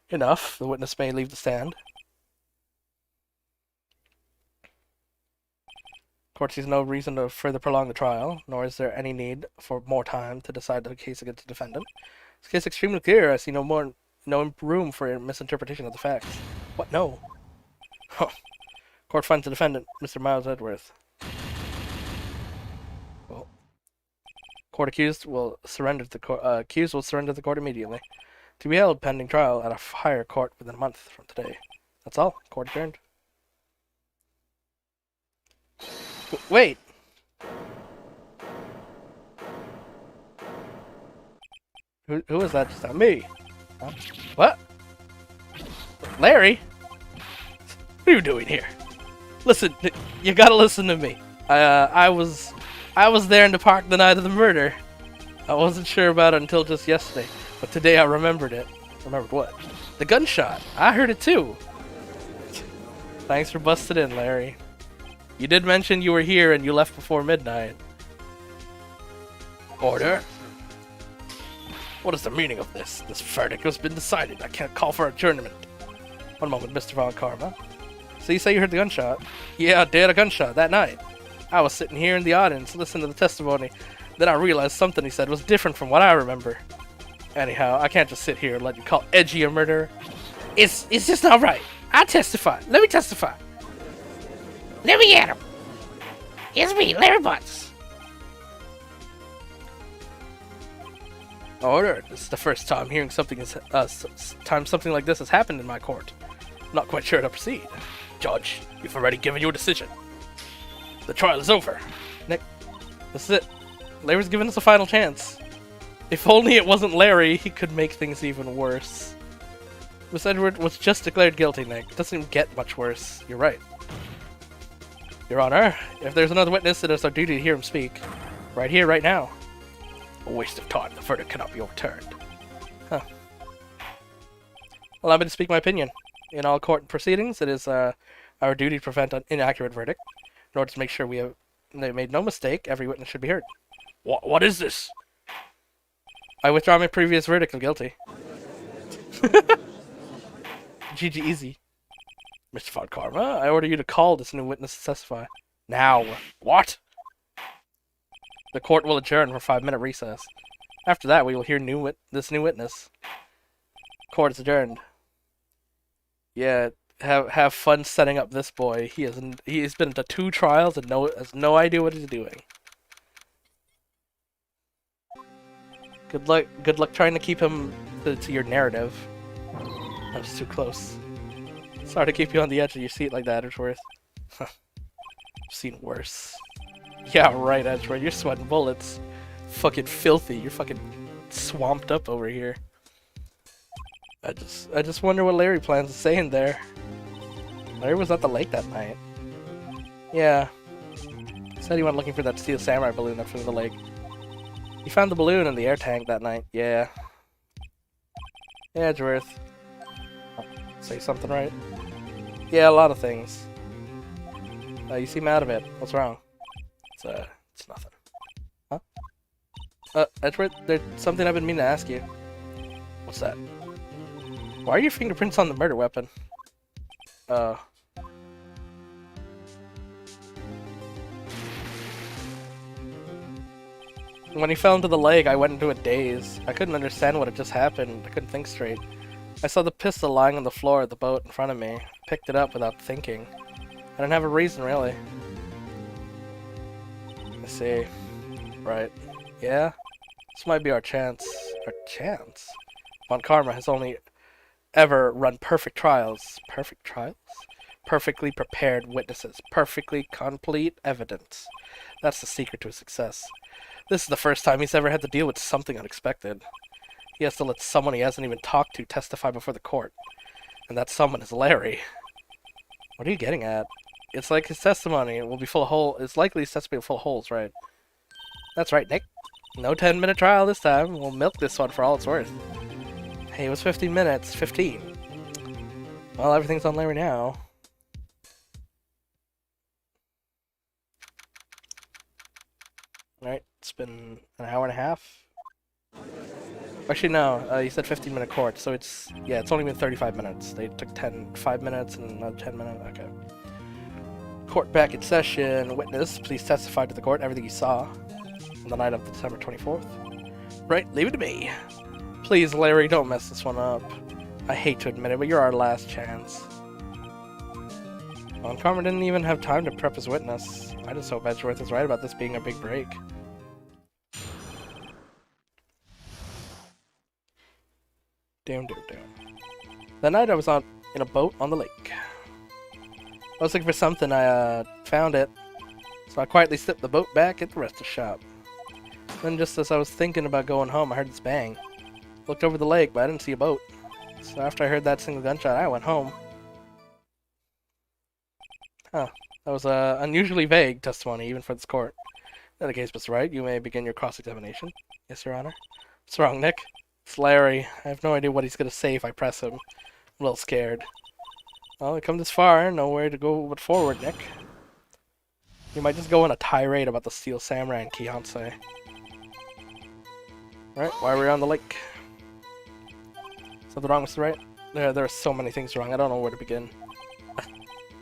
Enough. The witness may leave the stand. Court sees no reason to further prolong the trial, nor is there any need for more time to decide the case against the defendant. This case is extremely clear. I see no room for misinterpretation of the facts. What? No. Huh. Court finds the defendant, Mr. Miles Edgeworth. Well, accused will surrender to the court immediately. To be held pending trial at a higher court within a month from today. That's all. Court adjourned. Wait. Who is that? Just not me. Huh? What? Larry? What are you doing here? Listen, you gotta listen to me. I was there in the park the night of the murder. I wasn't sure about it until just yesterday, but today I remembered it. Remembered what? The gunshot. I heard it too. Thanks for busting in, Larry. You did mention you were here and you left before midnight. Order? What is the meaning of this? This verdict has been decided. I can't call for adjournment. One moment, Mr. Von Karma. So you say you heard the gunshot? Yeah, I did. A gunshot that night. I was sitting here in the audience listening to the testimony. Then I realized something he said was different from what I remember. Anyhow, I can't just sit here and let you call Edgy a murderer. It's just not right. I testify. Let me testify. Let me at him. It's me, Larry Butts. Order. This is the first time hearing something something like this has happened in my court. I'm not quite sure how to proceed. Judge, we've already given you a decision. The trial is over. Nick, this is it. Larry's given us a final chance. If only it wasn't Larry, he could make things even worse. Miss Edward was just declared guilty, Nick. It doesn't get much worse. You're right. Your Honor, if there's another witness, it is our duty to hear him speak. Right here, right now. A waste of time. The verdict cannot be overturned. Huh. Allow me to speak my opinion. In all court proceedings, it is our duty to prevent an inaccurate verdict. In order to make sure we have made no mistake, every witness should be heard. What is this? I withdraw my previous verdict of guilty. GG easy. Mr. Von Karma, I order you to call this new witness to testify. Now. What? The court will adjourn for a 5-minute recess. After that, we will hear this new witness. Court is adjourned. Yeah, have fun setting up this boy. He's been to 2 trials and has no idea what he's doing. Good luck trying to keep him to your narrative. That was too close. Sorry to keep you on the edge of your seat like that, Edgeworth. I've seen worse. Yeah, right, Edgeworth. You're sweating bullets. Fucking filthy. You're fucking swamped up over here. I just wonder what Larry plans to say in there. Larry was at the lake that night. Yeah. Said he went looking for that steel samurai balloon that flew in the lake. He found the balloon in the air tank that night. Yeah. Yeah, Edgeworth. Say something right? Yeah, a lot of things. You seem out of it. What's wrong? It's nothing. Huh? Edgeworth, there's something I've been meaning to ask you. What's that? Why are your fingerprints on the murder weapon? When he fell into the lake, I went into a daze. I couldn't understand what had just happened. I couldn't think straight. I saw the pistol lying on the floor of the boat in front of me. Picked it up without thinking. I didn't have a reason, really. I see. Right. Yeah? This might be our chance. Our chance? Von Karma has only ever run perfect trials. Perfect trials? Perfectly prepared witnesses. Perfectly complete evidence. That's the secret to his success. This is the first time he's ever had to deal with something unexpected. He has to let someone he hasn't even talked to testify before the court. And that someone is Larry. What are you getting at? It's like his testimony will be full of holes. It's likely his testimony will be full of holes, right? That's right, Nick. No 10-minute trial this time. We'll milk this one for all it's worth. Hey, it was 15 minutes. 15. Well, everything's on Larry now. Alright, it's been an hour and a half. Actually, no, you said 15-minute court, so it's only been 35 minutes. They took 5 minutes and another 10 minutes. Okay. Court back in session. Witness, please testify to the court everything you saw on the night of December 24th. Right, leave it to me. Please, Larry, don't mess this one up. I hate to admit it, but you're our last chance. Von Karma didn't even have time to prep his witness. I just hope Edgeworth is right about this being a big break. Damn. That night I was in a boat on the lake. I was looking for something, I found it. So I quietly slipped the boat back at the rest of the shop. Then just as I was thinking about going home, I heard this bang. Looked over the lake, but I didn't see a boat. So after I heard that single gunshot, I went home. Huh. That was unusually vague testimony, even for this court. In the case, Mr. Wright, you may begin your cross-examination. Yes, Your Honor. What's wrong, Nick? It's Larry. I have no idea what he's going to say if I press him. I'm a little scared. Well, we come this far, nowhere to go but forward, Nick. You might just go on a tirade about the Steel Samurai and Kionsei. Alright, why are we on the lake? Something wrong, Mr. Wright? There are so many things wrong, I don't know where to begin.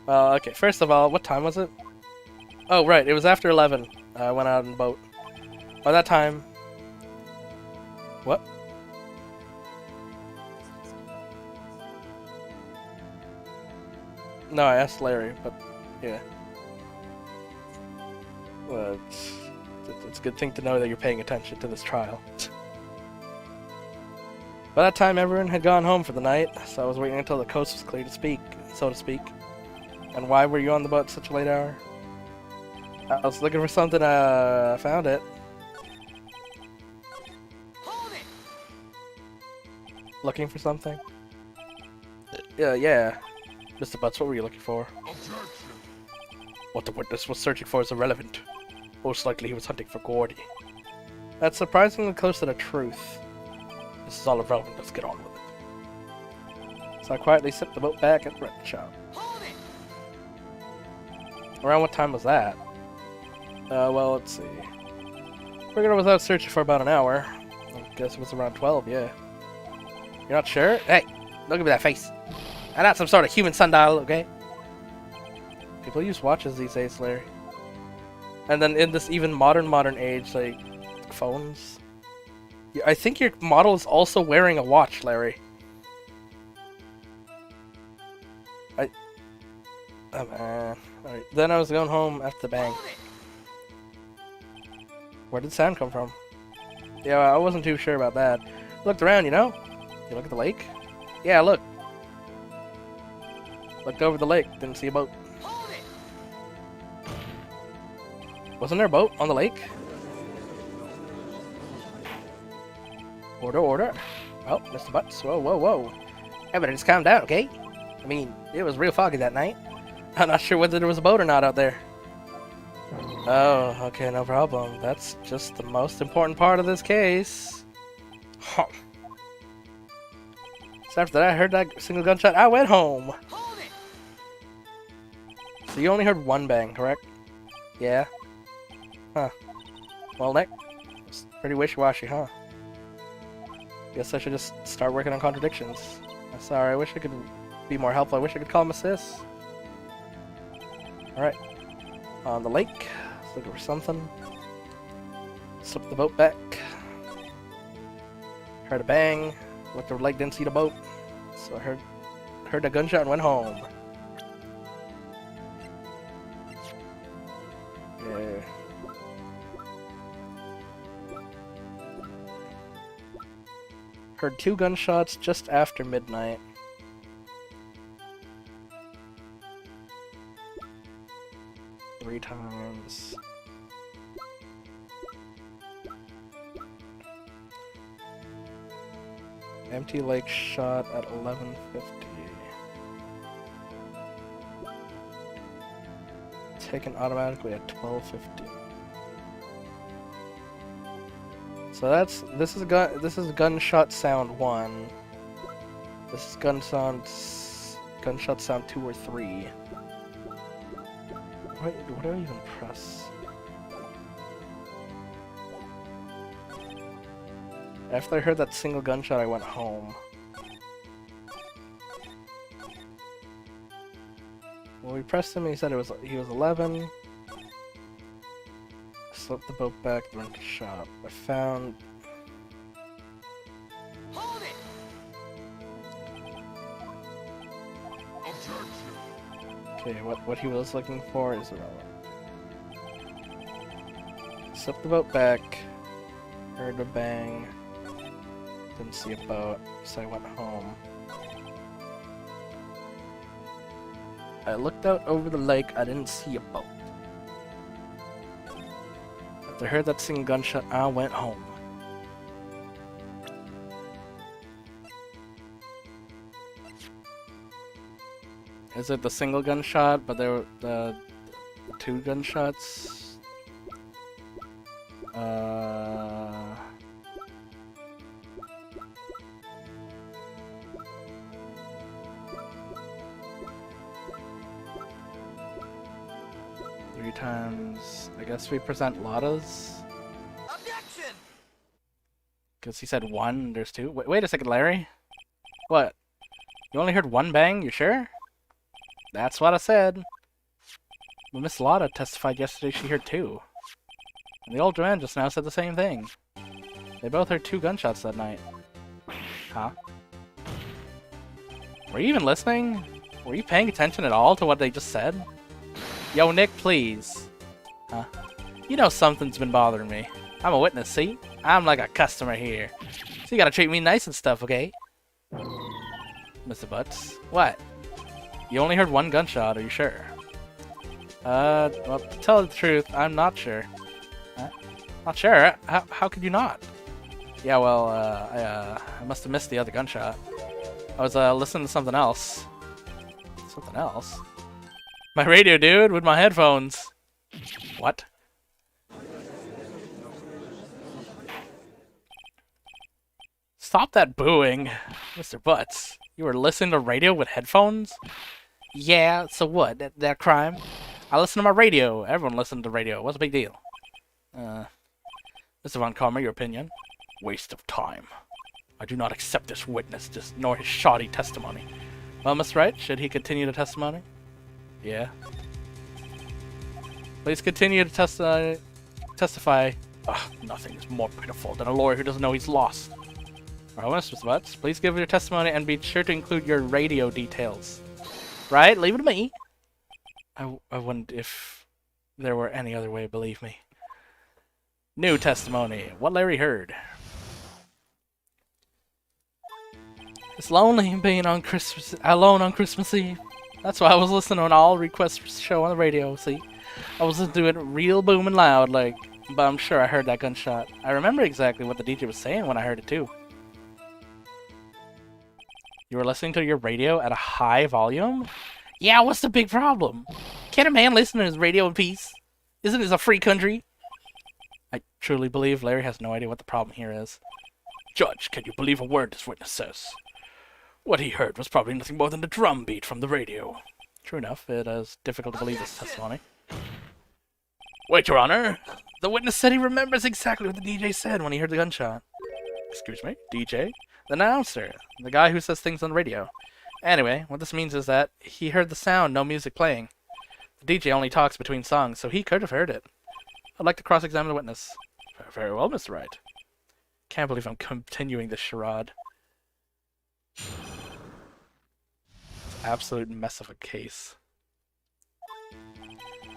Well, okay, first of all, what time was it? Oh, right, it was after 11. I went out on a boat. By that time... What? No, I asked Larry, but yeah. Well, it's a good thing to know that you're paying attention to this trial. By that time, everyone had gone home for the night, so I was waiting until the coast was clear to speak, so to speak. And why were you on the boat at such a late hour? I was looking for something, I found it. Hold it! Looking for something? Yeah. Mr. Butts, what were you looking for? Objection! What the witness was searching for is irrelevant. Most likely he was hunting for Gordy. That's surprisingly close to the truth. This is all irrelevant, let's get on with it. So I quietly sipped the boat back at the rent shop. Hold it! Around what time was that? Well, let's see. Figured I was out searching for about an hour. I guess it was around 12, yeah. You're not sure? Hey, look at that face. I'm not some sort of human sundial, okay? People use watches these days, Larry. And then in this even modern age, like, phones. Yeah, I think your model is also wearing a watch, Larry. Oh man. Alright, then I was going home after the bang. Where did the sound come from? Yeah, I wasn't too sure about that. Looked around, you know? You look at the lake? Yeah, look. Looked over the lake, didn't see a boat. Hold it! Wasn't there a boat on the lake? Order. Oh, Mr. Butts. Whoa. Everybody just calm down, okay? I mean, it was real foggy that night. I'm not sure whether there was a boat or not out there. Oh, okay, no problem. That's just the most important part of this case. Huh. So after that, I heard that single gunshot, I went home. Hold it! So you only heard one bang, correct? Yeah? Huh. Well, Nick, it's pretty wishy-washy, huh? Guess I should just start working on contradictions. I'm sorry, I wish I could be more helpful. I wish I could call him a sis. Alright. On the lake. Let's look for something. Slip the boat back. Heard a bang. Looked over the lake, didn't see the boat. So I heard a gunshot and went home. Yeah. Heard 2 gunshots just after midnight. Three times. Empty lake shot at 11:50. Taken automatically at 12:50. So this is gunshot sound 1. This is gunshot sound 2 or 3. What do I even press? After I heard that single gunshot, I went home. Well, we pressed him and he said he was 11. Slipped the boat back, went to the shop. I found... Hold it! Objection! Okay, what he was looking for is irrelevant. Slipped the boat back. Heard a bang. Didn't see a boat, so I went home. I looked out over the lake, I didn't see a boat. After I heard that single gunshot, I went home. Is it the single gunshot, but there were the 2 gunshots? 3 times. I guess we present Lotta's. Objection! Because he said 1, there's 2. Wait a second, Larry. What? You only heard 1 bang? You sure? That's what I said. Well, Miss Lotta testified yesterday she heard 2. And the old man just now said the same thing. They both heard 2 gunshots that night. Huh? Were you even listening? Were you paying attention at all to what they just said? Yo, Nick, please. Huh? You know something's been bothering me. I'm a witness, see? I'm like a customer here. So you gotta treat me nice and stuff, okay? Mr. Butts. What? You only heard one gunshot, are you sure? Well, to tell the truth, I'm not sure. Huh? Not sure? How could you not? Yeah, well, I must have missed the other gunshot. I was, listening to something else. Something else? My radio, dude, with my headphones. What? Stop that booing, Mr. Butts. You were listening to radio with headphones? Yeah, so what? That a crime? I listen to my radio. Everyone listens to radio. What's the big deal? Mr. Von Karma, your opinion? Waste of time. I do not accept this witness, nor his shoddy testimony. Well, Miss Wright, should he continue the testimony? Yeah. Please continue to testify. Ugh, nothing is more pitiful than a lawyer who doesn't know he's lost. Alright, Mr. Butts, please give your testimony and be sure to include your radio details. Right? Leave it to me. I wouldn't if there were any other way, believe me. New testimony. What Larry heard. It's lonely being alone on Christmas Eve. That's why I was listening to an all request show on the radio, see? I was listening to it real booming loud, like, but I'm sure I heard that gunshot. I remember exactly what the DJ was saying when I heard it too. You were listening to your radio at a high volume? Yeah, what's the big problem? Can't a man listen to his radio in peace? Isn't this a free country? I truly believe Larry has no idea what the problem here is. Judge, can you believe a word this witness says? What he heard was probably nothing more than the drum beat from the radio. True enough, it is difficult to believe this testimony. Wait, Your Honor! The witness said he remembers exactly what the DJ said when he heard the gunshot. Excuse me? DJ? The announcer. The guy who says things on the radio. Anyway, what this means is that he heard the sound, no music playing. The DJ only talks between songs, so he could have heard it. I'd like to cross-examine the witness. Very well, Mr. Wright. Can't believe I'm continuing this charade. It's an absolute mess of a case.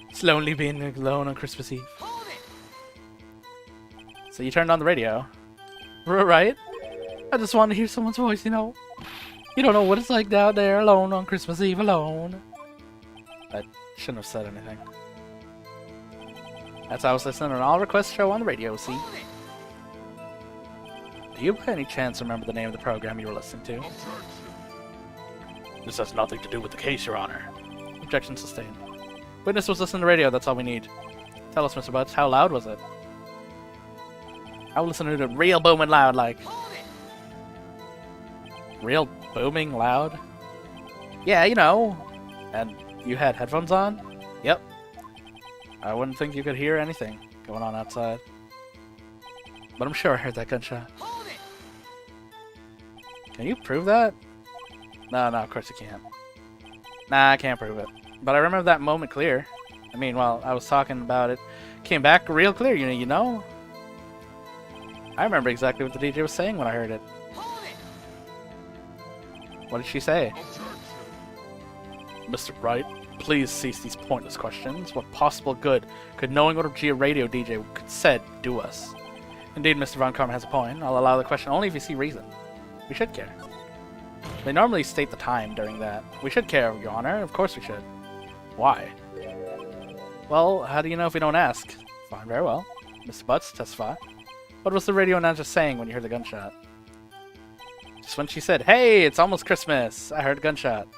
It's lonely being alone on Christmas Eve. So you turned on the radio. Right? I just want to hear someone's voice, you know. You don't know what it's like down there alone on Christmas Eve alone. I shouldn't have said anything. That's how I was listening to an all-request show on the radio, see? Do you by any chance remember the name of the program you were listening to? This has nothing to do with the case, Your Honor. Objection sustained. Witness was listening to radio, that's all we need. Tell us, Mr. Butts, how loud was it? I was listening to it real booming loud, like... Real booming loud? Yeah, you know. And you had headphones on? Yep. I wouldn't think you could hear anything going on outside. But I'm sure I heard that gunshot. Can you prove that? No, of course you can't. Nah, I can't prove it. But I remember that moment clear. I mean, while I was talking about it, came back real clear, you know? I remember exactly what the DJ was saying when I heard it. What did she say? Mr. Wright, please cease these pointless questions. What possible good could knowing what a radio DJ could said do us? Indeed, Mr. Von Karma has a point. I'll allow the question only if you see reason. We should care. They normally state the time during that. We should care, Your Honor. Of course we should. Why? Well, how do you know if we don't ask? Fine, very well. Mr. Butts, testify. What was the radio announcer saying when you heard the gunshot? Just when she said, "Hey, it's almost Christmas. I heard a gunshot."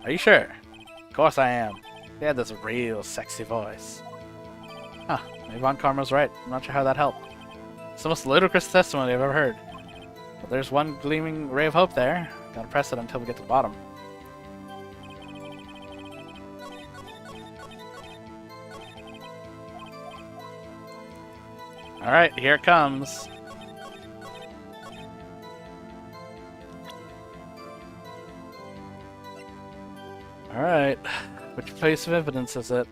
Are you sure? Of course I am. They had this real sexy voice. Huh, maybe Von Karma's right. I'm not sure how that helped. It's the most ludicrous testimony I've ever heard. But there's one gleaming ray of hope there. Gotta press it until we get to the bottom. Alright, here it comes. Alright, which piece of evidence is it?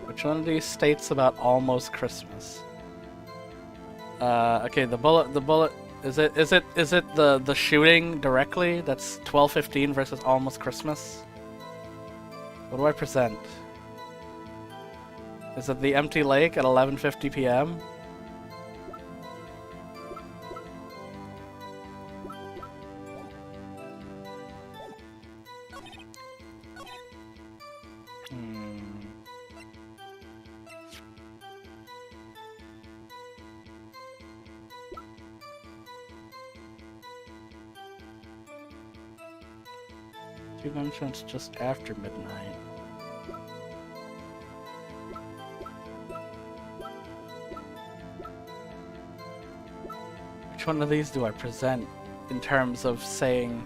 Which one of these states about almost Christmas? Okay, the bullet. Is it the shooting directly? That's 12:15 versus almost Christmas. What do I present? Is it the empty lake at 11:50 p.m.? You mentioned it's just after midnight. Which one of these do I present in terms of saying,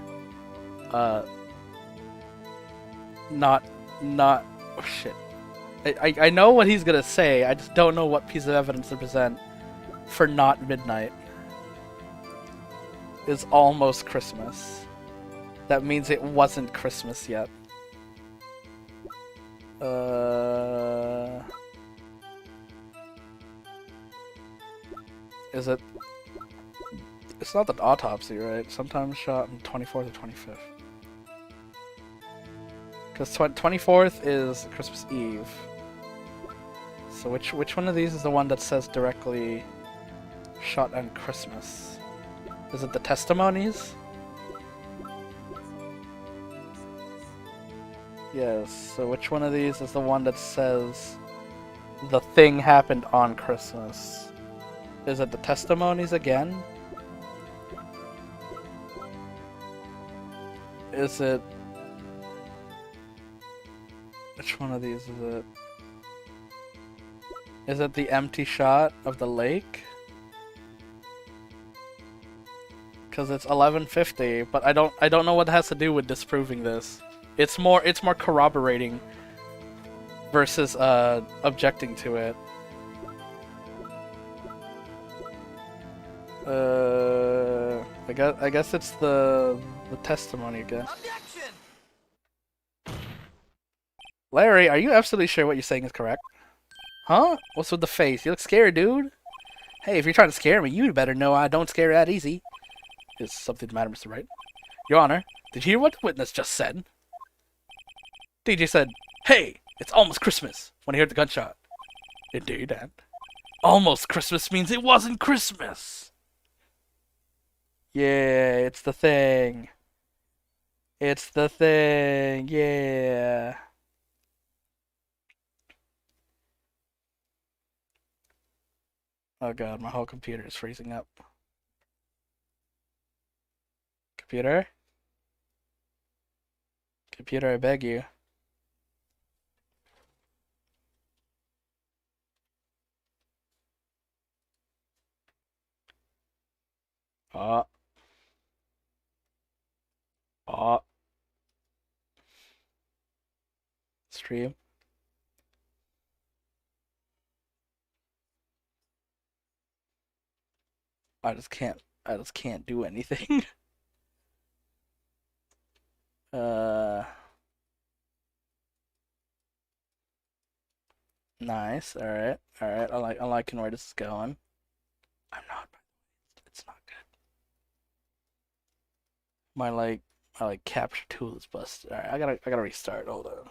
not, oh shit. I know what he's gonna say, I just don't know what piece of evidence to present for not midnight. It's almost Christmas. That means it wasn't Christmas yet. Is it? It's not the autopsy, right? Sometimes shot on 24th or 25th. Because 24th is Christmas Eve. So which one of these is the one that says directly shot on Christmas? Is it the testimonies? Yes, so which one of these is the one that says the thing happened on Christmas? Is it the testimonies again? Is it... Which one of these is it? Is it the empty shot of the lake? Because it's 11:50, but I don't know what it has to do with disproving this. It's more corroborating versus objecting to it. I guess it's the testimony again. Objection! Larry, are you absolutely sure what you're saying is correct? Huh? What's with the face? You look scared, dude. Hey, if you're trying to scare me, you'd better know I don't scare that easy. Is something the matter, Mr. Wright? Your Honor, did you hear what the witness just said? DJ said, "Hey, it's almost Christmas," when he heard the gunshot. Indeed, and almost Christmas means it wasn't Christmas. Yeah, it's the thing. It's the thing, yeah. Oh god, my whole computer is freezing up. Computer? Computer, I beg you. Ah. Ah. Stream. I just can't do anything. Nice. All right. I'm liking where this is going. I'm not. It's not good. My capture tool is busted. All right. I gotta restart. Hold on.